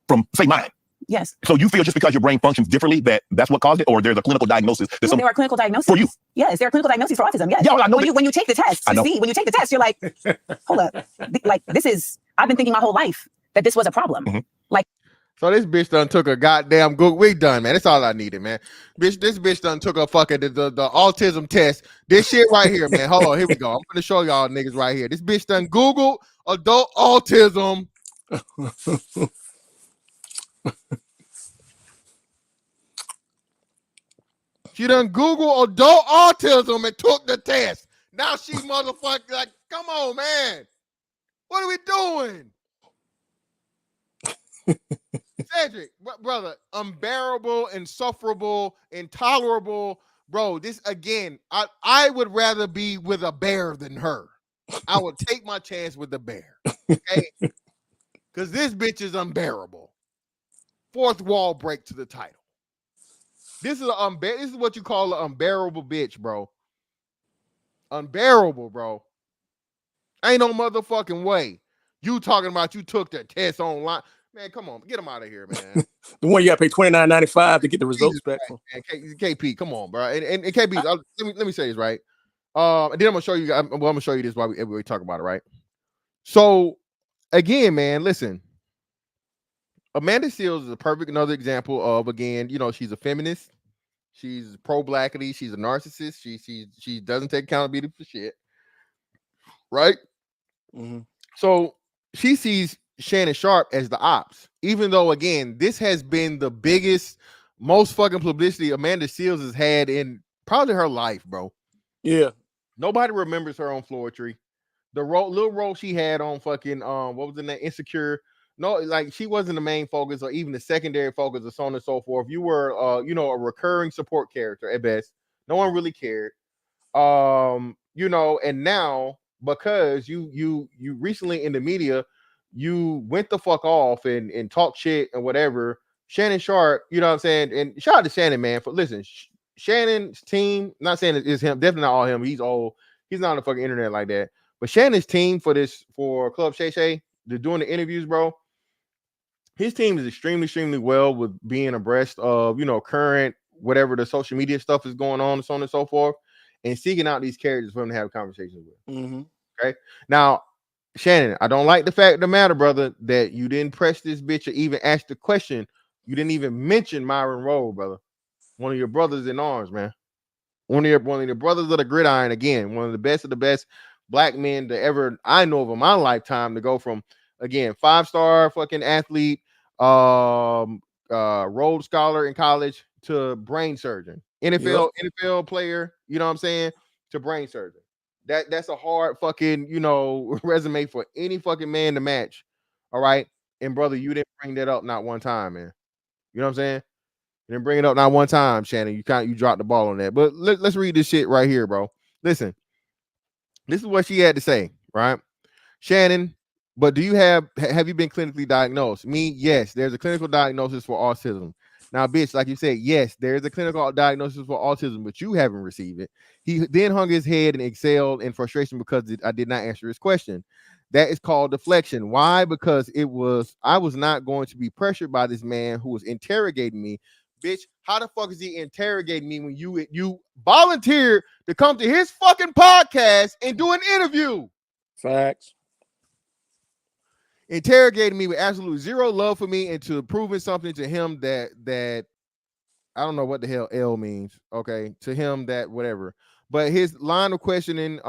from, say, mine. Yes. So you feel just because your brain functions differently that's what caused it, or there's a clinical diagnosis? There are clinical diagnoses for you. Yes, there are clinical diagnoses for autism. Yes. Yeah, well, I know when you take the test, when you take the test, you're like, hold up, like I've been thinking my whole life that this was a problem. Mm-hmm. Like. So this bitch done took a goddamn Google. We done, man. That's all I needed, man. This bitch done took a fucking the autism test. This shit right here, man. Hold on, here we go. I'm gonna show y'all niggas right here. This bitch done Google adult autism. She done Google adult autism and took the test. Now she motherfucker like, come on, man. What are we doing? Cedric, brother, unbearable, insufferable, intolerable. Bro, this again, I would rather be with a bear than her. I would take my chance with the bear. Okay? Because this bitch is unbearable. Fourth wall break to the title. This is what you call an unbearable bitch, bro. Unbearable, bro. Ain't no motherfucking way. You talking about you took the test online. Man, come on, get him out of here, man. The one you got to pay $29.95 to get the results back from. KP, come on, bro. And KP, let me say this right. And then I'm gonna show you. I'm gonna show you this while we talk about it, right? So, again, man, listen. Amanda Seales is a perfect another example of, again, you know, she's a feminist. She's pro-blackity. She's a narcissist. She doesn't take accountability for shit, right? Mm-hmm. So she sees Shannon Sharpe as the ops, even though, again, this has been the biggest, most fucking publicity Amanda Seales has had in probably her life, bro. Yeah. Nobody remembers her on Floetry. The little role she had on fucking what was the name? Insecure. No, like she wasn't the main focus or even the secondary focus or so on and so forth. You were you know, a recurring support character at best. No one really cared. You know, and now because you recently in the media, you went the fuck off and talk shit and whatever. Shannon Sharpe, you know what I'm saying? And shout out to Shannon, man. For listen, Shannon's team, not saying it's him, definitely not all him. He's old. He's not on the fucking internet like that. But Shannon's team for Club Shay Shay, they're doing the interviews, bro. His team is extremely well with being abreast of, you know, current whatever the social media stuff is going on and so on and so forth, and seeking out these characters for them to have conversations with. Mm-hmm. Okay. Now, Shannon, I don't like the fact of the matter, brother, that you didn't press this bitch or even ask the question. You didn't even mention Myron Rowe, brother. One of your brothers in arms, man. One of your brothers of the gridiron, again, one of the best black men to ever I know of in my lifetime, to go from, again, 5-star fucking athlete, Rhodes Scholar in college to brain surgeon, NFL player, you know what I'm saying, to brain surgeon. That's a hard fucking, you know, resume for any fucking man to match. All right. And brother, you didn't bring that up not one time, man. You know what I'm saying? You didn't bring it up not one time, Shannon. You dropped the ball on that. But let's read this shit right here, bro. Listen. This is what she had to say, right? Shannon, but have you been clinically diagnosed? Me, yes. There's a clinical diagnosis for autism. Now, bitch, like you said, yes, there's a clinical diagnosis for autism, but you haven't received it. He then hung his head and exhaled in frustration because I did not answer his question. That is called deflection. Why? Because I was not going to be pressured by this man who was interrogating me. Bitch, how the fuck is he interrogating me when you volunteered to come to his fucking podcast and do an interview? Facts. Interrogating me with absolute zero love for me and to proving something to him that I don't know what the hell L means. Okay, to him that whatever. But his line of questioning,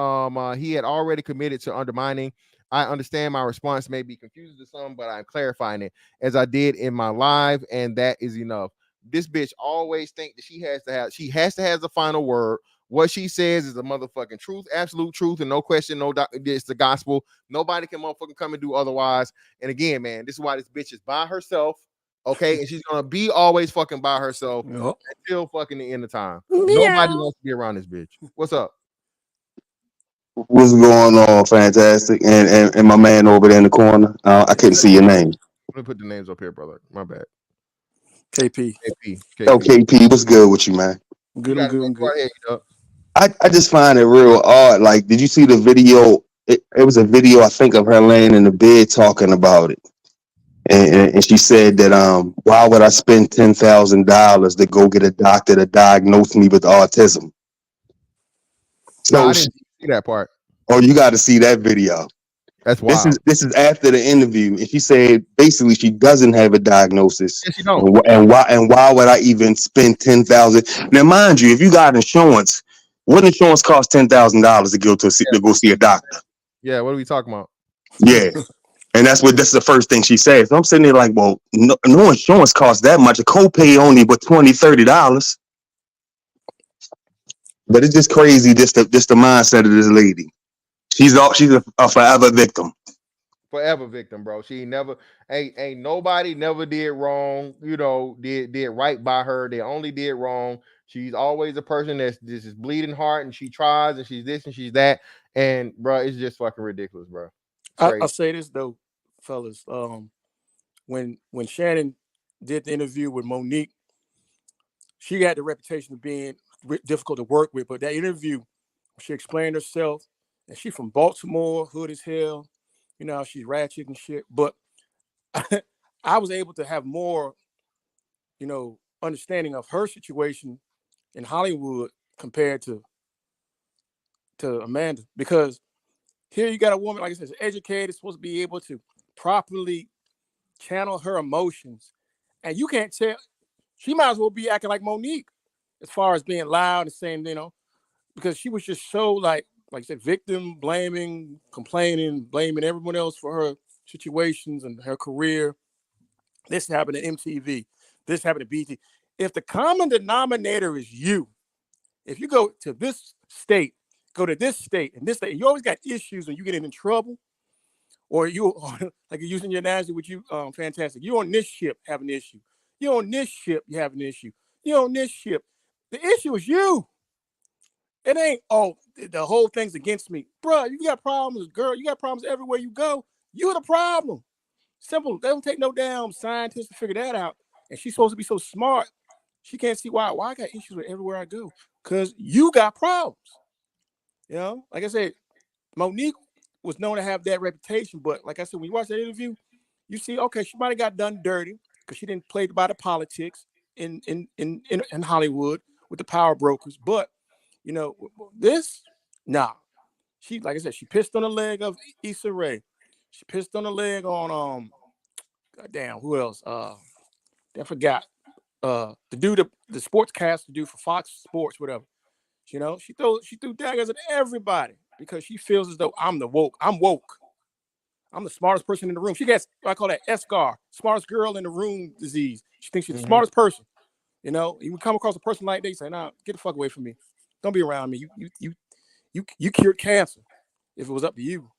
he had already committed to undermining. I understand my response may be confusing to some, but I'm clarifying it as I did in my live, and that is enough. This bitch always think that she has to have the final word. What she says is the motherfucking truth, absolute truth, and no question, it's the gospel. Nobody can motherfucking come and do otherwise. And again, man, this is why this bitch is by herself, okay? And she's gonna be always fucking by herself until fucking the end of time. Nobody wants to be around this bitch. What's up? What's going on, Fantastic? And my man over there in the corner. I couldn't see your name. Let me put the names up here, brother. My bad. KP. Oh, KP, what's good with you, man? Good. Go ahead, I just find it real odd. Like, did you see the video? It was a video, I think, of her laying in the bed talking about it. And she said that why would I spend $10,000 to go get a doctor to diagnose me with autism? So I didn't see that part. Oh, you got to see that video. That's wild. This is after the interview, and she said basically she doesn't have a diagnosis. Yes, she don't. And why would I even spend $10,000? Now, mind you, if you got insurance, what insurance costs $10,000 to go see a doctor? Yeah, what are we talking about? Yeah. And that's the first thing she says. So I'm sitting there like, well, no insurance costs that much. A copay only but $20, $30. But it's just crazy, just the mindset of this lady. She's a forever victim. Forever victim, bro. She ain't nobody never did wrong, did right by her. They only did wrong. She's always a person that's this is bleeding heart, and she tries, and she's this and she's that. And bro, it's just fucking ridiculous, bro. I'll say this though, fellas. When Shannon did the interview with Monique, she had the reputation of being difficult to work with. But that interview, she explained herself, and she from Baltimore, hood as hell. You know, she's ratchet and shit. But I was able to have more, understanding of her situation in Hollywood compared to Amanda, because here you got a woman, like I said, educated, supposed to be able to properly channel her emotions, and you can't tell. She might as well be acting like Monique, as far as being loud and saying, because she was just so like I said, victim blaming, complaining, blaming everyone else for her situations and her career. This happened at MTV. This happened at BT. If the common denominator is you, if you go to this state, go to this state and this state, you always got issues when you get in trouble, or you like you're using your analogy with you, Fantastic. You on this ship have an issue. You on this ship, you have an issue. You on this ship. The issue is you. It ain't, the whole thing's against me. Bro, you got problems, girl. You got problems everywhere you go. You're the problem. Simple. They don't take no damn scientist to figure that out. And she's supposed to be so smart. She can't see why I got issues with everywhere I go. Because you got problems. Like I said, Monique was known to have that reputation. But like I said, when you watch that interview, you see, okay, she might have got done dirty because she didn't play by the politics in Hollywood with the power brokers. But this, nah. She, like I said, she pissed on the leg of Issa Rae. She pissed on the leg on goddamn, who else? I forgot. The dude, the sportscaster dude for Fox Sports, whatever. She threw daggers at everybody because she feels as though I'm woke. I'm the smartest person in the room. She gets what I call that SCAR, smartest girl in the room disease. She thinks she's the smartest person. You come across a person like that, you say, "Nah, get the fuck away from me. Don't be around me. You cured cancer. If it was up to you,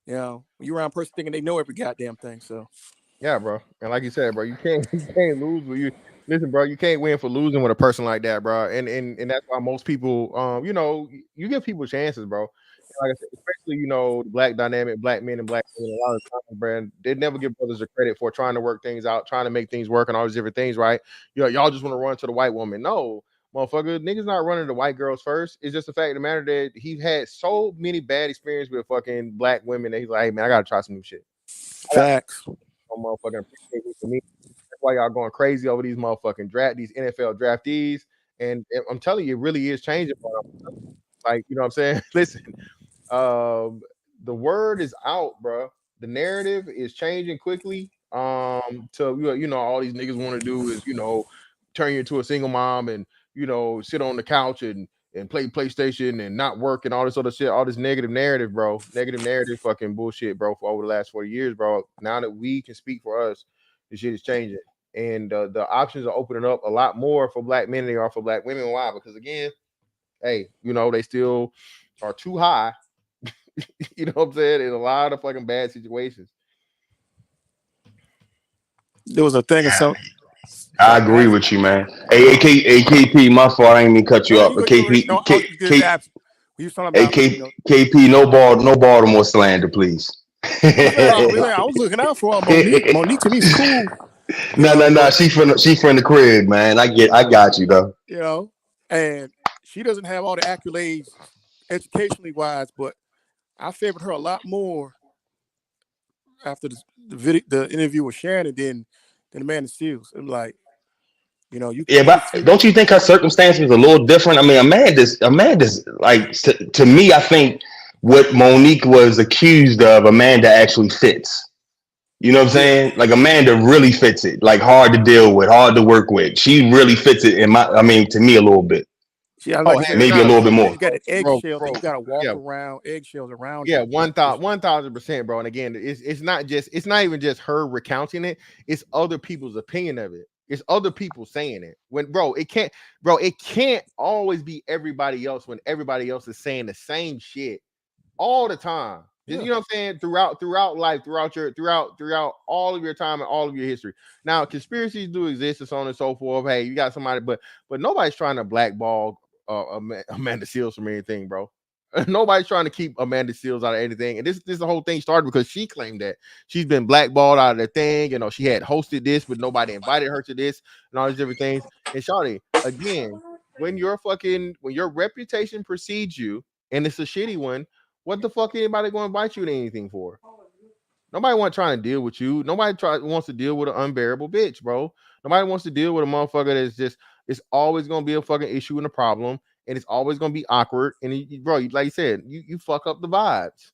you around a person thinking they know every goddamn thing." So, yeah, bro. And like you said, bro, you can't lose with you. Listen, bro, you can't win for losing with a person like that, bro. And that's why most people, you give people chances, bro. Like I said, especially black dynamic, black men and black women, a lot of times, bro, they never give brothers the credit for trying to work things out, trying to make things work, and all these different things, right? Y'all just want to run to the white woman. No, motherfucker, niggas not running to white girls first. It's just the fact of the matter that he had so many bad experiences with fucking black women that he's like, hey man, I gotta try some new shit. Facts. Motherfucking appreciate it for me. That's why y'all going crazy over these motherfucking these NFL draftees. And I'm telling you, it really is changing. Like, you know what I'm saying? Listen, the word is out, bro. The narrative is changing quickly. To all these niggas want to do is turn you into a single mom and sit on the couch and and play PlayStation and not work and all this other shit, all this negative narrative, bro. Negative narrative fucking bullshit, bro, for over the last 40 years, bro. Now that we can speak for us, the shit is changing. And the options are opening up a lot more for black men than they are for black women. Why? Because again, hey, they still are too high. You know what I'm saying? In a lot of fucking bad situations. There was a thing of some. I agree with you, man. Hey, AKP, my fault. I ain't mean to cut you No, up. you But go. No, I was just asking. We was talking about, KP, no Baltimore slander, please. I was looking out for Monique. Monique to me is cool. No. She from the crib, man. I got you though. And she doesn't have all the accolades educationally wise, but I favored her a lot more after the interview with Shannon than Amanda Seales. I'm like, you. Yeah, but don't you think her circumstance was a little different? I mean, Amanda's like to me. I think what Monique was accused of, Amanda actually fits. You know what I'm saying? Like Amanda really fits it. Like hard to deal with, hard to work with. She really fits it to me a little bit. Yeah, like I said, maybe a little bit more. You got an eggshell that you got to walk around, eggshells around. Yeah, 1,000%, bro. And again, it's not even just her recounting it. It's other people's opinion of it. It's other people saying it. It can't always be everybody else when everybody else is saying the same shit all the time. You know what I'm saying? Throughout life, throughout all of your time and all of your history. Now, conspiracies do exist and so on and so forth. Hey, you got somebody, but nobody's trying to blackball Amanda Seales from anything, bro. Nobody's trying to keep Amanda Seales out of anything. And this the whole thing started because she claimed that she's been blackballed out of the thing. She had hosted this, but nobody invited her to this and all these different things. And Shawty, again, when your reputation precedes you and it's a shitty one, what the fuck anybody going to invite you to anything for? Nobody trying to deal with you. Nobody wants to deal with an unbearable bitch, bro. Nobody wants to deal with a motherfucker that's just, it's always going to be a fucking issue and a problem. And it's always going to be awkward. And bro, like you said, you fuck up the vibes.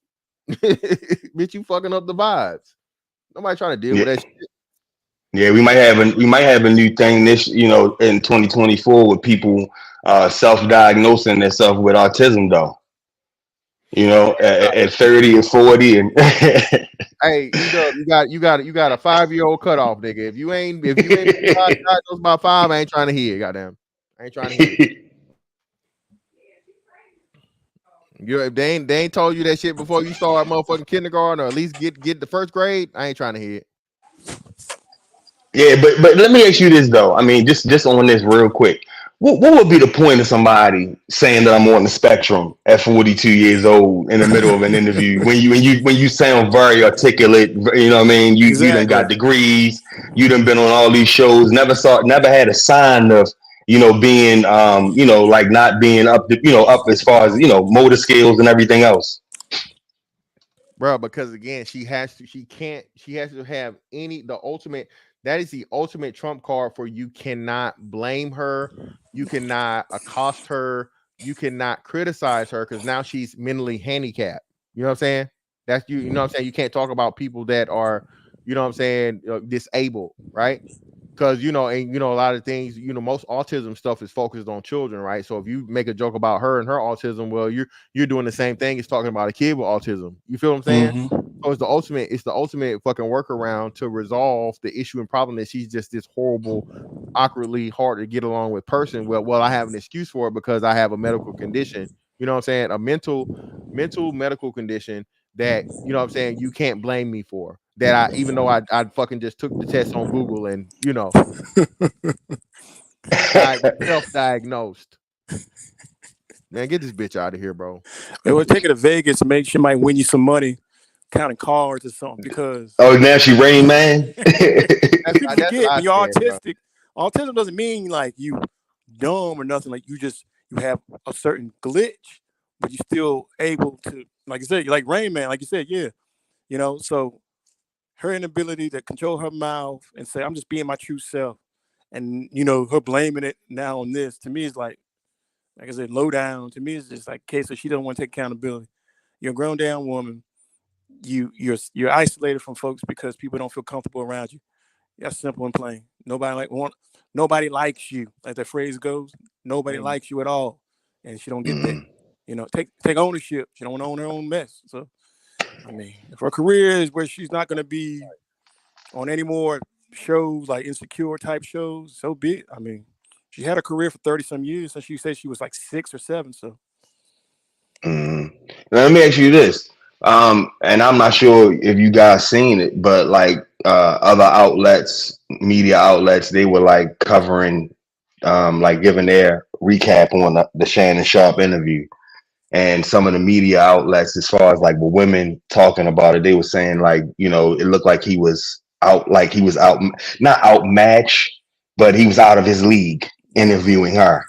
Bitch, you fucking up the vibes. Nobody trying to deal with that shit. Yeah, we might have a new thing this, in 2024 with people self-diagnosing themselves with autism though. At 30 and 40 and hey, you got a 5-year-old cutoff, nigga. If you ain't diagnosed by 5, I ain't trying to hear it, goddamn. I ain't trying to hear it. If they ain't told you that shit before you start motherfucking kindergarten or at least get the first grade, I ain't trying to hear it. Yeah, but let me ask you this though. I mean, just on this real quick. What would be the point of somebody saying that I'm on the spectrum at 42 years old in the middle of an interview when you sound very articulate, you know what I mean? You done got degrees, you done been on all these shows, never had a sign of, being like not being up up as far as, motor skills and everything else. Bro, because again, she has to have that is the ultimate trump card for you cannot blame her, you cannot accost her, you cannot criticize her because now she's mentally handicapped. You know what I'm saying? That's you know what I'm saying? You can't talk about people that are, you know what I'm saying, disabled, right? Because a lot of things, most autism stuff is focused on children, right? So if you make a joke about her and her autism, well, you're doing the same thing as talking about a kid with autism. You feel what I'm saying? Mm-hmm. So it's the ultimate fucking workaround to resolve the issue and problem that she's just this horrible, awkwardly hard to get along with person. Well, I have an excuse for it because I have a medical condition. You know what I'm saying? A mental medical condition that, you know what I'm saying, you can't blame me for. That even though I fucking just took the test on Google and, self-diagnosed. Man, get this bitch out of here, bro. They will take her to Vegas to make sure she might win you some money counting cards or something because now she Rain Man. People forget when you're autistic. Bro. Autism doesn't mean like you dumb or nothing. Like you have a certain glitch, but you're still able to, like you said, you're like Rain Man, like you said, yeah. So her inability to control her mouth and say, I'm just being my true self. And, her blaming it now on this, to me, is like I said, low down. To me, it's just like, okay, so she doesn't want to take accountability. You're a grown down woman. You're isolated from folks because people don't feel comfortable around you. That's simple and plain. Nobody likes you. Like the phrase goes, nobody likes you at all. and she don't get that. You know, take ownership. She don't want to own her own mess. So, I mean, if her career is where she's not going to be on any more shows like insecure type shows, so be it. I mean, she had a career for 30 some years since she said she was like 6 or 7. So Now, let me ask you this. And I'm not sure if you guys seen it, but like other outlets, media outlets, they were like covering, like giving their recap on the Shannon Sharp interview. And some of the media outlets, as far as like the women talking about it, they were saying like, you know, it looked like he was out, not outmatched, but he was out of his league interviewing her.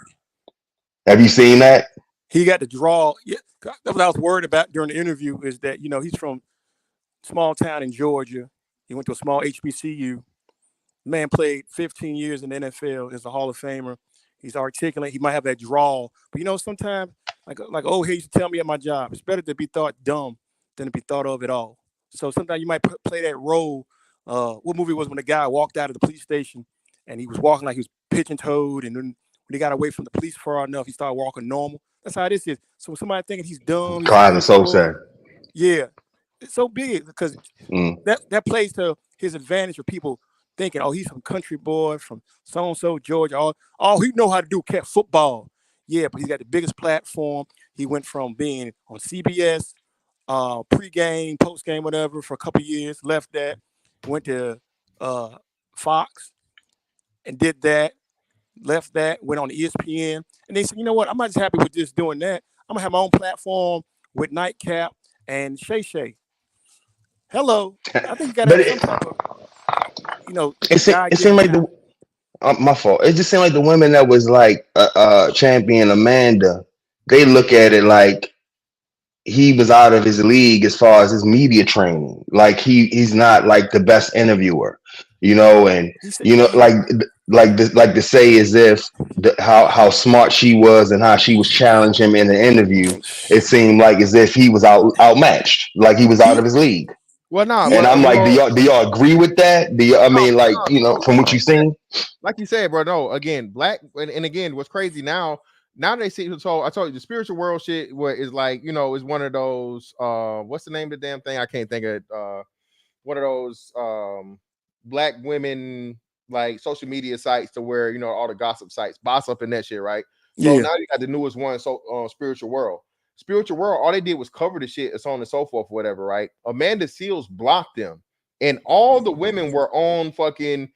Have you seen that? he got the draw. Yeah, that's what I was worried about during the interview is that, you know, he's from small town in Georgia. He went to a small HBCU. Man played 15 years in the NFL, is a Hall of Famer. He's articulate. He might have that drawl. But, you know, sometimes, like oh, he used to tell me at my job, it's better to be thought dumb than to be thought of at all. So sometimes you might play that role. What movie was when the guy walked out of the police station and he was walking like he was pigeon toed, and then when he got away from the police far enough, he started walking normal. That's how this is. So somebody thinking he's dumb, he's Cries and so sad. yeah, it's so big because that plays to his advantage for people thinking, oh, he's some country boy from so and so Georgia. All he know how to do cat football. Yeah, but he's got the biggest platform. He went from being on CBS, pregame, postgame, whatever, for a couple of years. Left that, went to Fox, and did that. Left that, went on ESPN, and they said, you know what? I'm not just happy with just doing that. I'm gonna have my own platform with Nightcap and Shay Shay. Hello, I think you gotta have some type of, you know, It seemed like the my fault. It just seemed like the women that was like champion Amanda, they look at it like he was out of his league as far as his media training. Like he's not like the best interviewer, you know, and you know, like to say as if how smart she was and how she was challenging him in the interview, it seemed like as if he was outmatched, like he was out of his league. Well, nah, And I'm like, well, do y'all agree with that? I mean, like, you know, from what you've seen? Like you said, bro. No, again, black, and again, what's crazy now they see. So I told you the spiritual world shit, where is like, you know, is one of those. What's the name of the damn thing? I can't think of it. One of those black women like social media sites to where, you know, all the gossip sites, gossip and that shit, right? So now you got the newest one, so spiritual world. Spiritual world, all they did was cover the shit and so on and so forth, whatever, right? Amanda Seales blocked them, and all the women were on fucking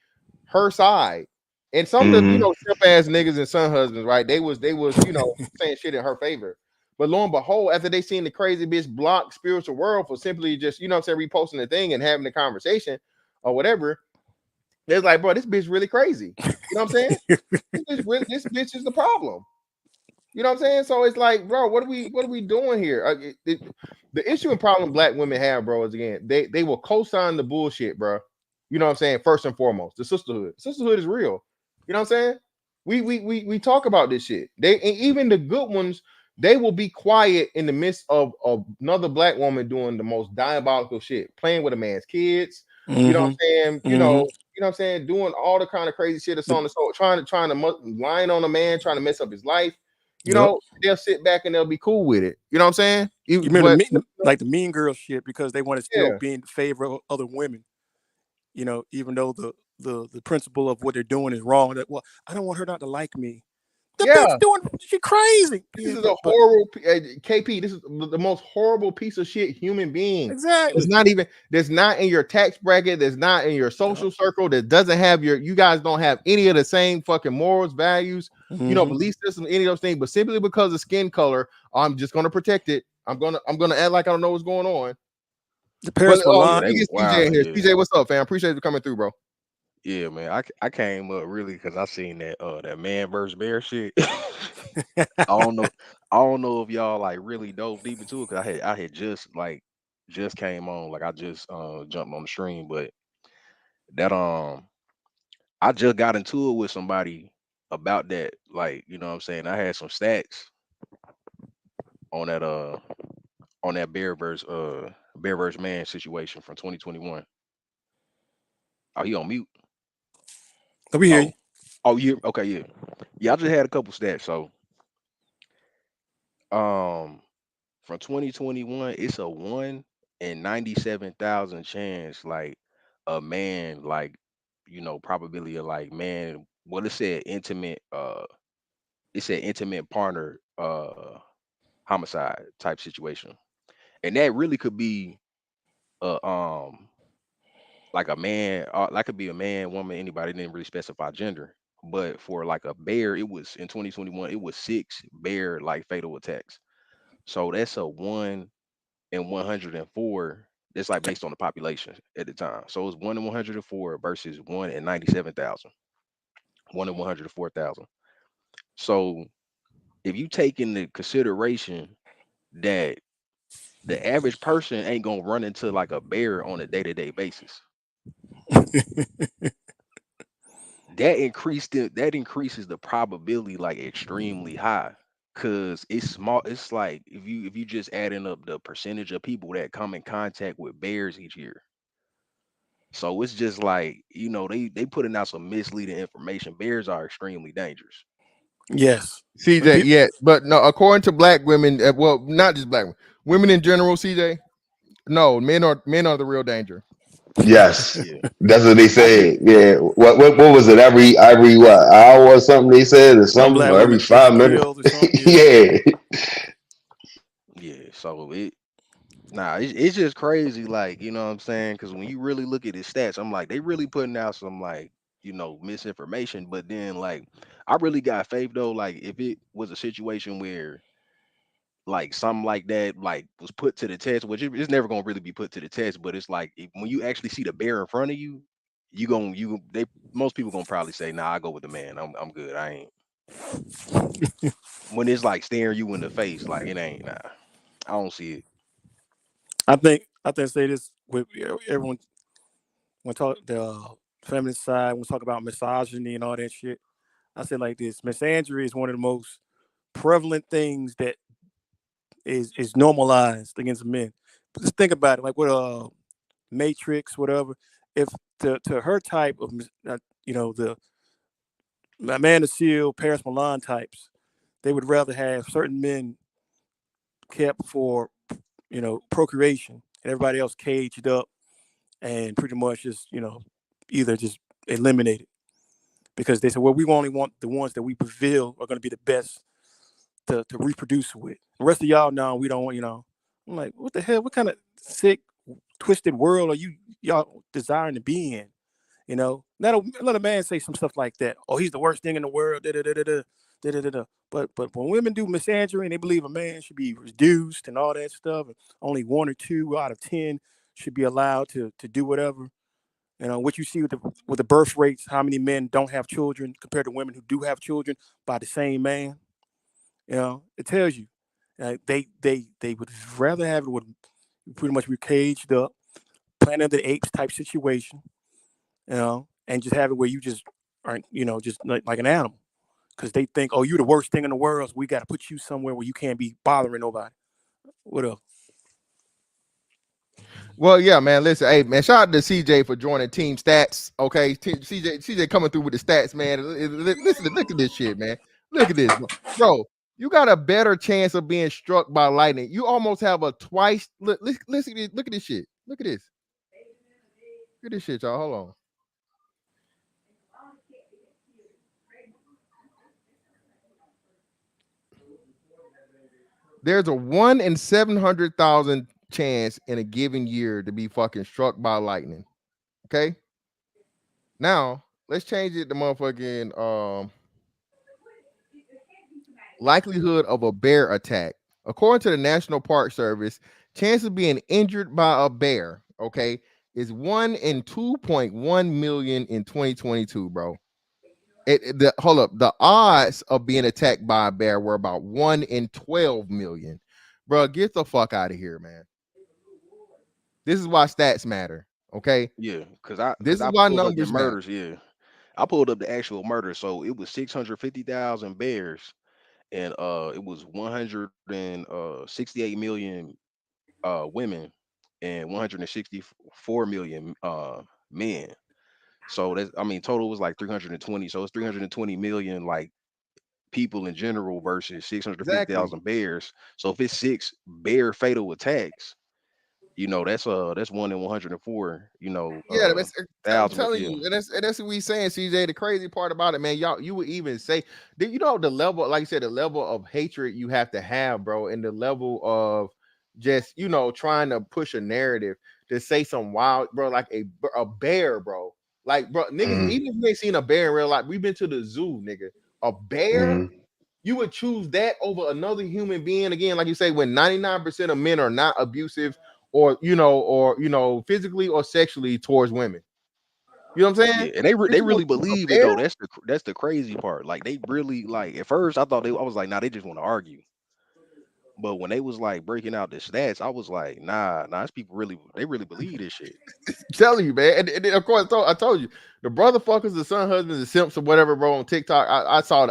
her side. And some of the, you know, simp ass niggas and son husbands, right? They was, you know, saying shit in her favor. But lo and behold, after they seen the crazy bitch block spiritual world for simply just, you know what I'm saying, reposting the thing and having the conversation or whatever, they're like, bro, this bitch really crazy. You know what I'm saying? this bitch is the problem. You know what I'm saying? So it's like, bro, what are we doing here? The issue and problem black women have, bro, is again, they will co-sign the bullshit, bro. You know what I'm saying? First and foremost, the sisterhood. Sisterhood is real. You know what I'm saying? We talk about this shit. And even the good ones, they will be quiet in the midst of another black woman doing the most diabolical shit, playing with a man's kids. You know what I'm saying? You know what I'm saying? Doing all the kind of crazy shit that's on the soul, trying to lying on a man, trying to mess up his life. You know, they'll sit back and they'll be cool with it. You know what I'm saying? You remember like the Mean Girl shit, because they want to still be in favor of other women. You know, even though the principle of what they're doing is wrong. That, well, I don't want her not to like me. The bitch doing, she crazy. This is a horrible KP. This is the most horrible piece of shit human being. Exactly. It's not even, that's not in your tax bracket. That's not in your social circle. That doesn't have you guys don't have any of the same fucking morals, values, you know, belief system, any of those things. But simply because of skin color, I'm just gonna protect it. I'm gonna act like I don't know what's going on. The Paris Milan. CJ here. CJ, what's up, fam? Appreciate you coming through, bro. Yeah, man. I came up really because I seen that man versus bear shit. I don't know if y'all like really dove deep into it, because I had just came on, like I just jumped on the stream, but that I just got into it with somebody about that. Like, you know what I'm saying? I had some stats on that bear versus man situation from 2021. Oh, he on mute. Let me hear you. Oh, yeah. Okay, yeah. Yeah, I just had a couple stats. So Um, from 2021, it's a 1 in 97,000 chance, like a man, like probability of like man. Well, it said intimate partner homicide type situation, and that really could be a like a man, that could be a man, woman, anybody. It didn't really specify gender, but for like a bear, it was in 2021, it was 6 bear like fatal attacks. So that's a 1 in 104. That's like based on the population at the time. So it's 1 in 104 versus 1 in 97,000, 1 in 104,000. So if you take into consideration that the average person ain't gonna run into like a bear on a day-to-day basis, that increases the probability like extremely high. Cause it's small. It's like if you just adding up the percentage of people that come in contact with bears each year. So it's just like, they putting out some misleading information. Bears are extremely dangerous. Yes. When CJ, people, yeah, but no, according to black women, well, not just black women, women in general, CJ, no, men are the real danger. Yes, Yeah. that's what they I think said. Yeah. What was it? Every what hour or something they said or some something, black or every women get 5 minutes. killed or something. Yeah. Yeah. Yeah. So it's just crazy, like, you know what I'm saying? Because when you really look at his stats, I'm like, they really putting out some like, misinformation. But then like I really got faith though, like if it was a situation where like something like that like was put to the test, which it's never gonna really be put to the test, but it's like when you actually see the bear in front of you, they most people gonna probably say, nah, I go with the man. I'm good. I ain't when it's like staring you in the face, like it ain't nah. I don't see it. I think say this with everyone when talk the feminist side when we talk about misogyny and all that shit. I said like this: misandry is one of the most prevalent things that is normalized against men. But just think about it, like with Matrix, whatever. If to her type of the Amanda Seales, Paris Milan types, they would rather have certain men kept for procreation and everybody else caged up and pretty much just either just eliminated because they said, well, we only want the ones that we feel are going to be the best to reproduce with. The rest of y'all now we don't want. I'm like, what the hell? What kind of sick, twisted world are y'all desiring to be in? Let a man say some stuff like that. Oh, he's the worst thing in the world. Da, da, da, da, da, da, da, da, da. But when women do misandry and they believe a man should be reduced and all that stuff, and only 1 or 2 out of 10 should be allowed to do whatever. What you see with the birth rates, how many men don't have children compared to women who do have children by the same man. It tells you they would rather have it with pretty much be caged up, Planet of the Apes type situation, and just have it where you just aren't, just like an animal. Because they think, oh, you're the worst thing in the world. So we got to put you somewhere where you can't be bothering nobody. What else? Well, yeah, man. Listen, hey, man. Shout out to CJ for joining Team Stats. Okay, CJ coming through with the stats, man. Listen, look at this shit, man. Look at this, bro. You got a better chance of being struck by lightning. You almost have a twice. Listen, look at this shit. Look at this. Look at this shit, y'all. Hold on. There's a 1 in 700,000 chance in a given year to be fucking struck by lightning. Okay. Now let's change it to motherfucking likelihood of a bear attack. According to the National Park Service, chance of being injured by a bear, okay, is 1 in 2.1 million in 2022, bro. Hold up, the odds of being attacked by a bear were about 1 in 12 million. Bro, get the fuck out of here, man. This is why stats matter, okay? Yeah, This because is I why pulled up the numbers matter. murders. Yeah, I pulled up the actual murders. So it was 650,000 bears, and it was 168 million women, and 164 million men. So total was like 320. So it's 320 million like people in general versus Exactly. 650,000 bears. So if it's 6 bear fatal attacks, that's 1 in 104, Yeah, I'm thousand. telling Yeah. you, and that's what we saying, CJ. The crazy part about it, man, y'all, you would even say, the level, like you said, the level of hatred you have to have, bro, and the level of just trying to push a narrative to say some wild, bro, like a bear, bro, like, bro, niggas, even if you ain't seen a bear in real life, we've been to the zoo, nigga, a bear. You would choose that over another human being again, like you say, when 99% of men are not abusive or physically or sexually towards women. You know what I'm saying? Yeah, and they Bitch, you gonna really choose a believe it bear? though. That's the crazy part. Like they really like at first I was like, nah, they just want to argue. But when they was like breaking out the stats, I was like, nah, these people they really believe this shit. Telling you, man. And then, of course, I told you, the brother fuckers, the son husbands, the simps or whatever, bro, on TikTok. I saw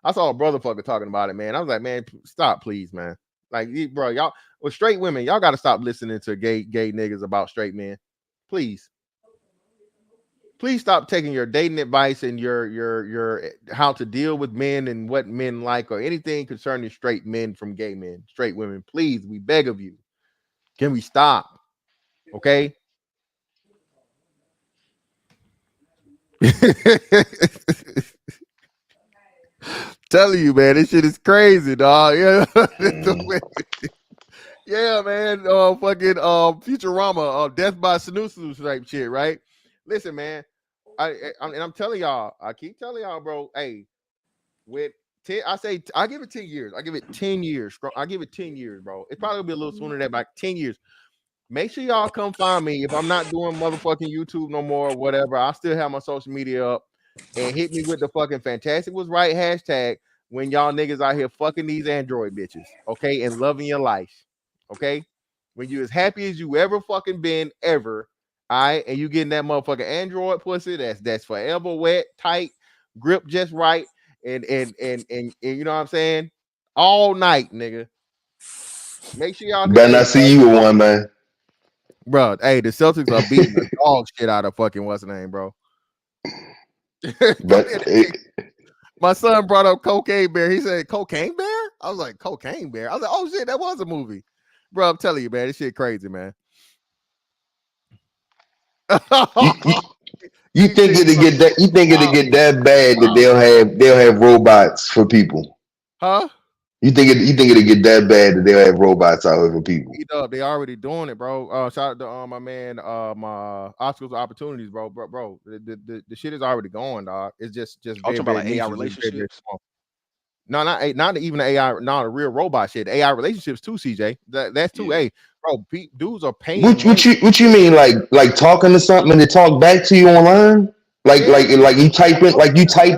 a brother fucker talking about it, man. I was like, man, stop, please, man. Like, bro, y'all with straight women, y'all got to stop listening to gay niggas about straight men. Please stop taking your dating advice and your how to deal with men and what men like or anything concerning straight men from gay men, straight women. Please, we beg of you. Can we stop? Okay. Telling you, man, this shit is crazy, dog. Yeah, yeah, man. Fucking Futurama, Death by Snoo type shit, right? Listen, man. I'm telling y'all, I keep telling y'all, bro. Hey, with 10, I give it 10 years. I give it 10 years. I give it 10 years, bro. It's probably be a little sooner than that, like 10 years. Make sure y'all come find me if I'm not doing motherfucking YouTube no more or whatever. I still have my social media up and hit me with the fucking Fantastic Was Right hashtag when y'all niggas out here fucking these Android bitches, okay, and loving your life, okay? When you as happy as you ever fucking been ever, all right, and you getting that motherfucking Android pussy that's forever wet, tight, grip just right, and you know what I'm saying? All night, nigga. Make sure y'all Better not connect, see you with one, man. bro. Hey, the Celtics are beating the dog shit out of fucking what's the name, bro. But My son brought up Cocaine Bear. He said Cocaine Bear. I was like Cocaine Bear. I was like, oh shit, that was a movie, bro. I'm telling you, man, this shit crazy, man. You think it'll get that? You think it'll get that bad that they'll have robots for people? Huh? You think it'll get that bad that they'll have robots out here for people? They already doing it, bro. Shout out to my man, my obstacles opportunities, bro. The shit is already going, dog. It's just I'm very, talking about very like AI niche. Very, very relationships. small. No, not even the AI, not a real robot shit. AI relationships too, CJ. That's too. Hey, bro, dudes are paying money. What you mean like talking to something and they talk back to you online? Like you type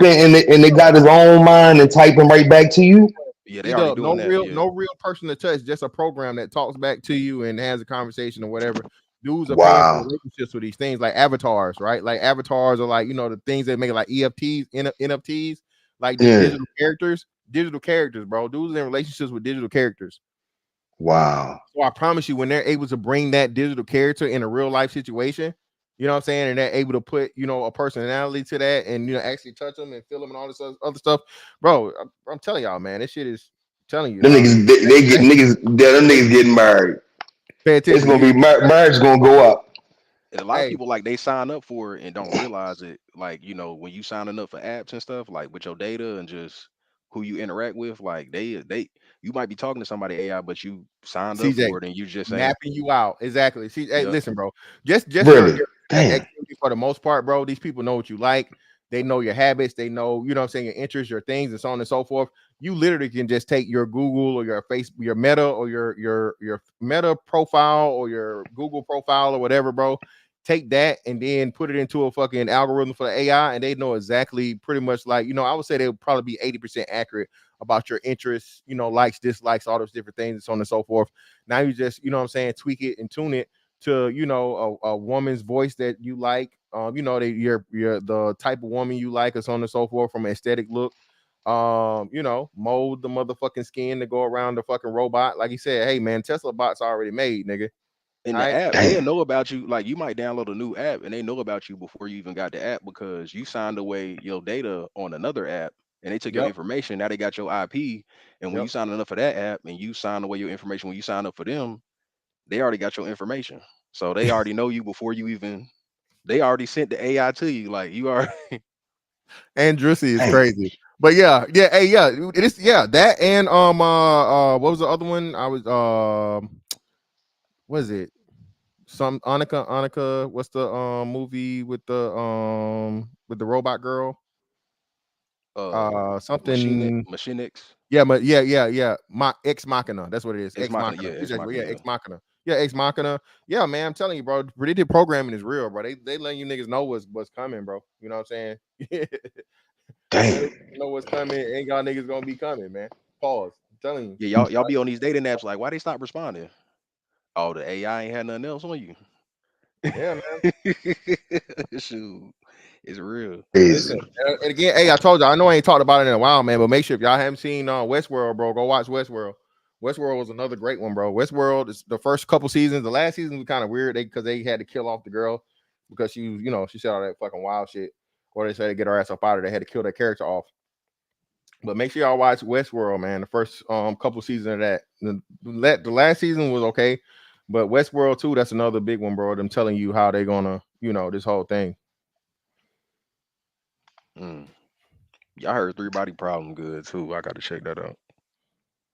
in and they got his own mind and typing right back to you? Yeah, they already doing that. Yeah. No real person to touch, just a program that talks back to you and has a conversation or whatever. Dudes are paying for Wow. relationships with these things like avatars, right? Like avatars are like, the things that make it like EFTs, NFTs, like just digital characters, bro. Dudes in relationships with digital characters. Wow. So I promise you, when they're able to bring that digital character in a real life situation, you know what I'm saying, and they're able to put, a personality to that and, actually touch them and feel them and all this other stuff, bro, I'm telling y'all, man, this shit is telling you. Them niggas, them niggas getting married. Pay attention. It's gonna be marriage gonna go up. And a lot of people like they sign up for it and don't realize it. Like, when you signing up for apps and stuff, like with your data and just who you interact with, like you might be talking to somebody AI, but you signed up CJ, for it and you just ain't mapping you out. Exactly. See, hey, Yep. listen, bro. Just Really? your Damn. activity for the most part, bro. These people know what you like. They know your habits. They know, you know what I'm saying, your interests, your things, and so on and so forth. You literally can just take your Google or your Facebook, your Meta or your Meta profile or your Google profile or whatever, bro. Take that and then put it into a fucking algorithm for the AI, and they know exactly pretty much like, I would say they would probably be 80% accurate about your interests, likes, dislikes, all those different things, and so on and so forth. Now you just, tweak it and tune it to, a woman's voice that you like, you're the type of woman you like, and so on and so forth from an aesthetic look. Mold the motherfucking skin to go around the fucking robot. Like he said, hey man, Tesla bots already made, nigga. in the app, they'll know about you. Like you might download a new app and they know about you before you even got the app because you signed away your data on another app and they took your Yep. information. Now they got your IP, and when Yep. you signing up for that app and you sign away your information when you sign up for them, they already got your information. So they already know you before you even. They already sent the AI to you. Like you are. And Drissy is Hey, crazy. But hey, it is that and what was the other one? I was what is it? Some Annika, what's the movie with the robot girl? Something. Machine X. Yeah, but yeah. My Ex Machina. That's what it is. Ex Ex Machina. Machina. Yeah, Ex Exactly. Yeah, Machina. Yeah. Ex Machina. Yeah, Ex Machina. Yeah, man. I'm telling you, bro. Predictive programming is real, bro. They letting you niggas know what's coming, bro. You know what I'm saying? They damn. know what's coming. Ain't y'all niggas gonna be coming, man. Pause. I'm telling you. Yeah, y'all be on these dating apps like, why they stop responding? Oh, the AI ain't had nothing else on you. Yeah, man. Shoot, it's real. Listen, Crazy. and again, hey, I told you, I know I ain't talked about it in a while, man, but make sure if y'all haven't seen Westworld, bro, go watch Westworld. Westworld was another great one, bro. Westworld is the first couple seasons. The last season was kind of weird because they had to kill off the girl because she was, she said all that fucking wild shit. Or they said to get her ass up out of there, they had to kill that character off. But make sure y'all watch Westworld, man. The first couple seasons of that. The last season was okay, but Westworld too, that's another big one, bro. Them telling you how they gonna, this whole thing. Mm. Yeah, I heard Three Body Problem good too. I got to check that out.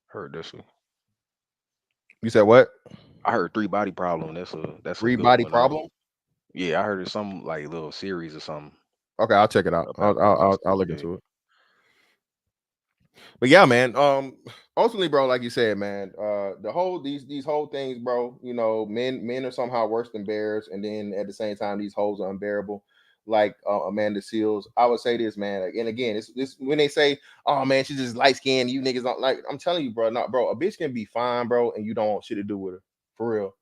Heard this one. You said what? I heard Three Body Problem. That's a Three good body one. problem? Yeah, I heard it's some like little series or something Okay, I'll check it out. about that. I'll look Yeah. into it. But yeah, man. Ultimately, bro, like you said, man, the whole these whole things, bro. Men are somehow worse than bears, and then at the same time, these hoes are unbearable. Like Amanda Seales, I would say this, man. And again, it's this when they say, "Oh man, she's just light skinned," you niggas don't like. I'm telling you, bro, not bro. A bitch can be fine, bro, and you don't want shit to do with her, for real.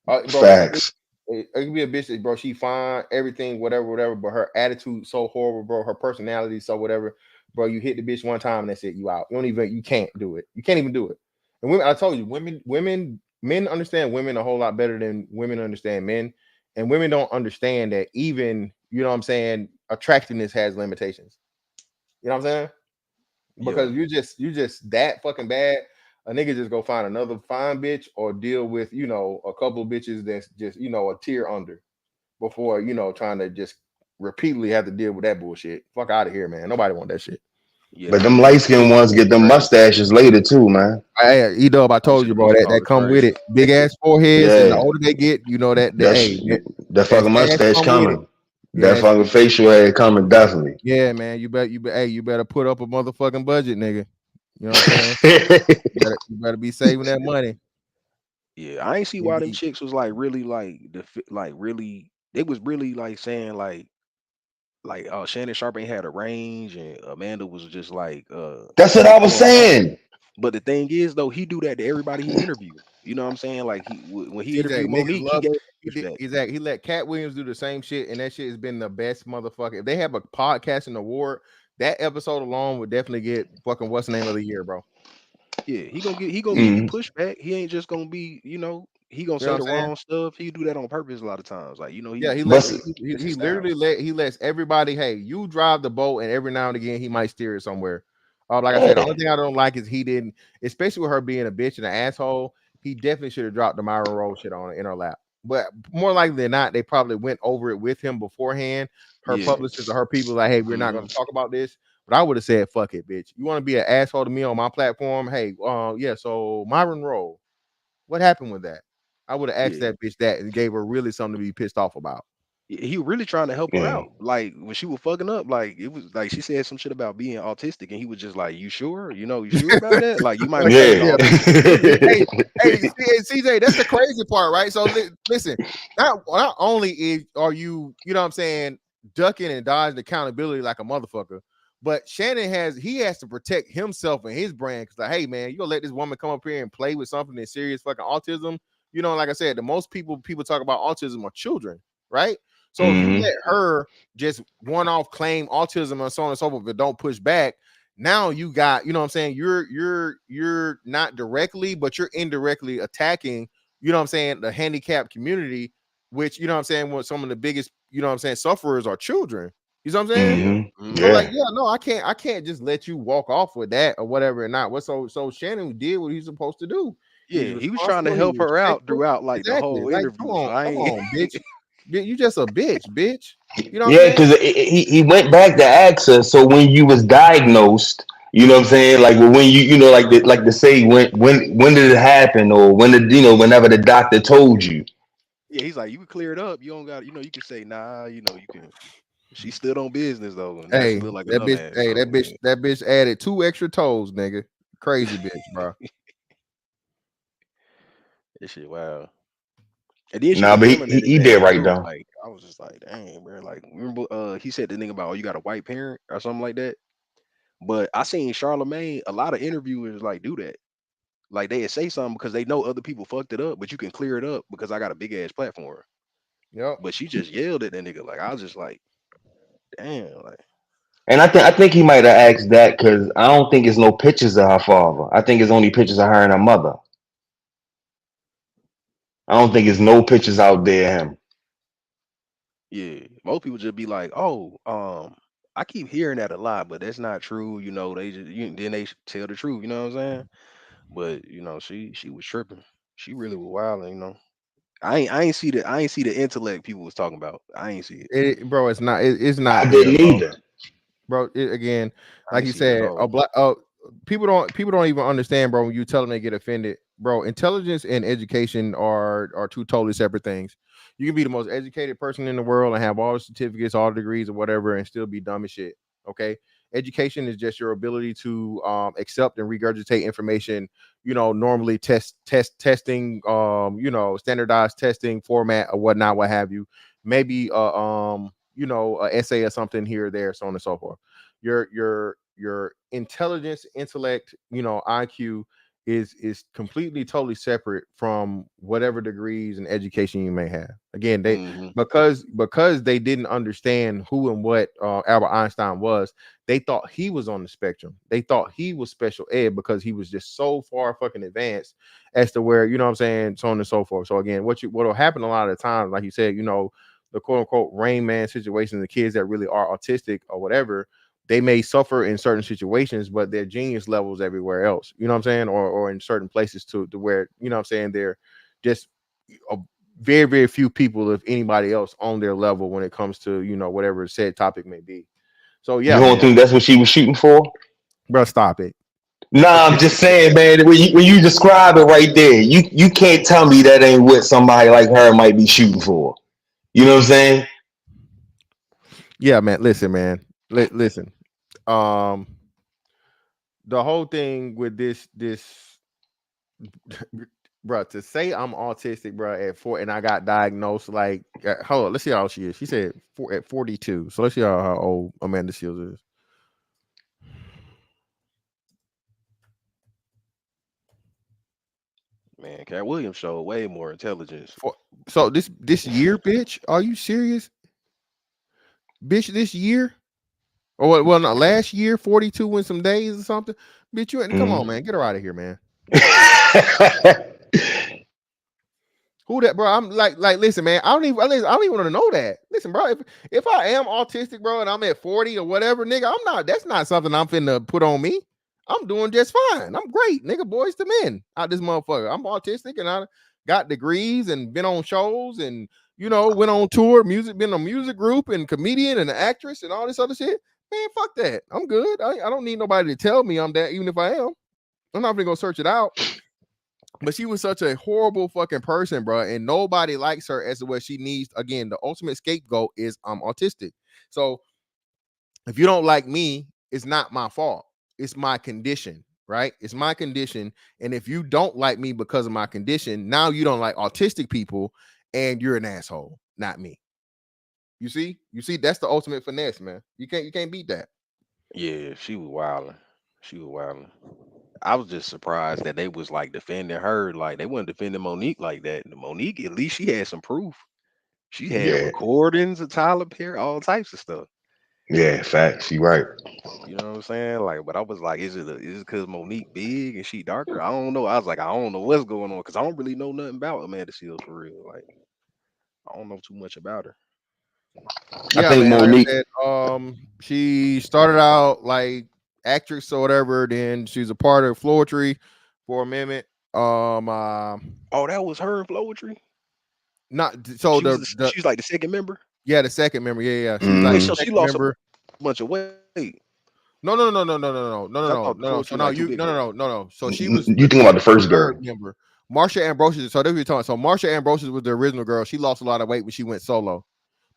Bro, Facts. it can be a bitch that, bro, she fine, everything, whatever, but her attitude so horrible, bro. Her personality so whatever, bro. You hit the bitch one time and that's it. You out. You can't do it. You can't even do it. And women, I told you, men understand women a whole lot better than women understand men, and women don't understand that even, you know what I'm saying, attractiveness has limitations. You know what I'm saying? Yeah. Because you just that fucking bad. A nigga just go find another fine bitch or deal with, a couple of bitches that's just, a tier under before, trying to just repeatedly have to deal with that bullshit. Fuck out of here, man. Nobody want that shit. Yeah, But them them them light skinned shit ones get them crazy. mustaches later too, man. Hey, E-Dub, I Oh, you told see you, the bro, that, mustache that come with crazy. it. Big ass foreheads, and the Yeah, older they get, that's hey, that that fucking stash mustache come with it. coming. That Yes. fucking facial hair coming definitely. Yeah, man. You better put up a motherfucking budget, nigga. You know what I'm saying? You better be saving that money. Yeah, I ain't see why them Indeed. chicks was like really like like really. They was really like saying like Shannon Sharp ain't had a range and Amanda was just like That's what she I was was throwing off. saying. But the thing is though, he do that to everybody he interview. You know what I'm saying? Like when he CJ, interviewed niggas Monique, he love. gave He did pushback. exactly. He let Cat Williams do the same shit, and that shit has been the best motherfucker. If they have a podcasting award, that episode alone would definitely get fucking what's the name of the year, bro. Yeah, he gonna give you Mm. pushback. He ain't just gonna be, he gonna You know say what the I'm saying? wrong stuff. He do that on purpose a lot of times. Like, Yeah, he let But it's he his style. literally lets everybody. Hey, you drive the boat, and every now and again he might steer it somewhere. Like I said, the yeah, only thing I don't like is he didn't, especially with her being a bitch and an asshole. He definitely should have dropped the Myron Rose shit on in her lap. But more likely than not, they probably went over it with him beforehand. Her Yeah. publicist or her people like, hey, we're not going Hmm. to talk about this. But I would have said, fuck it, bitch. You want to be an asshole to me on my platform? Hey, yeah. So Myron Rose, what happened with that? I would have asked Yeah. that bitch that and gave her really something to be pissed off about. He really trying to help her yeah. out. Like when she was fucking up, like it was like she said some shit about being autistic, and he was just like, "You sure? You sure about that? Like you might want to take Yeah. all this." Hey, CJ, that's the crazy part, right? So listen, not only are you, you know what I'm saying, ducking and dodging accountability like a motherfucker, but Shannon has to protect himself and his brand because, like, hey man, you gonna let this woman come up here and play with something that's serious fucking autism? Like I said, the most people talk about autism are children, right? So if you Hmm. let her just one-off claim autism and so on and so forth, but don't push back, now you got, you know what I'm saying, you're not directly, but you're indirectly attacking, you know what I'm saying, the handicapped community, which, you know what I'm saying, what some of the biggest, you know what I'm saying, sufferers are children. You know what I'm saying? Mm-hmm. So like, Yeah. yeah, no, I can't just let you walk off with that or whatever and not. What so Shannon did what he's supposed to do. He's Yeah, he was trying to responsible. He help was her out respectful. throughout like the Exactly. whole Like, interview. So I come ain't. on, bitch. You just a bitch. You know what I'm Yeah, saying? because he went back to ask her. So when you was diagnosed, you know what I'm saying? Like when you know like to say when did it happen or when did whenever the doctor told you. Yeah, he's like, you can clear it up. You don't got, you can say, nah, you can. She stood on business though, and now she Hey, look like a that bitch. dumbass. Hey, So yeah. that bitch added 2 extra toes, nigga. Crazy bitch, bro. This shit, wow. And then she Nah, was but yelling at his he did ass right too. though. Like I was just like, dang, bro. Like remember, he said the thing about, oh, you got a white parent or something like that. But I seen Charlemagne, a lot of interviewers like do that. Like they say something because they know other people fucked it up, but you can clear it up because I got a big ass platform. Yep. But she just yelled at that nigga. Like I was just like, damn, like And I think he might have asked that because I don't think it's no pictures of her father. I think it's only pictures of her and her mother. I don't think it's no pictures out there of him. yeah. Most people just be like, oh, I keep hearing that a lot, but that's not true. They just then they tell the truth. You know what I'm saying? But she was tripping. She really was wild. I ain't see the intellect people was talking about. I ain't see it. Bro, it's I not there, didn't bro. either. Bro, again, I like ain't you see it at said, a all. black people don't even understand, bro. When you tell them they get offended, bro. Intelligence and education are two totally separate things. You can be the most educated person in the world and have all the certificates, all the degrees, or whatever, and still be dumb as shit. Okay, education is just your ability to accept and regurgitate information. Normally testing, standardized testing format or whatnot, what have you. Maybe a essay or something here or there, so on and so forth. Your intelligence, intellect, IQ is completely totally separate from whatever degrees and education you may have. Again, they Hmm. because they didn't understand who and what Albert Einstein was. They thought he was on the spectrum. They thought he was special ed because he was just so far fucking advanced as to where, what I'm saying, so on and so forth. So again, what'll happen a lot of the times, like you said, the quote unquote Rain Man situation, the kids that really are autistic or whatever, they may suffer in certain situations, but their genius levels everywhere else. You know what I'm saying? Or in certain places to where, what I'm saying, they're just a very, very few people, if anybody else, on their level when it comes to, whatever said topic may be. So You yeah, don't man. think that's what she was shooting for? Bro, stop it. Nah, I'm just saying, man. When you describe it right there, you can't tell me that ain't what somebody like her might be shooting for. You know what I'm saying? Yeah, man. Listen, man. Listen. Um, the whole thing with this bro, to say I'm autistic, bro, at 4 and I got diagnosed like hold on, let's see how old she is. She said at 42. So let's see how old Amanda Seales is. Man, Cat Williams showed way more intelligence. So this year, bitch, are you serious? Bitch, this year? Or well, not last year, 42 in some days or something. Bitch, you ain't come on, man. Get her out of here, man. Who that, bro? I'm like, listen, man. I don't even want to know that. Listen, bro. If I am autistic, bro, and I'm at 40 or whatever, nigga, I'm not. That's not something I'm finna put on me. I'm doing just fine. I'm great, nigga. Boys to men out this motherfucker. I'm autistic and I got degrees and been on shows and went on tour, been a music group and comedian and an actress and all this other shit. Man, fuck that. I'm good. I don't need nobody to tell me I'm that, even if I am. I'm not gonna go search it out. But she was such a horrible fucking person, bro, and nobody likes her as to what she needs. Again, the ultimate scapegoat is I'm autistic. So if you don't like me, it's not my fault. It's my condition, right? It's my condition. And if you don't like me because of my condition, now you don't like autistic people, and you're an asshole, not me. You see, that's the ultimate finesse, man. You can't beat that. Yeah, she was wilding. She was wilding. I was just surprised that they was like defending her, like they weren't defending Monique like that. Monique, at least she had some proof. She had Yeah, recordings of Tyler Perry, all types of stuff. yeah, facts. You right. You know what I'm saying? Like, but I was like, is it because Monique big and she darker? I don't know. I was like, I don't know what's going on because I don't really know nothing about Amanda Seales for real. Like, I don't know too much about her. Yeah, think man. Like I Monique. said, she started out like actress or whatever. Then she's a part of Floetry for a minute. Oh, that was her in Floetry. Not so She was the she's like the second member. yeah, the second member. Yeah. She was like Wait, the so Mm. she second lost member. a bunch of weight. No. 'Cause I thought the So Floetry now like two you different. no. So she You was thinking about the the first girl? third member. Marsha Ambrosius. So that's what you're talking. So Marsha Ambrosius was the original girl. She lost a lot of weight when she went solo.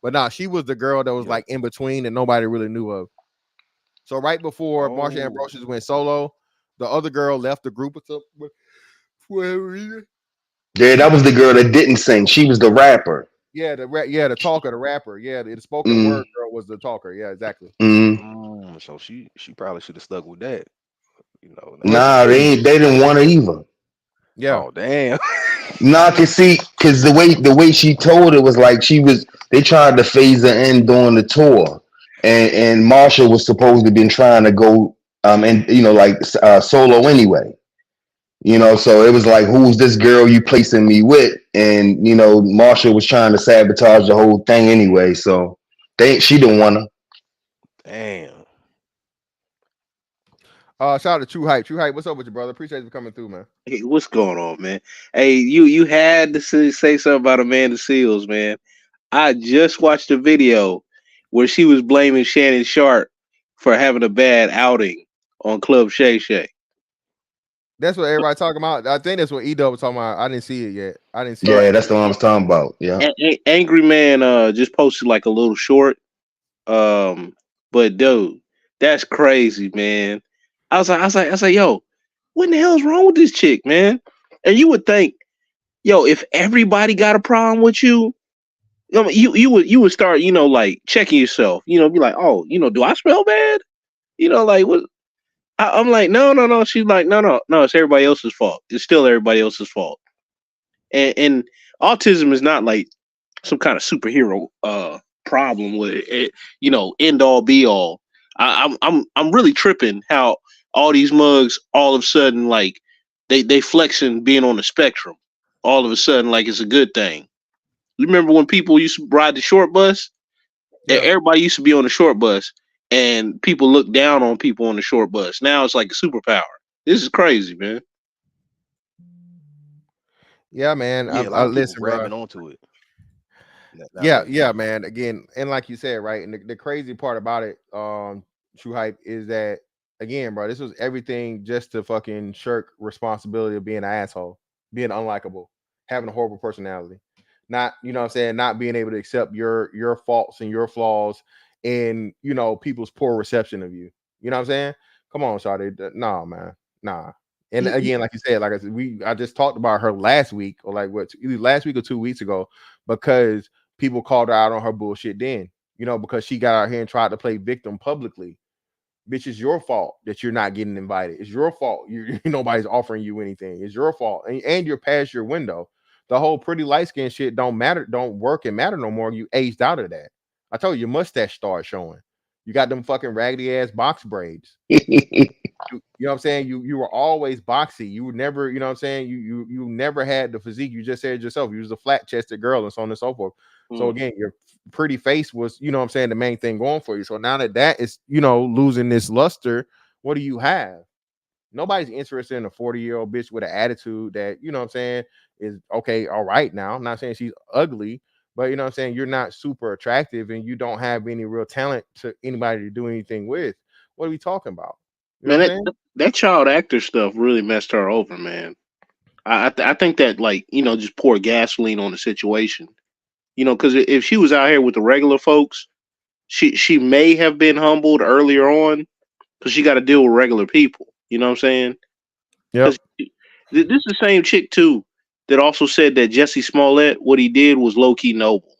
But nah, she was the girl that was Yeah. like in between that nobody really knew of. So right before Marsha Oh, Ambrosius went solo, the other girl left the group or something for whatever reason. Yeah, that was the girl that didn't sing. She was the rapper. Yeah, the talker, the rapper. Yeah, the spoken Mm, word girl was the talker. Yeah, exactly. mm. so she probably should have stuck with that. You know, Well, she Nah, didn't. they didn't want to either. Yeah. oh damn. Nah, cause the way she told it was like they tried to phase her in during the tour, and Marsha was supposed to been trying to go and like solo anyway. So it was like, who's this girl you placing me with? And Marsha was trying to sabotage the whole thing anyway. So she didn't want to. Damn. Shout out to True Hype. True Hype, what's up with you, brother? Appreciate you coming through, man. Hey, what's going on, man? Hey, you had to say something about Amanda Seales, man. I just watched a video where she was blaming Shannon Sharp for having a bad outing on Club Shay Shay. That's what everybody talking about. I think that's what E-Dub was talking about. I didn't see it yet. I didn't see Yeah, it. that's the one I was talking about. Yeah. Angry Man just posted like a little short. But dude, that's crazy, man. I was like, yo, what in the hell is wrong with this chick, man? And you would think, yo, if everybody got a problem with you, you would start, like checking yourself, be like, oh, do I smell bad? Like what? I'm like, no. She's like, no, it's everybody else's fault. It's still everybody else's fault. And autism is not like some kind of superhero problem with it, end all be all. I'm really tripping how all these mugs all of a sudden like they flexing being on the spectrum. All of a sudden like it's a good thing. You remember when people used to ride the short bus? Yeah. Everybody used to be on the short bus, and people look down on people on the short bus. Now it's like a superpower. This is crazy, man. Yeah, man. Yeah, a lot of people Listen, bro. grabbing onto it. Yeah, man. Again, and like you said, right? And the crazy part about it, True Hype, is that again, bro, this was everything just to fucking shirk responsibility of being an asshole, being unlikable, having a horrible personality, not, what I'm saying, not being able to accept your faults and your flaws and people's poor reception of you. You know what I'm saying? Come on, Shawty. No, man. Nah. And again, like you said, like I said, I just talked about her last week, or like either last week or 2 weeks ago, because people called her out on her bullshit then, because she got out here and tried to play victim publicly. Bitch, it's your fault that you're not getting invited. It's your fault. Nobody's offering you anything. It's your fault. And you're past your window. The whole pretty light skin shit don't work and matter no more. You aged out of that. I told you, your mustache started showing. You got them fucking raggedy ass box braids. You know what I'm saying? You were always boxy. You were never, you know what I'm saying? You never had the physique. You just said yourself. You was a flat chested girl and so on and so forth. So again, your pretty face was, what I'm saying, the main thing going for you. So now that is, losing this luster, what do you have? Nobody's interested in a 40-year-old bitch with an attitude that, what I'm saying, is okay, all right now. I'm not saying she's ugly, but what I'm saying, you're not super attractive and you don't have any real talent to anybody to do anything with. What are we talking about? Man, that child actor stuff really messed her over, man. I think that just poured gasoline on the situation. Because if she was out here with the regular folks, she may have been humbled earlier on because she got to deal with regular people. You know what I'm saying? Yeah. This is the same chick too that also said that Jesse Smollett, what he did was low key noble.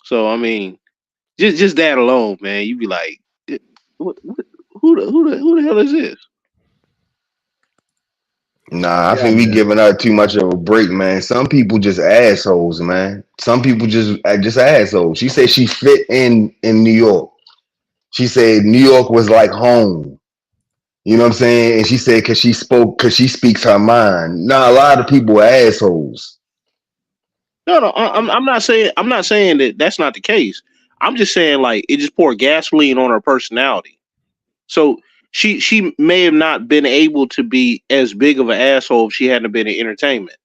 So I mean, just that alone, man, you'd be like, who the hell is this? Nah, I think we giving her too much of a break, man. Some people just assholes, man. Some people just assholes. She said she fit in New York. She said New York was like home. You know what I'm saying? And she said because she speaks her mind. Nah, a lot of people are assholes. No, I'm not saying that that's not the case. I'm just saying, like, it just poured gasoline on her personality. So she may have not been able to be as big of an asshole if she hadn't been in entertainment.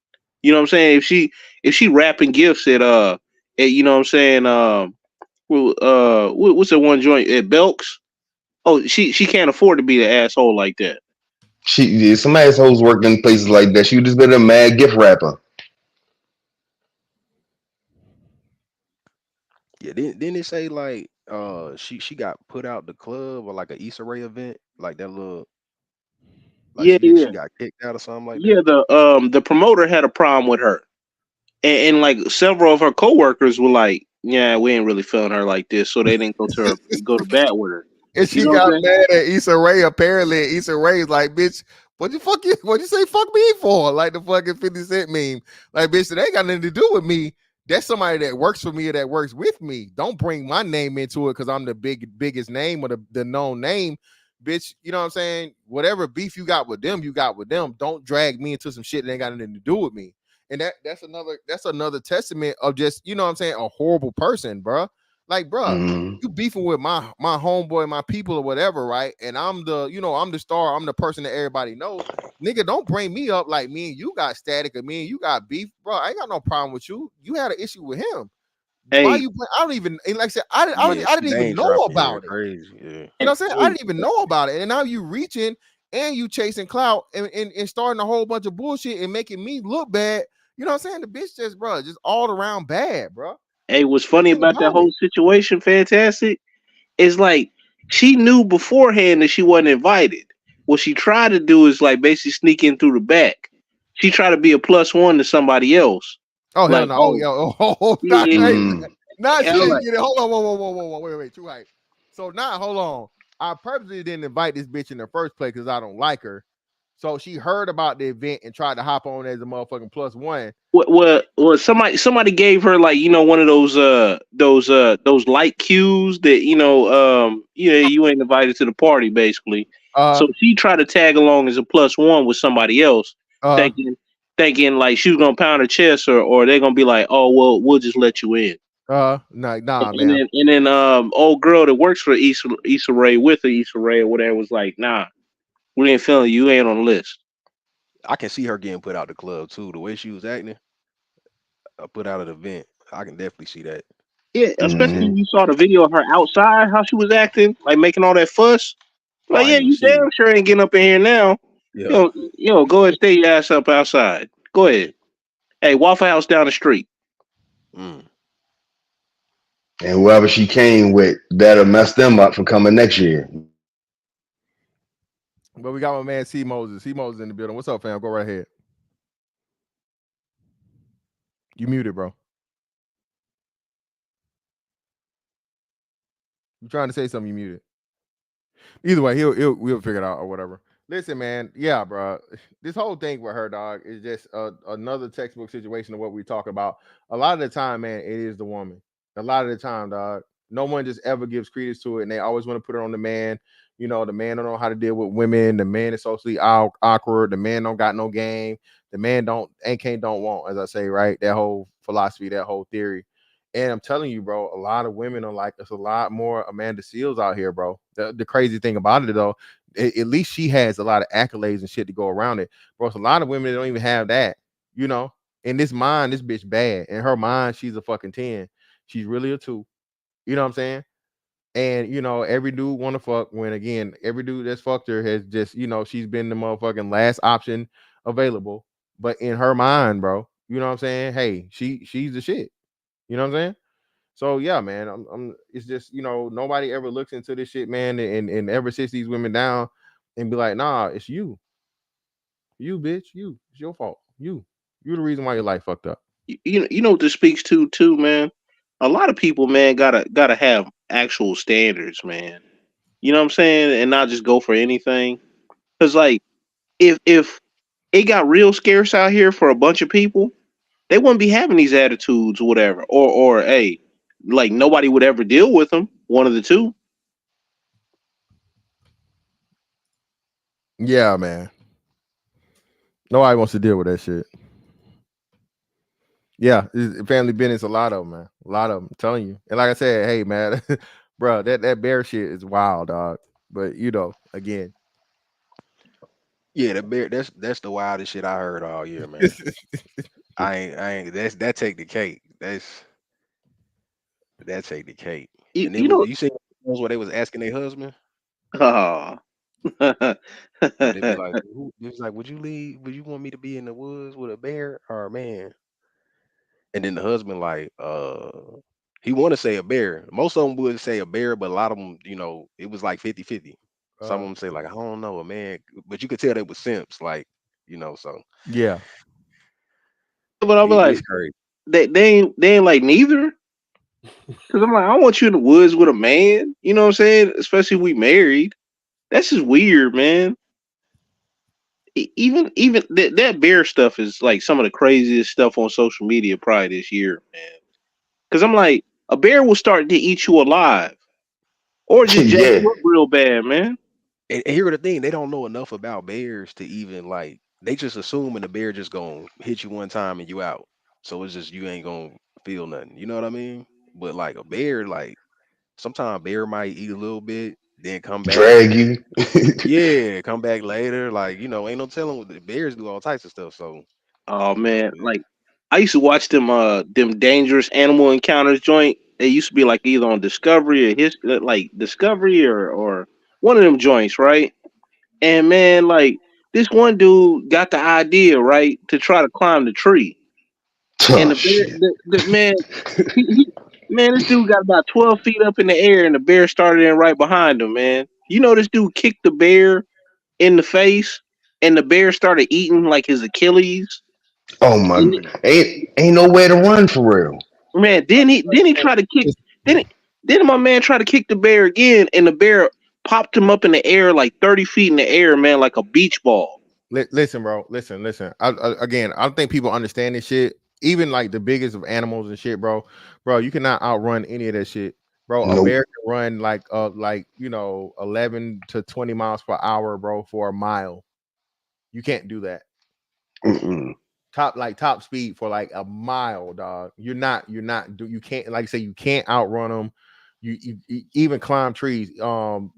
You know what I'm saying? If she wrapping gifts at you know what I'm saying, what's that one joint at Belk's? Oh, she can't afford to be the asshole like that. Some assholes work in places like that. She would just been a mad gift wrapper. Yeah, didn't it say like she got put out the club or like an Issa Rae event, like that little like Yeah, yeah, she got kicked out or something like yeah. that? The promoter had a problem with her, and like several of her coworkers were like, "Yeah, we ain't really feeling her like this," so they didn't go to bat with her. And You she know what got I'm saying? mad at Issa Rae. Apparently, Issa Rae's like, bitch, what you say fuck me for? Like the fucking 50 Cent meme. Like, bitch, it ain't got nothing to do with me. That's somebody that works for me or that works with me. Don't bring my name into it because I'm the biggest name or the known name. Bitch, you know what I'm saying? Whatever beef you got with them, you got with them. Don't drag me into some shit that ain't got nothing to do with me. And that's another testament of just, you know what I'm saying, a horrible person, bro. Like, bro, you beefing with my homeboy, my people or whatever, right? And I'm the star, I'm the person that everybody knows. Nigga, don't bring me up like me and you got static or me and you got beef, bro. I ain't got no problem with you. You had an issue with him. Why Hey, you? I don't even, and like I said, I Yeah, didn't she even name know dropping here about it. crazy. Yeah. You know what I'm saying? I didn't even know about it, and now you reaching and you chasing clout and starting a whole bunch of bullshit and making me look bad. You know what I'm saying? The bitch just all around bad, bro. hey, what's funny Nothing about that about whole it. situation, Fantastic, is like she knew beforehand that she wasn't invited. What she tried to do is like basically sneak in through the back. She tried to be a plus one to somebody else. Oh hell Like, no! Oh oh, yo! yeah, Not, hey, yeah. not And she I'm ain't like, get it. Hold on! Whoa! Wait! Too hype. So now, hold on. I purposely didn't invite this bitch in the first place because I don't like her. So she heard about the event and tried to hop on as a motherfucking plus one. well, somebody gave her like one of those light cues that you ain't invited to the party basically. Uh, So she tried to tag along as a plus one with somebody else, uh, thinking like she was gonna pound her chest or they're gonna be like, oh well, we'll just let you in. nah, And man. then old girl that works for Issa Rae with the Issa Rae or whatever was like, nah, we ain't feeling you. You ain't on the list. I can see her getting put out the club too. The way she was acting, put out an event. I can definitely see that. Yeah, especially when you saw the video of her outside, how she was acting, like making all that fuss. Oh, Like, I yeah, ain't even you see damn it. sure ain't getting up in here now. Yeah. Go ahead, stay your ass up outside. Go ahead. Hey, Waffle House down the street. Mm. And whoever she came with, that'll mess them up for coming next year. But we got my man C Moses. C Moses in the building. What's up, fam? Go right ahead. You muted, bro. You trying to say something? You muted. Either way, we'll figure it out or whatever. Listen, man. Yeah, bro. This whole thing with her, dog, is just another textbook situation of what we talk about. A lot of the time, man, it is the woman. A lot of the time, dog. No one just ever gives credence to it, and they always want to put it on the man. You know, the man don't know how to deal with women. The man is socially awkward. The man don't got no game. The man don't want, as I say, right? That whole philosophy, that whole theory. And I'm telling you, bro, a lot of women are like, there's a lot more Amanda Seales out here, bro. The crazy thing about it, though, at least she has a lot of accolades and shit to go around it. Bro, it's a lot of women that don't even have that, you know? In this mind, this bitch bad. In her mind, she's a fucking 10. She's really a 2. You know what I'm saying? And, every dude want to fuck when, again, every dude that's fucked her has just, she's been the motherfucking last option available. But in her mind, bro, you know what I'm saying? Hey, she's the shit. You know what I'm saying? So yeah, man, it's just, nobody ever looks into this shit, man, and ever sits these women down and be like, nah, it's you, bitch, it's your fault, you the reason why your life fucked up. You know what this speaks to too, man. A lot of people, man, gotta have actual standards, man. You know what I'm saying, and not just go for anything. Cause like if it got real scarce out here for a bunch of people, they wouldn't be having these attitudes or whatever. Or hey, like nobody would ever deal with them. One of the two. Yeah, man, nobody wants to deal with that shit. Yeah, family business. A lot of them, man. A lot of them. I'm telling you. And like I said, hey, man, bro, that bear shit is wild, dog. But again. Yeah, the bear. That's the wildest shit I heard all year, man. I ain't. That take the cake. That take the cake. You, And it you was know. you see those where they was asking their husband. Oh. Yeah, they'd be like, they was like, would you leave? Would you want me to be in the woods with a bear or a man? And then the husband like, he want to say a bear. Most of them would say a bear, but a lot of them, it was like 50-50. Some of them say like, I don't know, a man, but you could tell they was simps, like, so Yeah. But I'm it's like, crazy. they ain't like neither. Cause I'm like, I want you in the woods with a man. You know what I'm saying? Especially if we married. That's just weird, man. Even that bear stuff is like some of the craziest stuff on social media probably this year, man. Cause I'm like, a bear will start to eat you alive, or just jack Yeah. you up real bad, man. And here the thing, they don't know enough about bears to even like they just assuming the bear just gonna hit you one time and you out. So it's just you ain't gonna feel nothing. You know what I mean? But like a bear, like sometimes bear might eat a little bit, then come back. Drag you. Yeah, come back later. Like, ain't no telling what the bears do all types of stuff. So, Oh man, yeah. like I used to watch them dangerous animal encounters joint. They used to be like either on Discovery or like Discovery or one of them joints, right? And man, like this one dude got the idea, right, to try to climb the tree. And Oh the bear, shit. the man, man, this dude got about 12 feet up in the air, and the bear started in right behind him. Man, you know this dude kicked the bear in the face, and the bear started eating like his Achilles. Oh my, And ain't nowhere to run for real. man, then he tried to kick. Then then my man tried to kick the bear again, and the bear popped him up in the air like 30 feet in the air, man, like a beach ball. Listen, bro. Listen. Again, I don't think people understand this shit. Even like the biggest of animals and shit, bro. Bro, you cannot outrun any of that shit, bro. A Nope. bear can run like 11 to 20 miles per hour, bro, for a mile. You can't do that. Mm-mm. Top speed for like a mile, dog. You can't, like I say, you can't outrun them. You even climb trees. Bro,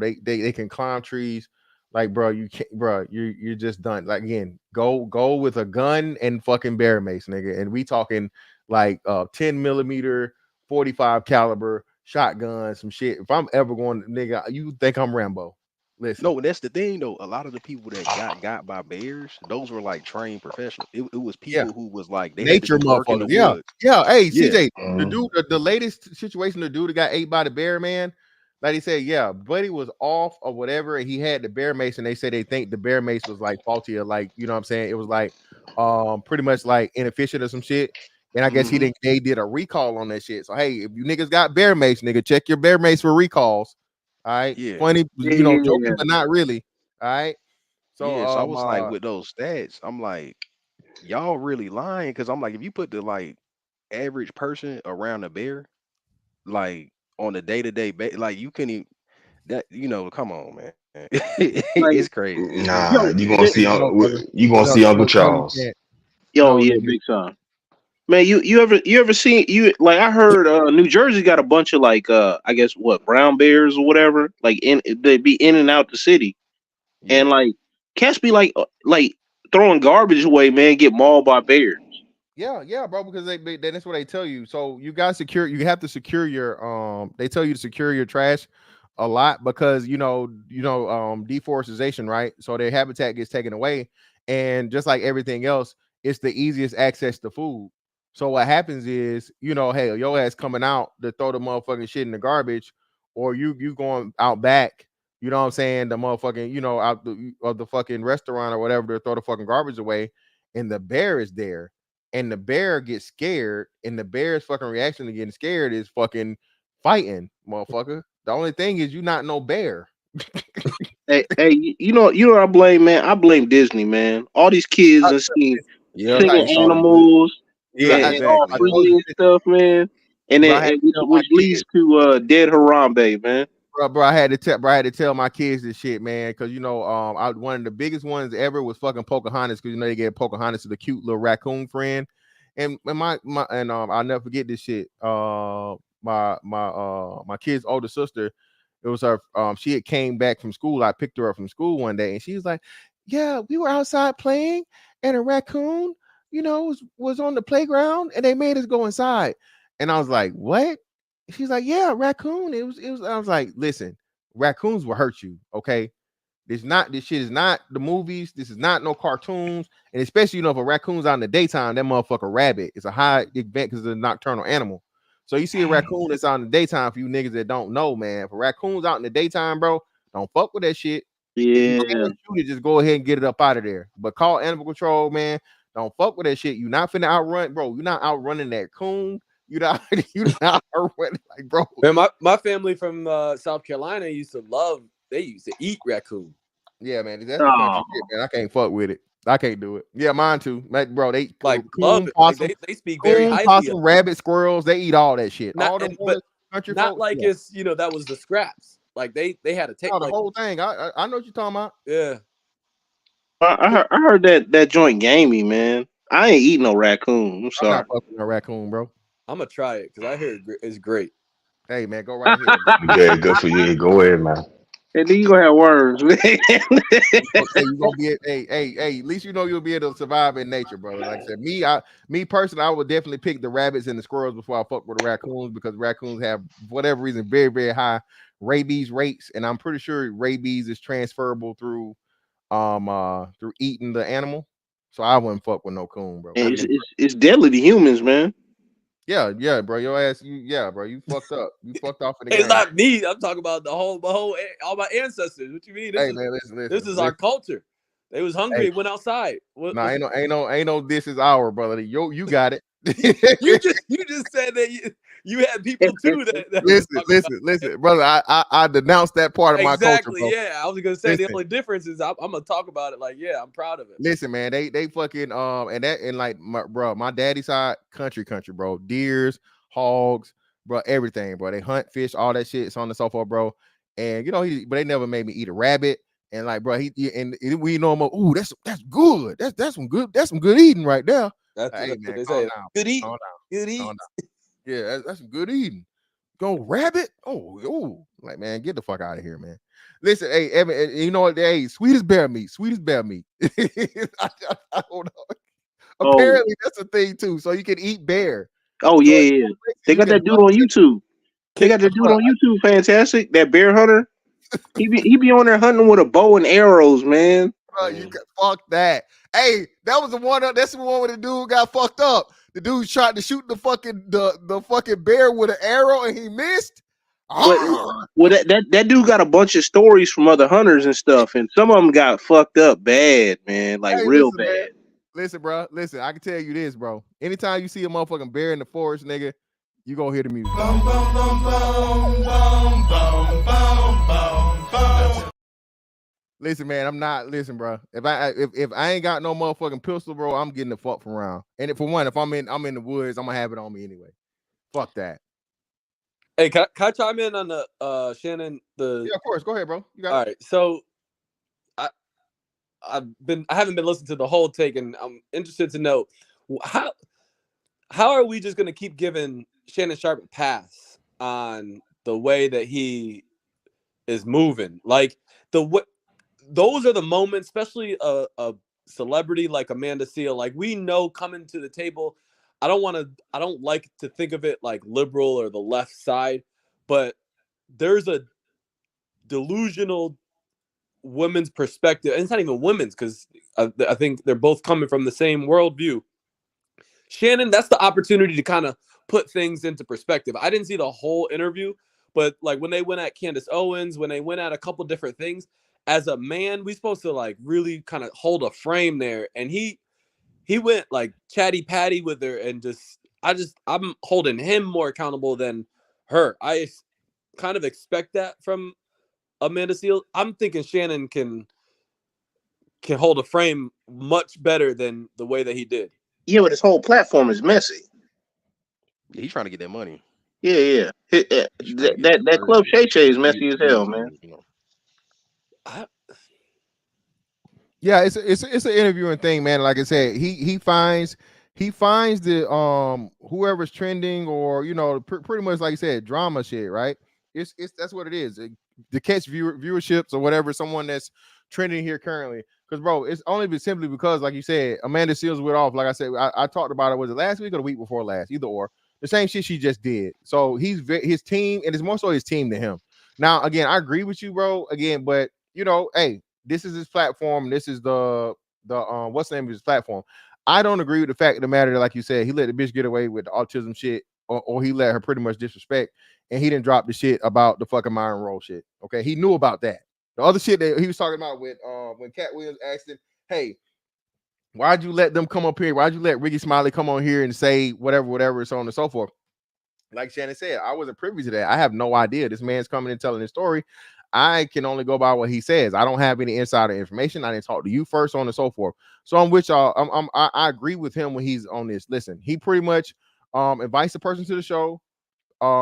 they can climb trees. Like, bro, you can't, bro. You're just done. Like, again, go with a gun and fucking bear mace, nigga. And we talking like 10 millimeter, 45 caliber shotgun, some shit. If I'm ever going, nigga, you think I'm Rambo? Listen. No, that's the thing though. A lot of the people that got by bears, those were like trained professionals. It was Yeah. people who was like they had to Nature do work in the motherfuckers. Yeah. woods. Yeah. Hey, Yeah. CJ, the latest situation, the dude that got ate by the bear, man. Like he said, yeah, buddy was off or whatever, and he had the bear mace, and they said they think the bear mace was like faulty or like, you know what I'm saying? It was like pretty much like inefficient or some shit. And I guess Mhm. they did a recall on that shit. So hey, if you niggas got bear mace, nigga, check your bear mace for recalls. All right. Yeah. Funny, joking, Yeah, but not really. All right. So Yeah. So I was like, with those stats, I'm like, y'all really lying? Because I'm like, if you put the like average person around a bear, like on a day-to-day like you couldn't even that, come on, man. like It's crazy. Nah, yo, you gonna the, see motherfucker. you gonna see Uncle No, you Charles. can't. yo, No, yeah, nigga. big time. Man, you ever seen you like I heard New Jersey got a bunch of like I guess what brown bears or whatever like they be in and out the city Yeah. and like cats be like throwing garbage away, man, get mauled by bears. Yeah, bro, because that's what they tell you. So you got you have to secure your they tell you to secure your trash a lot because deforestation, right? So their habitat gets taken away, and just like everything else, it's the easiest access to food. So what happens is, hey, your ass coming out to throw the motherfucking shit in the garbage, or you going out back, you know what I'm saying, the motherfucking, out of the fucking restaurant or whatever to throw the fucking garbage away, and the bear is there and the bear gets scared, and the bear's fucking reaction to getting scared is fucking fighting, motherfucker. The only thing is you not no bear. Hey, you know what I blame, man? I blame Disney, man. All these kids and seen Yeah, Bro, they singing saw the good. animals Yeah, and all I exactly. told pretty you and this, stuff, man. And bro. then I had to tell my which leads kids, to dead Harambe, man. bro. I had to tell my kids this shit, man, because one of the biggest ones ever was fucking Pocahontas, because they gave Pocahontas to the cute little raccoon friend. and I'll never forget this shit. My kid's older sister, it was her. She had came back from school. I picked her up from school one day, and she was like, "Yeah, we were outside playing, and a raccoon, was on the playground, and they made us go inside." And I was like, "What?" She's like, "Yeah, raccoon. It was." I was like, "Listen, raccoons will hurt you, okay? This shit is not the movies. This is not no cartoons, and especially if a raccoon's out in the daytime, that motherfucker rabbit. It's a high event because it's a nocturnal animal. So you see a raccoon that's out in the daytime. For you niggas that don't know, man, if a raccoon's out in the daytime, bro, don't fuck with that shit. If you can't shoot it, just go ahead and get it up out of there. But call animal control, man. Don't fuck with that shit. You not finna outrun, bro. You're not outrunning that coon. You not outrunning, like, bro. Man, my family from South Carolina they used to eat raccoon. Yeah, man, that's the country shit, man. I can't fuck with it. I can't do it. Yeah, mine too, like, bro. They like coon, love it. possum, Like, they speak very coon, highly possum, of it. rabbit, squirrels. They eat all that shit. Not, All them but country not folks, like yeah. it's that was the scraps. Like they had to take the whole thing. I know what you're talking about. Yeah. I heard that joint gamey, man. I ain't eating no raccoon. I'm sorry. I'm not fucking with a raccoon, bro. I'm gonna try it because I hear it's great. Hey, man, go right ahead. Yeah, good for you. Go ahead, man. And then you gonna have worms, man. Hey, you gonna be hey. At least you'll be able to survive in nature, brother. Like I said, me personally, I would definitely pick the rabbits and the squirrels before I fuck with the raccoons because raccoons have, for whatever reason, very, very high rabies rates, and I'm pretty sure rabies is transferable through eating the animal. So I wouldn't fuck with no coon, bro. It's deadly to humans, man. Yeah, bro. Your ass, bro. You fucked up. You fucked off in the It's game. not me. I'm talking about all my ancestors. What you mean? This is our culture. They was hungry. Hey. They went outside. Ain't no. This is our brother. You got it. you just said that you had people too that listen, brother. I denounced that part of my culture, bro. Yeah, I was gonna say the only difference is I'm gonna talk about it. Like, yeah, I'm proud of it. Listen, man, they fucking and like my daddy's side country, bro. Deers, hogs, bro, everything, bro. They hunt, fish, all that shit. It's on the sofa, bro. And but they never made me eat a rabbit. And like, bro, we know him. Ooh, that's good. That's some good eating right there. That's hey, what man, they say. Good eating. Good eating. Yeah, that's some good eating. Go rabbit. Oh, like, man, get the fuck out of here, man. Listen, hey, Evan, you know what? Hey, sweet as bear meat. I don't know. Apparently, that's a thing too. So you can eat bear. Oh yeah. They got that dude on YouTube. Fantastic. That bear hunter. He be on there hunting with a bow and arrows, man. You got fuck that. Hey, that was the one. That's the one where the dude got fucked up. The dude tried to shoot the fucking bear with an arrow and he missed. Well, that dude got a bunch of stories from other hunters and stuff, and some of them got fucked up bad, man, like real bad. Man. Listen, bro. Listen, I can tell you this, bro. Anytime you see a motherfucking bear in the forest, nigga, you gonna hear the music. Bum, bum, bum, bum, bum, bum, bum, bum, bum. Listen, man, listen, bro. If I ain't got no motherfucking pistol, bro, I'm getting the fuck from around. And for one, if I'm in the woods, I'm gonna have it on me anyway. Fuck that. Hey, can I chime in on the Shannon? Yeah, of course. Go ahead, bro. You got all it. Right. So I haven't been listening to the whole take, and I'm interested to know how are we just gonna keep giving Shannon Sharpe a pass on the way that he is moving? Like those are the moments, especially a celebrity like Amanda Seales. Like, we know coming to the table, I don't like to think of it like liberal or the left side, but there's a delusional women's perspective. And it's not even women's because I think they're both coming from the same worldview. Shannon, that's the opportunity to kind of put things into perspective. I didn't see the whole interview, but like when they went at Candace Owens, when they went at a couple different things, as a man, we supposed to like really kind of hold a frame there. And he went like chatty patty with her, and I'm holding him more accountable than her. I kind of expect that from Amanda Seales. I'm thinking Shannon can hold a frame much better than the way that he did. Yeah, but his whole platform is messy. Yeah, he's trying to get that money. Yeah. That Club Shay Shay is messy as hell, man. Yeah, it's an interviewing thing, man. Like I said, he finds he finds the whoever's trending, or pretty much like you said, drama shit, right? It's that's what it is. To catch viewerships or whatever, someone that's trending here currently. Because bro, it's only simply because, like you said, Amanda Seales went off. Like I said, I talked about it. Was it last week or the week before last? Either or. The same shit she just did. So his team, and it's more so his team than him. Now, again, I agree with you, bro. Again, but hey, this is his platform. This is the what's the name of his platform? I don't agree with the fact of the matter that, like you said, he let the bitch get away with the autism shit, or he let her pretty much disrespect, and he didn't drop the shit about the fucking Myron Roll shit. Okay, he knew about that. The other shit that he was talking about with when Cat Williams asked him, "Hey, why'd you let them come up here? Why'd you let Ricky Smiley come on here and say whatever, so on and so forth?" Like Shannon said, I wasn't privy to that. I have no idea. This man's coming and telling his story. I can only go by what he says. I don't have any insider information. I didn't talk to you first, so on and so forth. So I'm with y'all. I agree with him when he's on this. Listen, he pretty much invites the person to the show.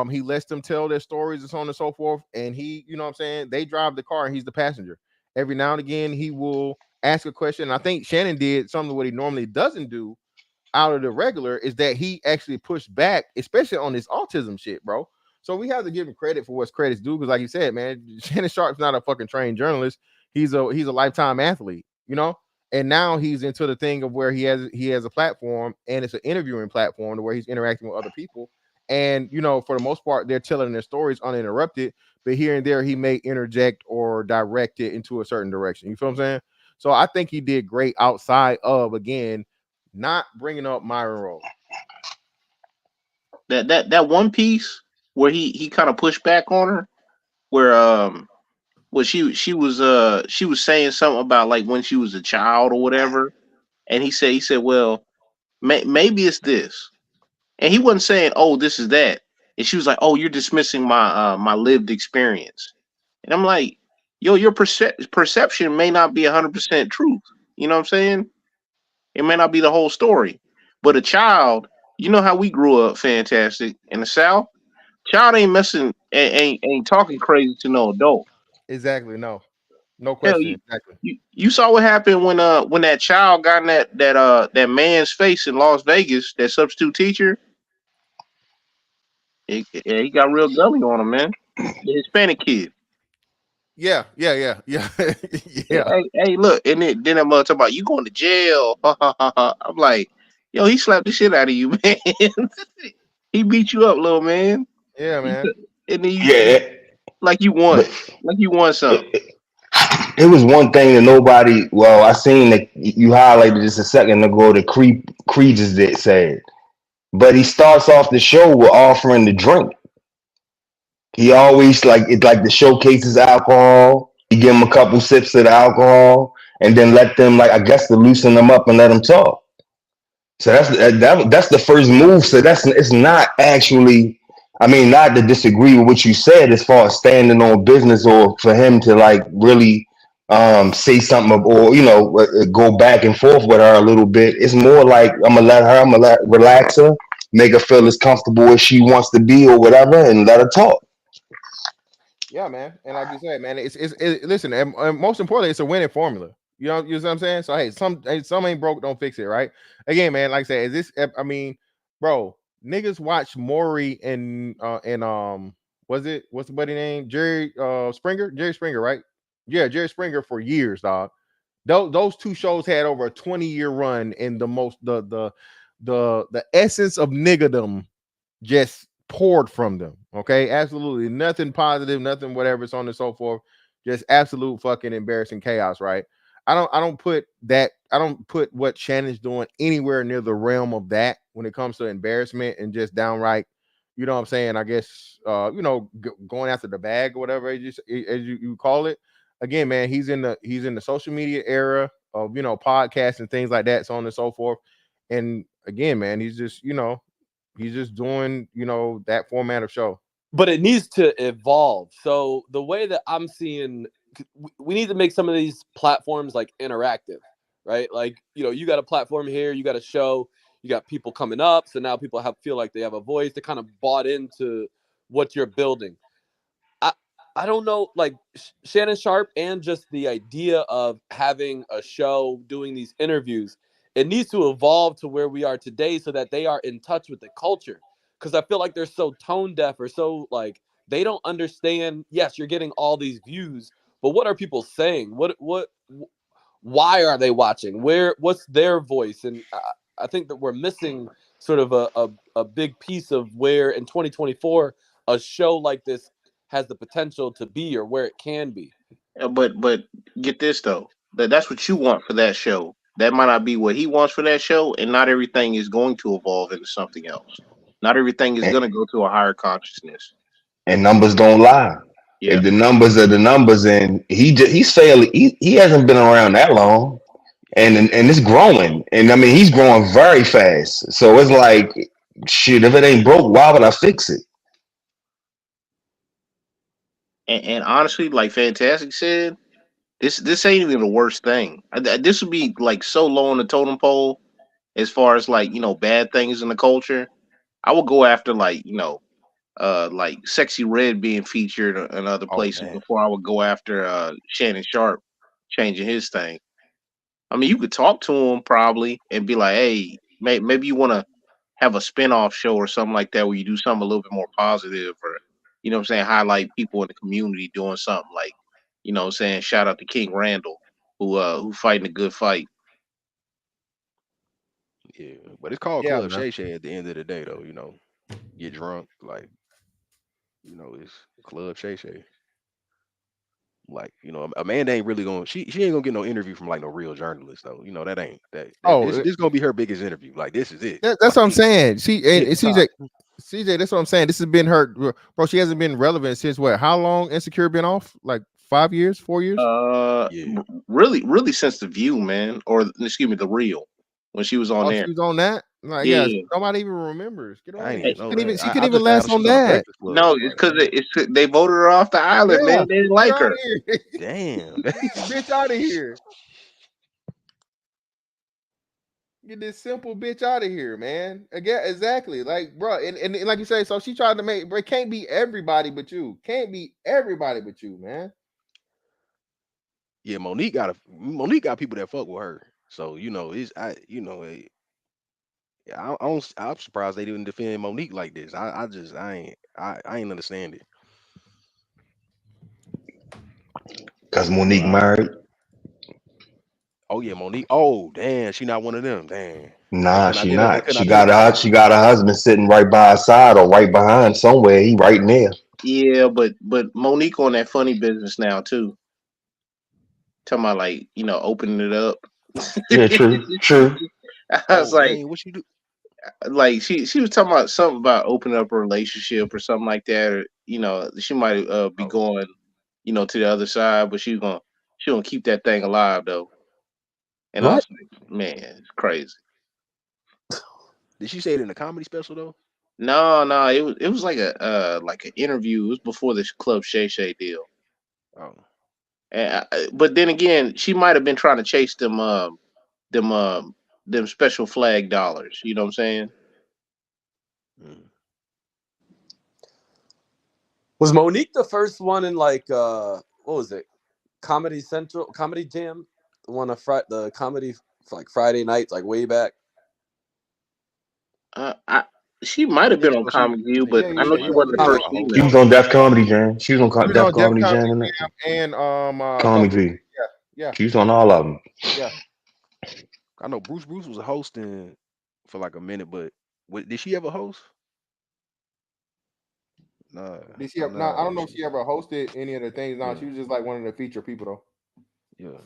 He lets them tell their stories and so on and so forth. And he, you know what I'm saying? They drive the car and he's the passenger. Every now and again, he will ask a question. I think Shannon did something what he normally doesn't do out of the regular, is that he actually pushed back, especially on this autism shit, bro. So we have to give him credit for what's credit's due, because like you said, man, Shannon Sharp's not a fucking trained journalist. He's a lifetime athlete, and now he's into the thing of where he has a platform, and it's an interviewing platform to where he's interacting with other people. And for the most part, they're telling their stories uninterrupted, but here and there he may interject or direct it into a certain direction. You feel what I'm saying? So I think he did great outside of, again, not bringing up Myron Roll. That one piece where he kind of pushed back on her, where she was saying something about like when she was a child or whatever, and he said, well, maybe it's this, and he wasn't saying, oh, this is that, and she was like, oh, you're dismissing my lived experience, and I'm like, yo, your perception may not be 100% truth. You know what I'm saying? It may not be the whole story, but a child, you know how we grew up, fantastic in the South. Child ain't messing, ain't talking crazy to no adult. Exactly. No Hell, question. Exactly. you saw what happened when that child got in that man's face in Las Vegas, that substitute teacher. He got real gully on him, man. The Hispanic kid. Yeah. Yeah. Hey, look, and then that mother talk about you going to jail. I'm like, yo, he slapped the shit out of you, man. He beat you up, little man. Yeah, man. And then Yeah, like you won, like you won something. it was one thing that nobody. Well, I seen that you highlighted just a second ago that Creed just did said, but he starts off the show with offering the drink. He always like the showcases alcohol. He give them a couple sips of the alcohol, and then let them, like, I guess, to loosen them up and let them talk. So that's the first move. So it's not actually. I mean, not to disagree with what you said as far as standing on business, or for him to like really say something, or go back and forth with her a little bit. It's more like I'm gonna relax her, make her feel as comfortable as she wants to be or whatever, and let her talk. Yeah, man. And like you said, man, listen, and most importantly, it's a winning formula. You know what I'm saying? So some ain't broke, don't fix it, right? Again, man, like I said, I mean, bro, niggas watch Maury and what's the buddy name? Jerry Springer, right? Yeah, Jerry Springer for years, dog. Those two shows had over a 20-year run, and the essence of niggerdom just poured from them. Okay, absolutely nothing positive, nothing whatever, so on and so forth. Just absolute fucking embarrassing chaos, right? I don't put what Shannon's doing anywhere near the realm of that when it comes to embarrassment and just downright, you know what I'm saying? I guess going after the bag or whatever, as you call it. Again, man, he's in the social media era of podcasts and things like that, so on and so forth. And again, man, he's just doing that format of show. But it needs to evolve. So the way that I'm seeing, we need to make some of these platforms like interactive, right? Like, you got a platform here, you got a show, you got people coming up, so now people feel like they have a voice. They kind of bought into what you're building. I don't know, like Shannon Sharp, and just the idea of having a show, doing these interviews, it needs to evolve to where we are today so that they are in touch with the culture. Because I feel like they're so tone deaf or so like they don't understand. Yes, you're getting all these views, but what are people saying? Why are they watching? What's their voice? And I think that we're missing sort of a big piece of where in 2024 a show like this has the potential to be or where it can be. But get this though, that's what you want for that show. That might not be what he wants for that show, and not everything is going to evolve into something else. Not everything is And, going to go to a higher consciousness. and numbers don't lie. Yeah, If the numbers are the numbers, and he's fairly he hasn't been around that long, and it's growing, and I mean he's growing very fast. So it's like, shit, if it ain't broke, why would I fix it? and honestly, like Fantastic said, this ain't even the worst thing. This would be like so low on the totem pole as far as like bad things in the culture. I would go after like Sexy Red being featured in other Oh places damn. before I would go after Shannon Sharp changing his thing. I mean, you could talk to him probably and be like, "Hey, maybe you want to have a spin-off show or something like that where you do something a little bit more positive, or what I'm saying, highlight people in the community doing something like, what I'm saying, shout out to King Randall who fighting a good fight." Yeah, but it's called Yeah, Club man. Shay Shay at the end of the day, though. Get drunk, like it's Club Shay Shay. Like, Amanda ain't really gonna she ain't gonna get no interview from like no real journalist though. That ain't that Oh, this gonna be her biggest interview. Like this is it. that's what I'm Like saying. And hit the top. CJ, that's what I'm saying. This has been her, bro. She hasn't been relevant since what? How long Insecure been off? Like 5 years, 4 years? Yeah. Really since The View, man, or excuse me, The Real, when she was on Oh, there. she was on that. Like, Yeah, yeah, yeah. nobody even remembers. Get I on ain't here. even Hey, know that. She I couldn't even just found last out she on was on that. Breakfast Club. no, I'm it's like, because they voted her off the island, Yeah, man. They didn't get like out of her. here. damn. Get this bitch out of here. Get this simple bitch out of here, man. Again, exactly. Like, bro, and like you say, so she tried to make, bro, it can't be everybody but you. Can't be everybody but you, man. Yeah, Monique got people that fuck with her. So I'm surprised they didn't defend Monique like this. I ain't understand it. Cause Monique married. Oh yeah, Monique. Oh damn, she not one of them. Damn, Nah, she they not. couldn't She got identify her. her. She got her husband sitting right by her side or right behind somewhere. He right there. Yeah, but Monique on that funny business now too. Talking about like opening it up. Yeah, true, true. I was Oh like, dang, what she do? she was talking about something about opening up a relationship or something like that, or she might be Oh, going to the other side, but she gonna keep that thing alive though. And I What? was like, man, it's crazy. did she say it in a comedy special though? No, it was like an interview. It was before this Club Shay Shay deal. Oh, And but then again, she might have been trying to chase them them special flag dollars. You know what I'm saying? mm. Was Monique the first one in like what was it? Comedy Central, Comedy Jam, the one of the comedy for like Friday nights, like way back. I She might have Yeah, been on so she Comic View, but Yeah, I know she she might have wasn't been the a first host. She female. was on Def Comedy Jam. She was she on was Def on Def Comedy Comedy Jam and that. Jam and a Comic couple. V. Yeah, She was on all of them. yeah. I know Bruce was a host for like a minute, but did she ever host? Nah, Did she I ever? Nah, I know don't know if she ever hosted any of the things. No, yeah, she was just like one of the feature people though. yeah.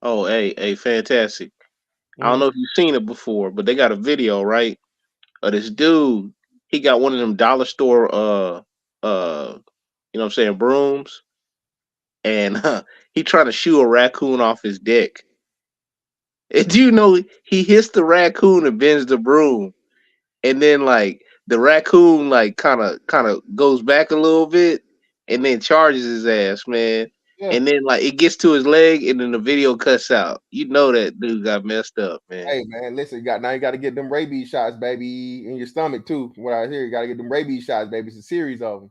Oh, hey, fantastic! I don't Mm-hmm. know if you've seen it before, but they got a video right of this dude. He got one of them dollar store what I'm saying, brooms, and he trying to shoo a raccoon off his deck. And do you know he hits the raccoon and bends the broom, and then like the raccoon like kind of goes back a little bit, and then charges his ass, man. Yeah. And then like it gets to his leg, and then the video cuts out. You know that dude got messed up, man. Hey man, listen, you got to get them rabies shots, baby, in your stomach too. From what I hear, you got to get them rabies shots, baby. It's a series of them.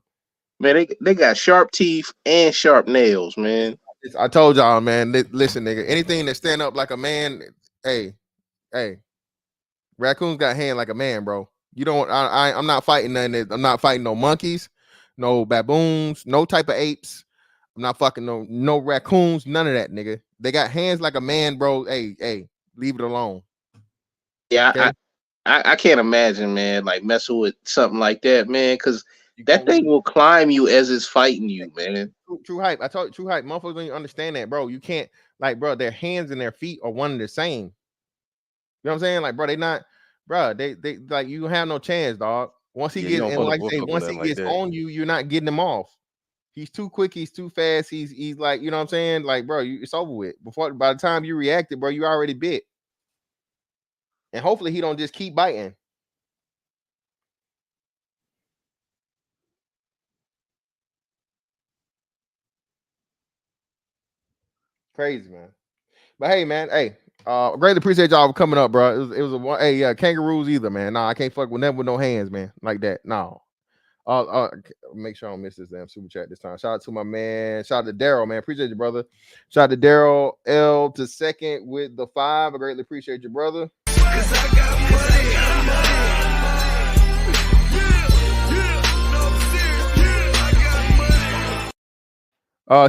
Man, they got sharp teeth and sharp nails, man. I told y'all, man. Listen, nigga. Anything that stand up like a man, hey, raccoons got hand like a man, bro. You don't. I'm not fighting nothing. I'm not fighting no monkeys, no baboons, no type of apes. I'm not fucking no raccoons. None of that, nigga. They got hands like a man, bro. Hey, leave it alone. Yeah, Okay? I can't imagine, man, like messing with something like that, man, because that thing will climb you as it's fighting you, man. True hype. I told you, true hype. Motherfuckers don't even understand that, bro. You can't, like, bro. Their hands and their feet are one and the same. You know what I'm saying? Like, bro, they not, bro. They like you have no chance, dog. Once he Yeah, you gets don't and put a like I book say, up on once he nothing like gets that. on you, you're not getting him off. He's too quick. He's too fast. He's like, you know what I'm saying? Like, bro, it's over with. By the time you reacted, bro, you already bit. And hopefully he don't just keep biting. Crazy, man. But hey, man, greatly appreciate y'all for coming up, bro. It was a one. Hey, yeah, kangaroos either, man. Nah, I can't fuck with them with no hands, man, like that. No. Make sure I don't miss this damn super chat this time. Shout out to my man. Shout out to Daryl, man. Appreciate you, brother. Shout out to Daryl L to second with the 5. I greatly appreciate you, brother.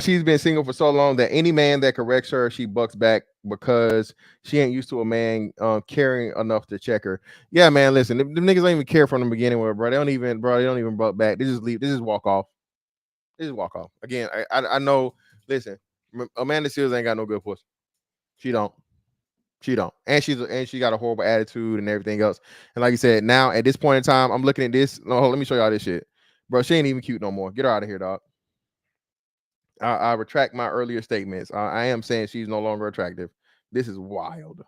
She's been single for so long that any man that corrects her, she bucks back because she ain't used to a man caring enough to check her. Yeah, man. Listen, the niggas don't even care from the beginning with her, bro. They don't even buck back. They just leave. They just walk off. Again, I know. Listen, Amanda Seales ain't got no good pussy. She don't. And she got a horrible attitude and everything else. And like you said, now at this point in time, I'm looking at this. No, let me show y'all this shit, bro. She ain't even cute no more. Get her out of here, dog. I retract my earlier statements. I am saying she's no longer attractive. This is wild.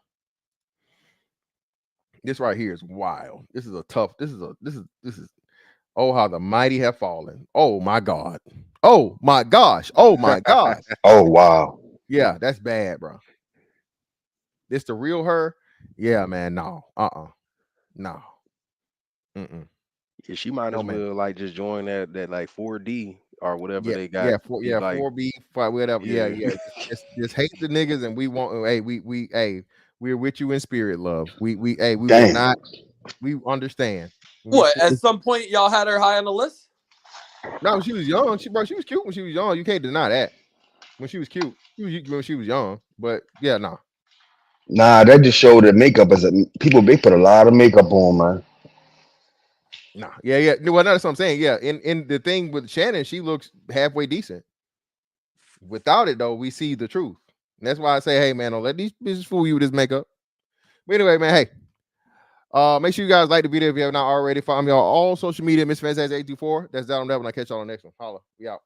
This right here is wild. This is tough. This is. Oh, how the mighty have fallen. Oh my God. Oh my gosh. Oh my God. Oh wow. Yeah, that's bad, bro. This the real her? Yeah, man. No. No. Yeah, she might as well like just join that like 4D or whatever they got. 4B, whatever. Yeah. Just hate the niggas, and we want. Hey, we're with you in spirit, love. We will not. We understand. What? At some point, y'all had her high on the list. No, she was young. She was cute when she was young. You can't deny that. When she was cute, when she was young. But yeah, no. Nah, that just showed that makeup is people. They put a lot of makeup on, man. Nah, yeah. Well, that's what I'm saying. Yeah, in the thing with Shannon, she looks halfway decent. Without it though, we see the truth. And that's why I say, hey man, don't let these bitches fool you with this makeup. But anyway, man, hey, make sure you guys like the video if you have not already. Follow me on all social media, Miss Fans 824. That's that on that one. I'll catch y'all on the next one. Holla, we out.